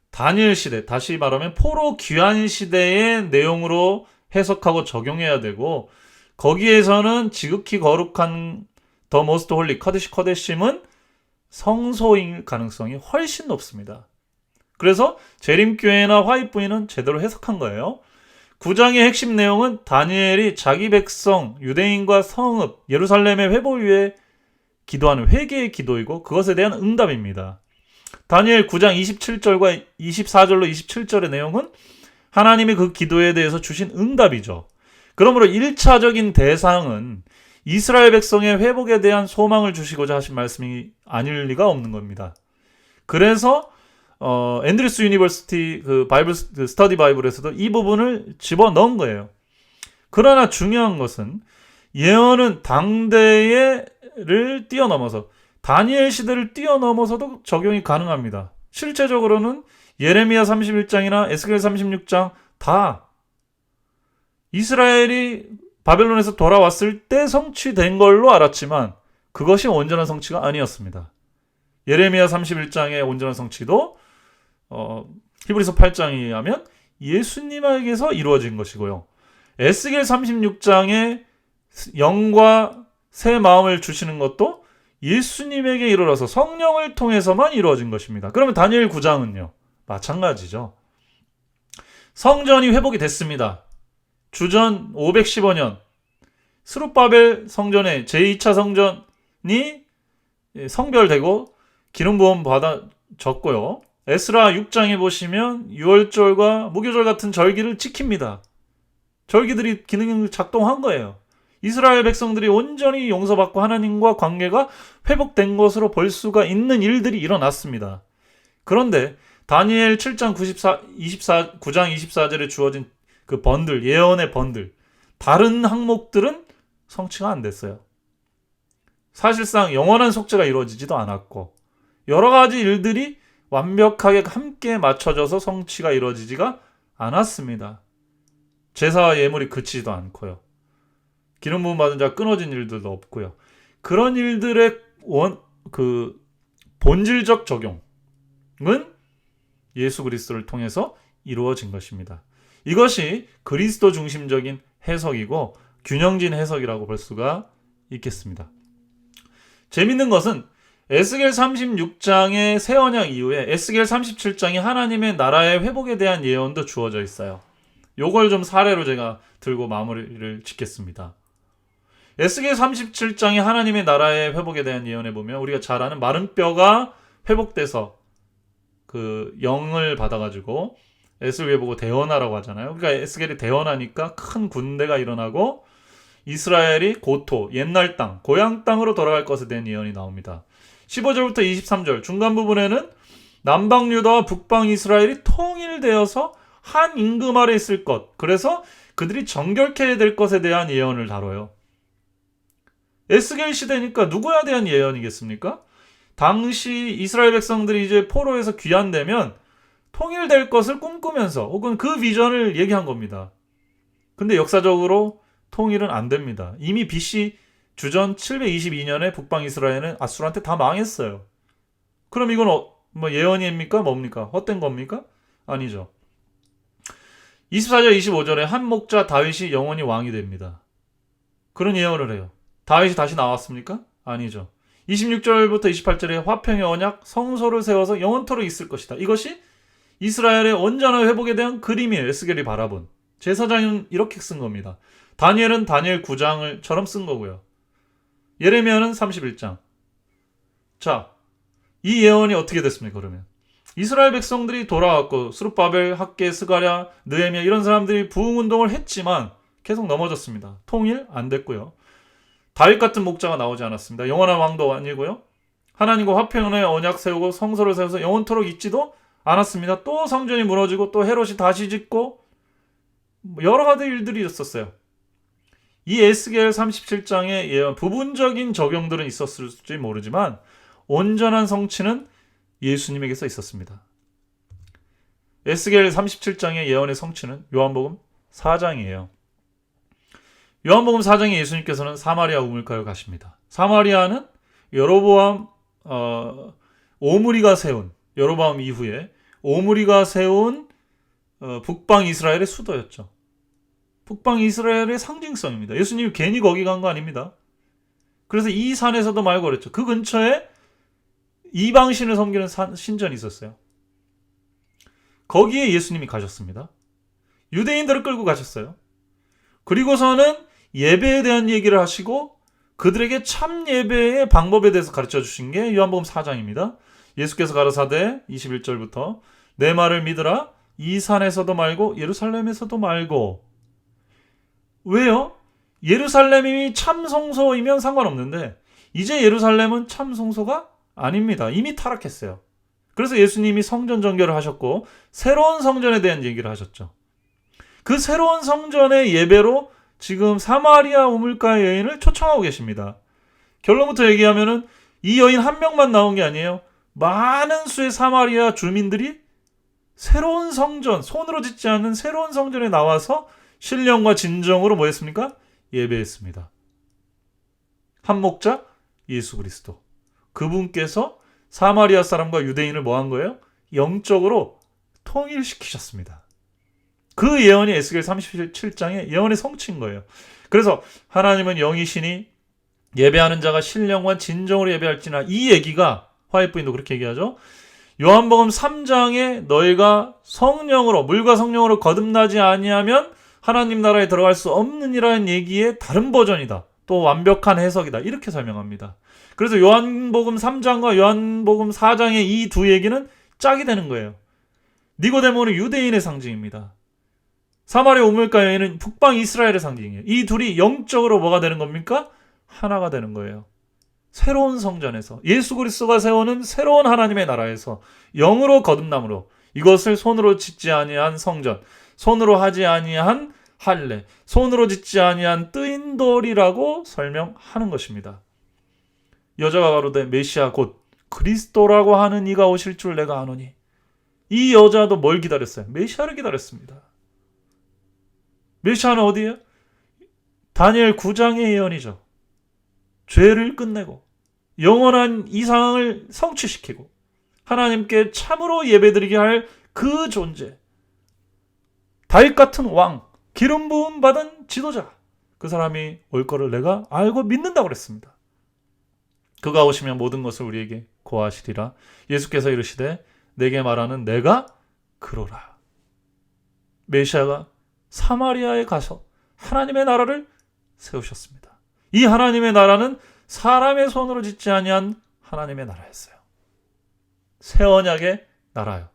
다니엘 시대, 다시 말하면 포로 귀환 시대의 내용으로 해석하고 적용해야 되고, 거기에서는 지극히 거룩한 더 모스트 홀리 카데시 커데심은 성소일 가능성이 훨씬 높습니다. 그래서 재림교회나 화이트부인은 제대로 해석한 거예요. 9장의 핵심 내용은 다니엘이 자기 백성 유대인과 성읍 예루살렘의 회복을 위해 기도하는 회개의 기도이고, 그것에 대한 응답입니다. 다니엘 9장 27절과 24절로 27절의 내용은 하나님이 그 기도에 대해서 주신 응답이죠. 그러므로 1차적인 대상은 이스라엘 백성의 회복에 대한 소망을 주시고자 하신 말씀이 아닐 리가 없는 겁니다. 그래서 앤드류스 유니버시티 바이블 스터디 바이블에서도 이 부분을 집어넣은 거예요. 그러나 중요한 것은 예언은 당대를 뛰어넘어서 다니엘 시대를 뛰어넘어서도 적용이 가능합니다. 실제적으로는 예레미야 31장이나 에스겔 36장 다 이스라엘이 바벨론에서 돌아왔을 때 성취된 걸로 알았지만 그것이 온전한 성취가 아니었습니다. 예레미야 31장의 온전한 성취도 히브리서 8장에 의하면 예수님에게서 이루어진 것이고요. 에스겔 36장에 영과 새 마음을 주시는 것도 예수님에게 이르러서 성령을 통해서만 이루어진 것입니다. 그러면 다니엘 9장은요? 마찬가지죠. 성전이 회복이 됐습니다. 주전 515년 스룹바벨 성전의 제2차 성전이 성별되고 기름 부음 받아졌고요. 에스라 6장에 보시면 유월절과 무교절 같은 절기를 지킵니다. 절기들이 기능을 작동한 거예요. 이스라엘 백성들이 온전히 용서받고 하나님과 관계가 회복된 것으로 볼 수가 있는 일들이 일어났습니다. 그런데 다니엘 7장 9장 24절에 주어진 그 번들, 예언의 번들, 다른 항목들은 성취가 안 됐어요. 사실상 영원한 속죄가 이루어지지도 않았고 여러 가지 일들이 완벽하게 함께 맞춰져서 성취가 이루어지지가 않았습니다. 제사와 예물이 그치지도 않고요. 기름 부음 받은 자 끊어진 일들도 없고요. 그런 일들의 본질적 적용은 예수 그리스도를 통해서 이루어진 것입니다. 이것이 그리스도 중심적인 해석이고 균형진 해석이라고 볼 수가 있겠습니다. 재밌는 것은 에스겔 36장의 새 언약 이후에 에스겔 37장이 하나님의 나라의 회복에 대한 예언도 주어져 있어요. 요걸 좀 사례로 제가 들고 마무리를 짓겠습니다. 에스겔 37장이 하나님의 나라의 회복에 대한 예언에 보면 우리가 잘 아는 마른 뼈가 회복돼서 그 영을 받아가지고 에스겔 보고 대언하라고 하잖아요. 그러니까 에스겔이 대언하니까 큰 군대가 일어나고 이스라엘이 고토, 옛날 땅, 고향 땅으로 돌아갈 것에 대한 예언이 나옵니다. 15절부터 23절 중간 부분에는 남방 유다와 북방 이스라엘이 통일되어서 한 임금 아래 있을 것, 그래서 그들이 정결케 될 것에 대한 예언을 다뤄요. 에스겔 시대니까 누구에 대한 예언이겠습니까? 당시 이스라엘 백성들이 이제 포로에서 귀환되면 통일될 것을 꿈꾸면서 혹은 그 비전을 얘기한 겁니다. 근데 역사적으로 통일은 안 됩니다. 이미 BC 주전 722년에 북방 이스라엘은 아수르한테 다 망했어요. 그럼 이건 예언입니까? 뭡니까? 헛된 겁니까? 아니죠. 24절 25절에 한 목자 다윗이 영원히 왕이 됩니다. 그런 예언을 해요. 다윗이 다시 나왔습니까? 아니죠. 26절부터 28절에 화평의 언약 성소를 세워서 영원토록 있을 것이다. 이것이 이스라엘의 온전한 회복에 대한 그림이에요. 에스겔이 바라본. 제사장은 이렇게 쓴 겁니다. 다니엘은 다니엘 9장을처럼 쓴 거고요. 예레미야는 31장. 자, 이 예언이 어떻게 됐습니까? 그러면 이스라엘 백성들이 돌아왔고 스룹바벨, 학개, 스가랴, 느헤미야 이런 사람들이 부흥운동을 했지만 계속 넘어졌습니다. 통일 안 됐고요. 다윗 같은 목자가 나오지 않았습니다. 영원한 왕도 아니고요. 하나님과 화평의 언약 세우고 성소를 세워서 영원토록 있지도 않았습니다. 또 성전이 무너지고 또 헤롯이 다시 짓고 여러 가지 일들이 있었어요. 이 에스겔 37장의 예언 부분적인 적용들은 있었을지 모르지만 온전한 성취는 예수님에게서 있었습니다. 에스겔 37장의 예언의 성취는 요한복음 4장이에요. 요한복음 4장에 예수님께서는 사마리아 우물가를 가십니다. 사마리아는 여로보암 오므리가 세운, 여로보암 이후에 오므리가 세운 북방 이스라엘의 수도였죠. 북방 이스라엘의 상징성입니다. 예수님이 괜히 거기 간 거 아닙니다. 그래서 이 산에서도 말고 그랬죠. 그 근처에 이방신을 섬기는 신전이 있었어요. 거기에 예수님이 가셨습니다. 유대인들을 끌고 가셨어요. 그리고서는 예배에 대한 얘기를 하시고 그들에게 참 예배의 방법에 대해서 가르쳐 주신 게 요한복음 4장입니다. 예수께서 가라사대 21절부터 내 말을 믿으라. 이 산에서도 말고 예루살렘에서도 말고. 왜요? 예루살렘이 참 성소이면 상관없는데 이제 예루살렘은 참 성소가 아닙니다. 이미 타락했어요. 그래서 예수님이 성전 정결을 하셨고 새로운 성전에 대한 얘기를 하셨죠. 그 새로운 성전의 예배로 지금 사마리아 우물가의 여인을 초청하고 계십니다. 결론부터 얘기하면은 이 여인 한 명만 나온 게 아니에요. 많은 수의 사마리아 주민들이 새로운 성전, 손으로 짓지 않는 새로운 성전에 나와서 신령과 진정으로 뭐 했습니까? 예배했습니다. 한 목자 예수 그리스도. 그분께서 사마리아 사람과 유대인을 뭐 한 거예요? 영적으로 통일시키셨습니다. 그 예언이 에스겔 37장의 예언의 성취인 거예요. 그래서 하나님은 영이시니 예배하는 자가 신령과 진정으로 예배할지나, 이 얘기가 화해부인도 그렇게 얘기하죠. 요한복음 3장에 너희가 성령으로, 물과 성령으로 거듭나지 아니하면 하나님 나라에 들어갈 수 없느니라는 얘기의 다른 버전이다. 또 완벽한 해석이다. 이렇게 설명합니다. 그래서 요한복음 3장과 요한복음 4장의 이 두 얘기는 짝이 되는 거예요. 니고데모는 유대인의 상징입니다. 사마리아 우물가 여인은 북방 이스라엘의 상징이에요. 이 둘이 영적으로 뭐가 되는 겁니까? 하나가 되는 거예요. 새로운 성전에서, 예수 그리스도가 세우는 새로운 하나님의 나라에서 영으로 거듭남으로, 이것을 손으로 짓지 아니한 성전, 손으로 하지 아니한 할례, 손으로 짓지 아니한 뜨인 돌이라고 설명하는 것입니다. 여자가 가로되 메시아 곧 그리스도라고 하는 이가 오실 줄 내가 아노니. 이 여자도 뭘 기다렸어요? 메시아를 기다렸습니다. 메시아는 어디예요? 다니엘 9장의 예언이죠. 죄를 끝내고 영원한 이상을 성취시키고 하나님께 참으로 예배드리게 할 그 존재, 다윗 같은 왕, 기름 부음 받은 지도자, 그 사람이 올 거를 내가 알고 믿는다고 그랬습니다. 그가 오시면 모든 것을 우리에게 고하시리라. 예수께서 이르시되 내게 말하는 내가 그로라. 메시아가 사마리아에 가서 하나님의 나라를 세우셨습니다. 이 하나님의 나라는 사람의 손으로 짓지 아니한 하나님의 나라였어요. 새 언약의 나라요.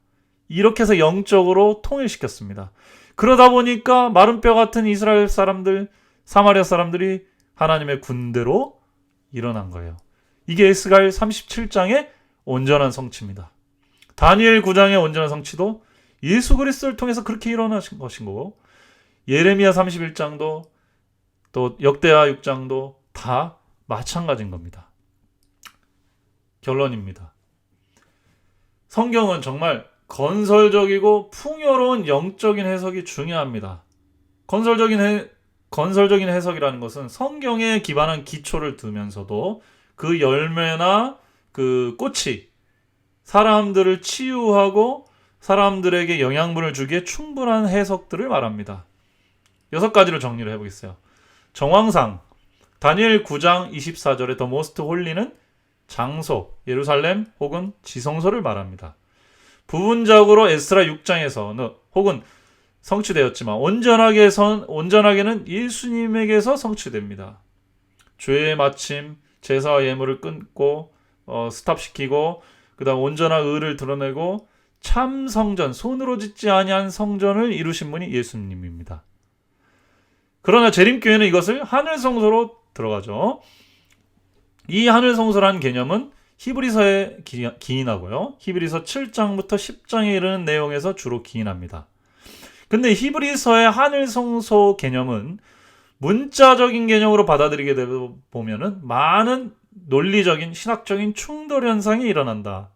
이렇게 해서 영적으로 통일시켰습니다. 그러다 보니까 마른 뼈 같은 이스라엘 사람들, 사마리아 사람들이 하나님의 군대로 일어난 거예요. 이게 에스겔 37장의 온전한 성취입니다. 다니엘 9장의 온전한 성취도 예수 그리스도를 통해서 그렇게 일어나신 것인 거고, 예레미야 31장도 또 역대하 6장도 다 마찬가지인 겁니다. 결론입니다. 성경은 정말 건설적이고 풍요로운 영적인 해석이 중요합니다. 건설적인 해석이라는 것은 성경에 기반한 기초를 두면서도 그 열매나 그 꽃이 사람들을 치유하고 사람들에게 영양분을 주기에 충분한 해석들을 말합니다. 6가지로 정리를 해보겠어요. 정황상 다니엘 9장 24절에 더 모스트 홀리는 장소, 예루살렘 혹은 지성소를 말합니다. 부분적으로 에스라 6장에서 혹은 성취되었지만 온전하게는 예수님에게서 성취됩니다. 죄의 마침, 제사와 예물을 끊고 스탑시키고 그 다음 온전한 의를 드러내고 참 성전, 손으로 짓지 아니한 성전을 이루신 분이 예수님입니다. 그러나 재림교회는 이것을 하늘성소로 들어가죠. 이 하늘성소라는 개념은 히브리서에 기인하고요. 히브리서 7장부터 10장에 이르는 내용에서 주로 기인합니다. 근데 히브리서의 하늘성소 개념은 문자적인 개념으로 받아들이게 되다 보면은 많은 논리적인, 신학적인 충돌 현상이 일어난다.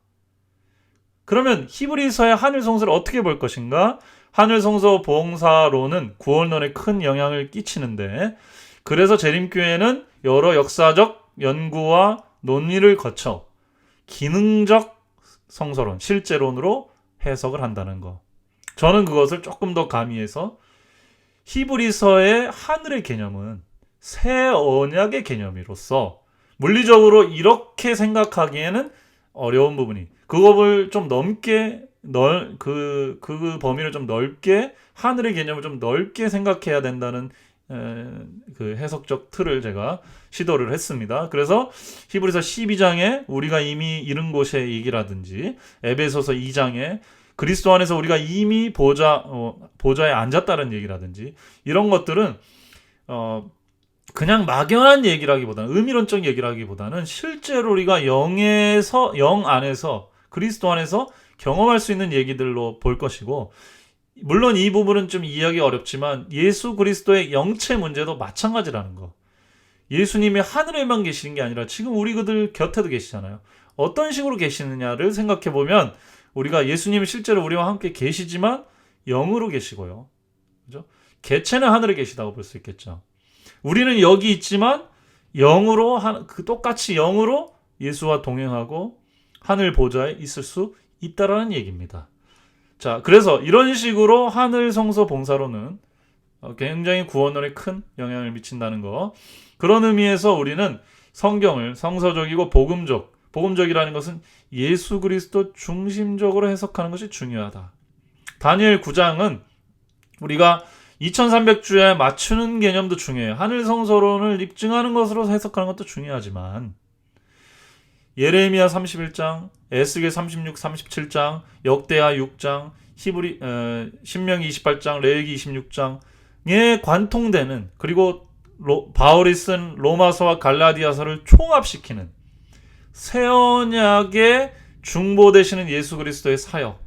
그러면 히브리서의 하늘성소를 어떻게 볼 것인가? 하늘 성소 봉사로는 구원론에 큰 영향을 끼치는데, 그래서 재림교회는 여러 역사적 연구와 논의를 거쳐 기능적 성서론, 실제론으로 해석을 한다는 거. 저는 그것을 조금 더 가미해서 히브리서의 하늘의 개념은 새 언약의 개념으로서 물리적으로 이렇게 생각하기에는 어려운 부분이, 그거를 좀 넘게 그 범위를 좀 넓게, 하늘의 개념을 좀 넓게 생각해야 된다는 그 해석적 틀을 제가 시도를 했습니다. 그래서 히브리서 12장에 우리가 이미 이른 곳의 얘기라든지, 에베소서 2장에 그리스도 안에서 우리가 이미 보좌에 앉았다는 얘기라든지, 이런 것들은 그냥 막연한 얘기라기보다는, 의미론적 얘기라기보다는 실제로 우리가 영 안에서, 그리스도 안에서 경험할 수 있는 얘기들로 볼 것이고, 물론 이 부분은 좀 이해하기 어렵지만 예수 그리스도의 영체 문제도 마찬가지라는 거. 예수님이 하늘에만 계시는 게 아니라 지금 우리 그들 곁에도 계시잖아요. 어떤 식으로 계시느냐를 생각해 보면, 우리가 예수님이 실제로 우리와 함께 계시지만 영으로 계시고요. 그죠? 개체는 하늘에 계시다고 볼 수 있겠죠. 우리는 여기 있지만 영으로, 똑같이 영으로 예수와 동행하고 하늘 보좌에 있을 수 있다라는 얘기입니다. 자, 그래서 이런 식으로 하늘 성소 봉사로는 굉장히 구원론에 큰 영향을 미친다는 거. 그런 의미에서 우리는 성경을 성서적이고 복음적이라는 것은 예수 그리스도 중심적으로 해석하는 것이 중요하다. 다니엘 9장은 우리가 2300주에 맞추는 개념도 중요해요. 하늘 성소론을 입증하는 것으로 해석하는 것도 중요하지만, 예레미야 31장, 에스겔 36, 37장, 역대하 6장, 신명기 28장, 레위기 26장에 관통되는, 그리고 바울이 쓴 로마서와 갈라디아서를 총합시키는 새 언약의 중보 되시는 예수 그리스도의 사역,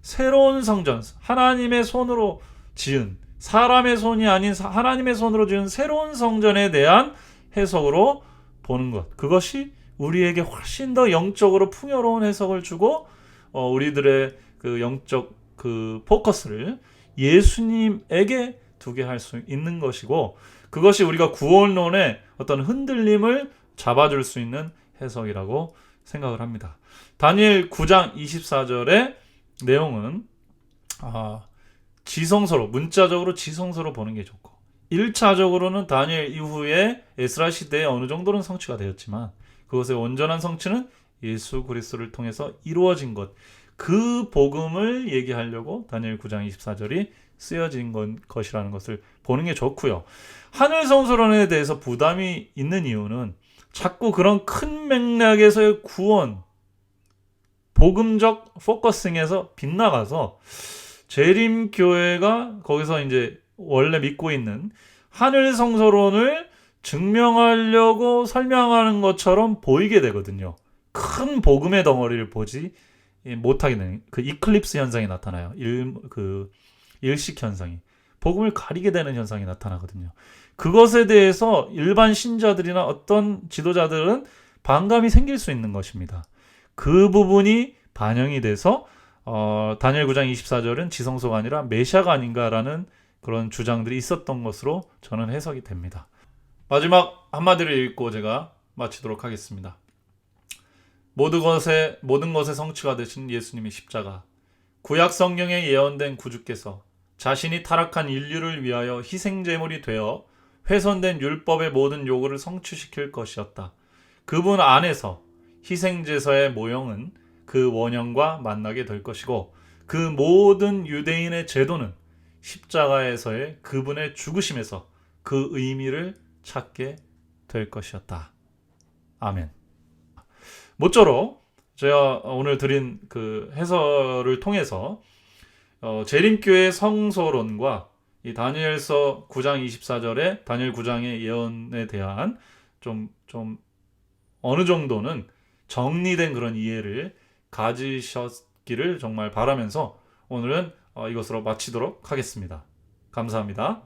새로운 성전, 하나님의 손으로 지은, 사람의 손이 아닌 하나님의 손으로 지은 새로운 성전에 대한 해석으로 보는 것, 그것이 우리에게 훨씬 더 영적으로 풍요로운 해석을 주고, 우리들의 그 영적 그 포커스를 예수님에게 두게 할 수 있는 것이고, 그것이 우리가 구원론의 어떤 흔들림을 잡아줄 수 있는 해석이라고 생각을 합니다. 다니엘 9장 24절의 내용은 지성서로, 문자적으로 지성서로 보는 게 좋고, 1차적으로는 다니엘 이후에 에스라 시대에 어느 정도는 성취가 되었지만 그것의 온전한 성취는 예수 그리스도를 통해서 이루어진 것, 그 복음을 얘기하려고 다니엘 9장 24절이 쓰여진 것이라는 것을 보는 게 좋고요. 하늘 성소론에 대해서 부담이 있는 이유는 자꾸 그런 큰 맥락에서의 구원, 복음적 포커싱에서 빗나가서 재림교회가 거기서 이제 원래 믿고 있는 하늘 성소론을 증명하려고 설명하는 것처럼 보이게 되거든요. 큰 복음의 덩어리를 보지 못하게 되는 그 이클립스 현상이 나타나요. 일식 현상이. 복음을 가리게 되는 현상이 나타나거든요. 그것에 대해서 일반 신자들이나 어떤 지도자들은 반감이 생길 수 있는 것입니다. 그 부분이 반영이 돼서 다니엘 9장 24절은 지성소가 아니라 메시아가 아닌가라는 그런 주장들이 있었던 것으로 저는 해석이 됩니다. 마지막 한마디를 읽고 제가 마치도록 하겠습니다. 모든 것의 성취가 되신 예수님의 십자가, 구약 성경에 예언된 구주께서 자신이 타락한 인류를 위하여 희생제물이 되어 훼손된 율법의 모든 요구를 성취시킬 것이었다. 그분 안에서 희생제사의 모형은 그 원형과 만나게 될 것이고, 그 모든 유대인의 제도는 십자가에서의 그분의 죽으심에서 그 의미를 찾게 될 것이었다. 아멘. 모쪼록 제가 오늘 드린 그 해설을 통해서 재림교회 성소론과 이 다니엘서 9장 24절의 다니엘 9장의 예언에 대한 좀 어느 정도는 정리된 그런 이해를 가지셨기를 정말 바라면서 오늘은 이것으로 마치도록 하겠습니다. 감사합니다.